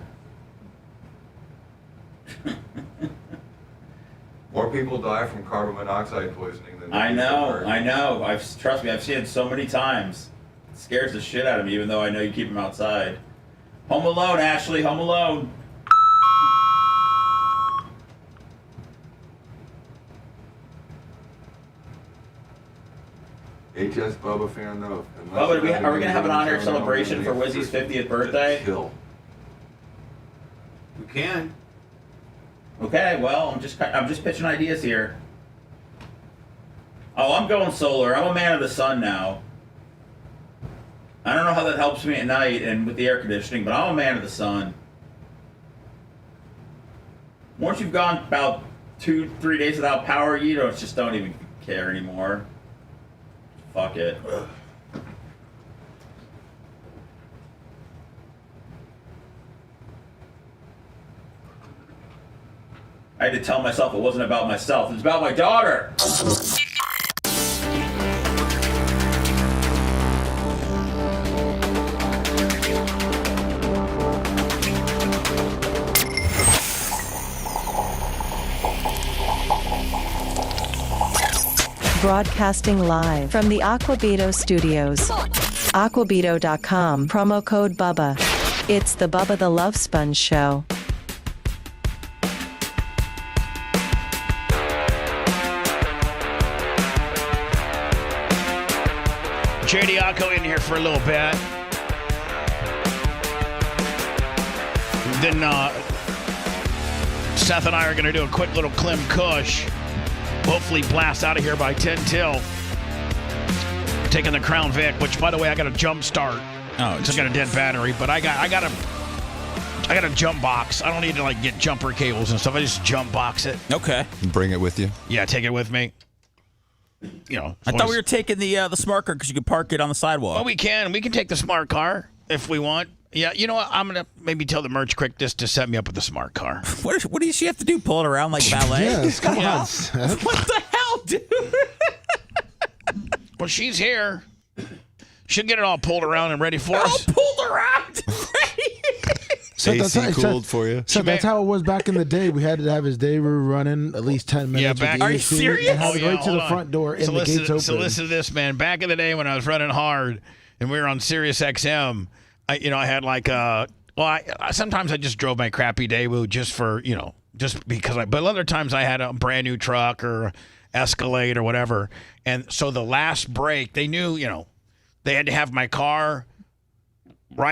More people die from carbon monoxide poisoning than I know. Trust me, I've seen it so many times. It scares the shit out of me, even though I know you keep them outside. Home Alone, Ashley, Home Alone. HS Bubba fan though. Bubba, are we going to have an on-air celebration for Wizzy's 50th birthday? We can. Okay, well, I'm just pitching ideas here. Oh, I'm going solar. I'm a man of the sun now. I don't know how that helps me at night and with the air conditioning, but I'm a man of the sun. Once you've gone about 2-3 days without power, you don't even care anymore. Fuck it. I had to tell myself it wasn't about myself. It was about my daughter. Broadcasting live from the Aquabito studios. Aquabito.com, promo code Bubba. It's the Bubba the Love Sponge show. JD Acco in here for a little bit. Then Seth and I are going to do a quick little Clem Kush. Hopefully blast out of here by 10 till. Taking the Crown Vic, which, by the way, I got a jump start. Oh, it's got a dead battery, but I got a jump box. I don't need to get jumper cables and stuff. I just jump box it. Okay. Bring it with you. Yeah, take it with me. I thought we were taking the smart car because you could park it on the sidewalk. Well, we can. We can take the smart car if we want. Yeah, you know what? I'm going to maybe tell the merch crick just to set me up with the smart car. What does she have to do? Pull it around like ballet? Yes, come on, Seth. What the hell, dude? Well, she's here. She'll get it all pulled around and ready for us. Pulled around? So AC cooled for you. So that's how it was back in the day. We had to have his Daewoo running at least 10 minutes. Yeah, Are you serious? And have it right to the front door and the gates open. So listen to this, man. Back in the day when I was running hard and we were on Sirius XM, I had sometimes I just drove my crappy Daewoo just for, just because but other times I had a brand new truck or Escalade or whatever. And so the last break, they knew, they had to have my car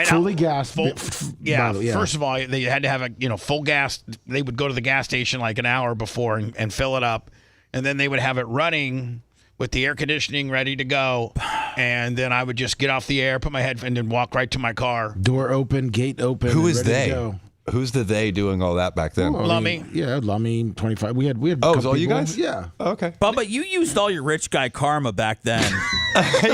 fully gassed. First of all, they had to have a full gas. They would go to the gas station like an hour before and fill it up, and then they would have it running with the air conditioning ready to go. And then I would just get off the air, put my headphones, and walk right to my car. Door open, gate open. Who is ready they? to go. Who's the they doing all that back then? Lummy. Lummy, 25. We had. Oh, it was all you guys? Yeah. Okay. Bubba, you used all your rich guy karma back then.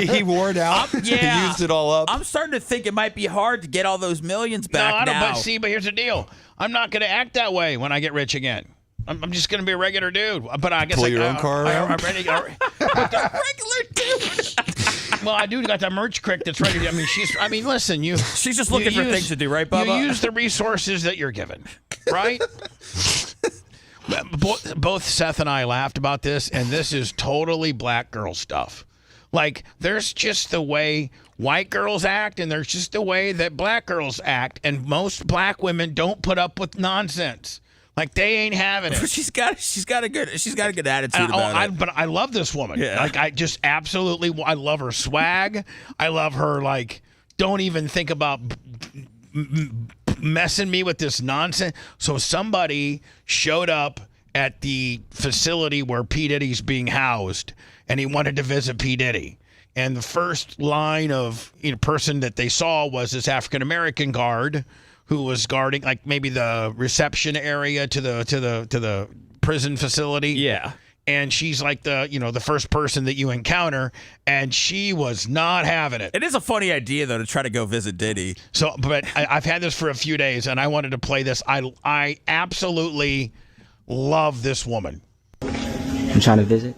He wore it out. He used it all up. I'm starting to think it might be hard to get all those millions back No, I don't. now. But here's the deal. I'm not going to act that way when I get rich again. I'm just going to be a regular dude. But I guess pull your own car around. I'm ready. Regular dude. Well, I do got that merch crick that's ready. Listen, she's just looking for things to do, right, Bubba? You use the resources that you're given, right? Both Seth and I laughed about this, and this is totally black girl stuff. Like, there's just the way white girls act, and there's just the way that black girls act, and most black women don't put up with nonsense. Like they ain't having it. she's got a good attitude about it. But I love this woman. Yeah. Like I just absolutely, I love her swag. I love her. Like, don't even think about messing me with this nonsense. So somebody showed up at the facility where P. Diddy's being housed, and he wanted to visit P. Diddy. And the first line of person that they saw was this African American guard who was guarding like maybe the reception area to the prison facility. Yeah. And she's like the first person that you encounter, and she was not having it. It is a funny idea though to try to go visit Diddy. So, but I've had this for a few days, and I wanted to play this. I absolutely love this woman. I'm trying to visit.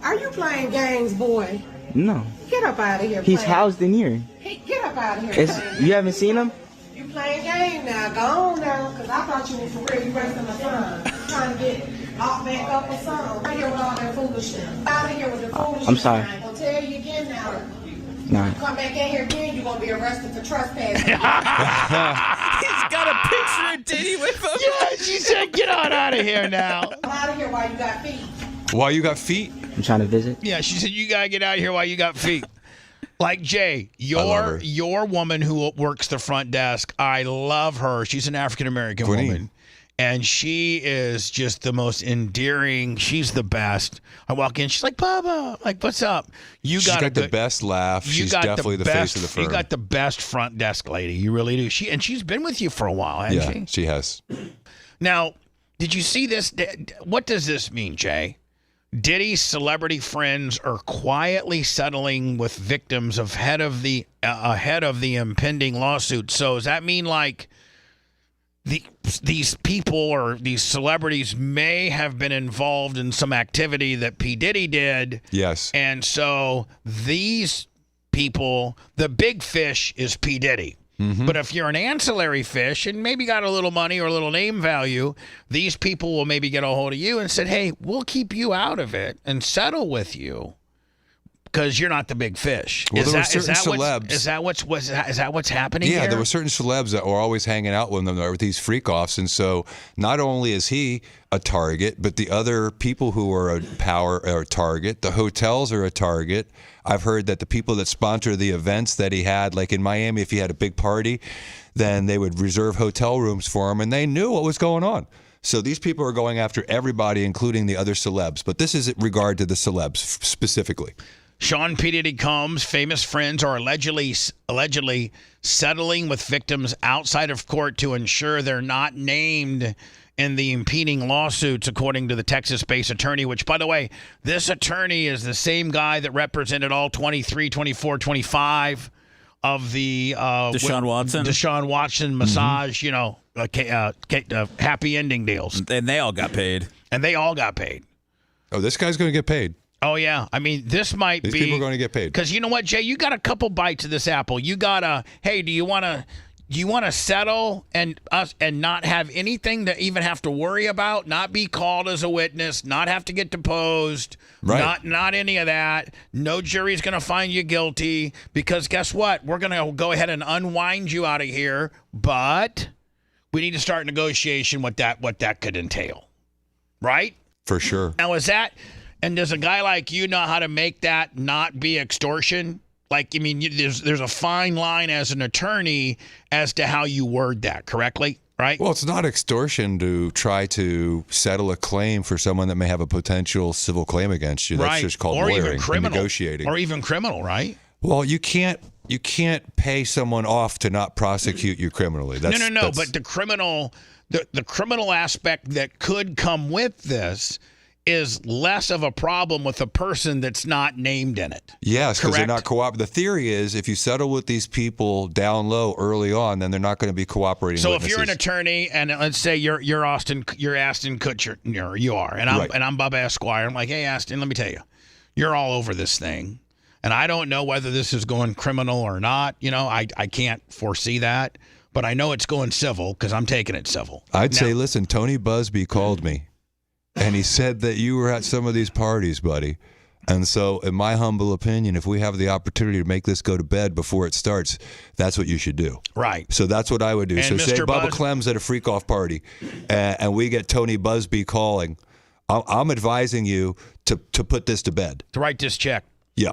Are you playing games, boy? No. Get up out of here. He's housed in here. Hey, get up out of here. You haven't seen him? You playing game now. Go on now, because I thought you was for real. You wasting my time. Trying to get off back up or something. Out here with all that foolishness. Out of here with the foolishness. I'm sorry. I ain't gonna tell you again now. Nah. Come back in here again, you're gonna be arrested for trespassing. He's got a picture of Diddy with him. Yeah, she said, get on out of here now. Come out of here while you got feet. While you got feet? I'm trying to visit. Yeah, she said, you gotta get out of here while you got feet. Like, Jay, your woman who works the front desk, I love her. She's an African-American woman. And she is just the most endearing. She's the best. I walk in, she's like, Bubba, like, what's up? She's got the best laugh. She's definitely the face of the firm. You got the best front desk lady. You really do. She's been with you for a while, hasn't she? Yeah, she has. Now, did you see this? What does this mean, Jay? Diddy's celebrity friends are quietly settling with victims ahead of the impending lawsuit. So does that mean like these people or these celebrities may have been involved in some activity that P. Diddy did? Yes. And so these people, the big fish is P. Diddy. Mm-hmm. But if you're an ancillary fish and maybe got a little money or a little name value, these people will maybe get a hold of you and said, hey, we'll keep you out of it and settle with you because you're not the big fish. Well, there were certain celebs. Is that what's happening here? Yeah, there were certain celebs that were always hanging out with them. There were these freak-offs. And so not only is he a target, but the other people who are a target. The hotels are a target. I've heard that the people that sponsor the events that he had, like in Miami, if he had a big party, then they would reserve hotel rooms for him, and they knew what was going on. So these people are going after everybody, including the other celebs. But this is in regard to the celebs specifically. Sean P. Diddy Combs' famous friends are allegedly settling with victims outside of court to ensure they're not named in the impeding lawsuits, according to the Texas-based attorney, which, by the way, this attorney is the same guy that represented all 23, 24, 25 of the Deshaun Watson massage, happy ending deals. And they all got paid. Oh, this guy's going to get paid. Oh, yeah. I mean, these people are going to get paid. Because you know what, Jay? You got a couple bites of this apple. You got hey, do you want to settle and not have anything to even have to worry about, not be called as a witness, not have to get deposed, right. not any of that. No jury's going to find you guilty because guess what? We're going to go ahead and unwind you out of here, but we need to start negotiation what that could entail. Right? For sure. Now, does a guy like you know how to make that not be extortion? Like, I mean, there's a fine line as an attorney as to how you word that correctly, right? Well, it's not extortion to try to settle a claim for someone that may have a potential civil claim against you. That's right. just called or lawyering even criminal, and negotiating. Or even criminal, right? Well, you can't pay someone off to not prosecute you criminally. No. But the criminal aspect that could come with this is less of a problem with a person that's not named in it. Yes, because they're not cooperating. The theory is if you settle with these people down low early on, then they're not going to be cooperating. So witnesses. if you're an attorney and let's say you're Ashton Kutcher, you are, and I'm Bubba Esquire. I'm like, hey, Ashton, let me tell you, you're all over this thing, and I don't know whether this is going criminal or not. I can't foresee that, but I know it's going civil because I'm taking it civil. I'd say, listen, Tony Busby called me. And he said that you were at some of these parties, buddy. And so, in my humble opinion, if we have the opportunity to make this go to bed before it starts, that's what you should do. Right. So that's what I would do. And So Mr. say Bubba Buzz- Clem's at a freak-off party, and we get Tony Busby calling. I'm advising you to put this to bed. To write this check. Yeah.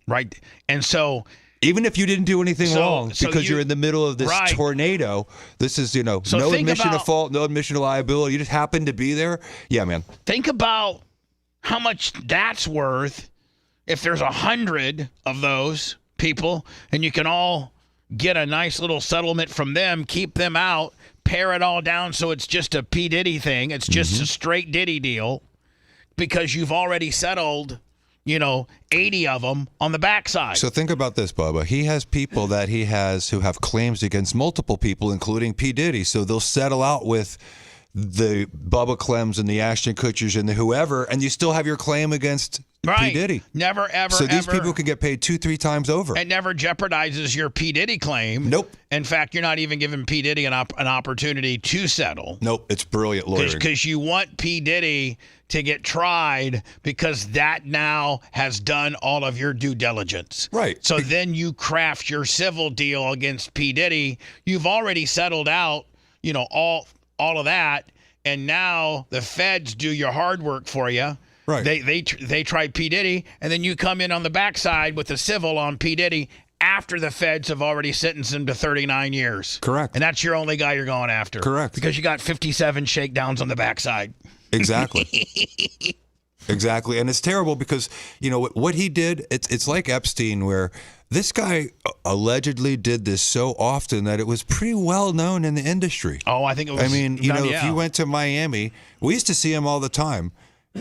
Right. And so... Even if you didn't do anything wrong, because you're in the middle of this Right. tornado, this is, So no think admission about- of fault, no admission of liability. You just happen to be there. Yeah, man. Think about how much that's worth if there's 100 of those people and you can all get a nice little settlement from them, keep them out, pare it all down so it's just a P. Diddy thing. It's just a straight Diddy deal because you've already settled, 80 of them on the backside. So think about this, Bubba. He has people that he has who have claims against multiple people, including P. Diddy. So they'll settle out with the Bubba Clems and the Ashton Kutchers and the whoever, and you still have your claim against P. Diddy. Never, ever, So these ever. people can get paid 2-3 times over. It never jeopardizes your P. Diddy claim. Nope. In fact, you're not even giving P. Diddy an opportunity to settle. Nope. It's brilliant lawyering. Because you want P. Diddy to get tried because that now has done all of your due diligence. Right. So then craft your civil deal against P. Diddy. You've already settled out, all of that, and now the feds do your hard work for you. Right. They try P. Diddy, and then you come in on the backside with the civil on P. Diddy after the feds have already sentenced him to 39 years. Correct. And that's your only guy you're going after. Correct. Because you got 57 shakedowns on the backside. Exactly. Exactly. And it's terrible because, what he did, it's like Epstein, where this guy allegedly did this so often that it was pretty well known in the industry. Oh, I think it was. If you went to Miami, we used to see him all the time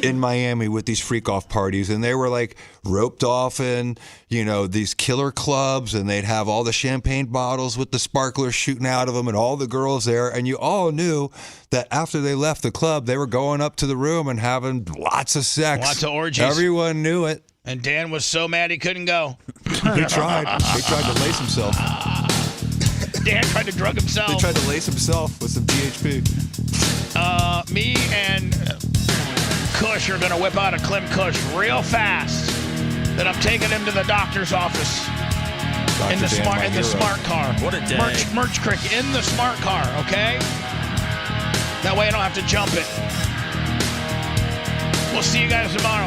in Miami with these freak off parties, and they were like roped off in, these killer clubs, and they'd have all the champagne bottles with the sparklers shooting out of them and all the girls there. And you all knew that after they left the club, they were going up to the room and having lots of sex. Lots of orgies. Everyone knew it. And Dan was so mad he couldn't go. He tried. He tried to lace himself. Dan tried to drug himself. He tried to lace himself with some DHP. Me and Kush are going to whip out a Clem Kush real fast. Then I'm taking him to the doctor's office in the smart car. What a day. Merch Crick in the smart car, okay? That way I don't have to jump it. We'll see you guys tomorrow.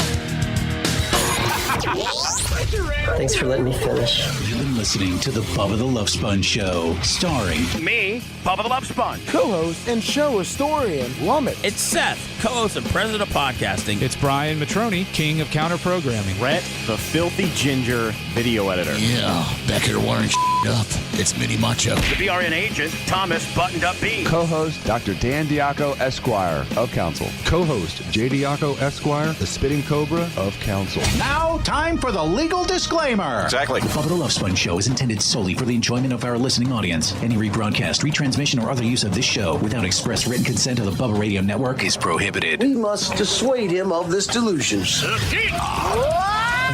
Thanks for letting me finish. You've been listening to the Bubba the Love Sponge Show, starring me, Bubba the Love Sponge, co-host and show historian, Lummit. It's Seth, co-host and president of podcasting. It's Brian Matroni, king of counter programming. Rhett, the filthy ginger video editor. Yeah, back here wiring up. It's Mini Macho. The BRN agent, Thomas Buttoned Up B. Co-host, Dr. Dan Diaco, Esquire, of Council. Co-host, J. Diaco, Esquire, the Spitting Cobra, of Council. Now, time for the legal disclaimer. Exactly. The Bubba the Love Sponge Show is intended solely for the enjoyment of our listening audience. Any rebroadcast, retransmission, or other use of this show without express written consent of the Bubba Radio Network is prohibited. We must dissuade him of this delusion.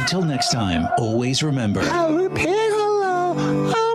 Until next time, always remember. I'll repeat hello.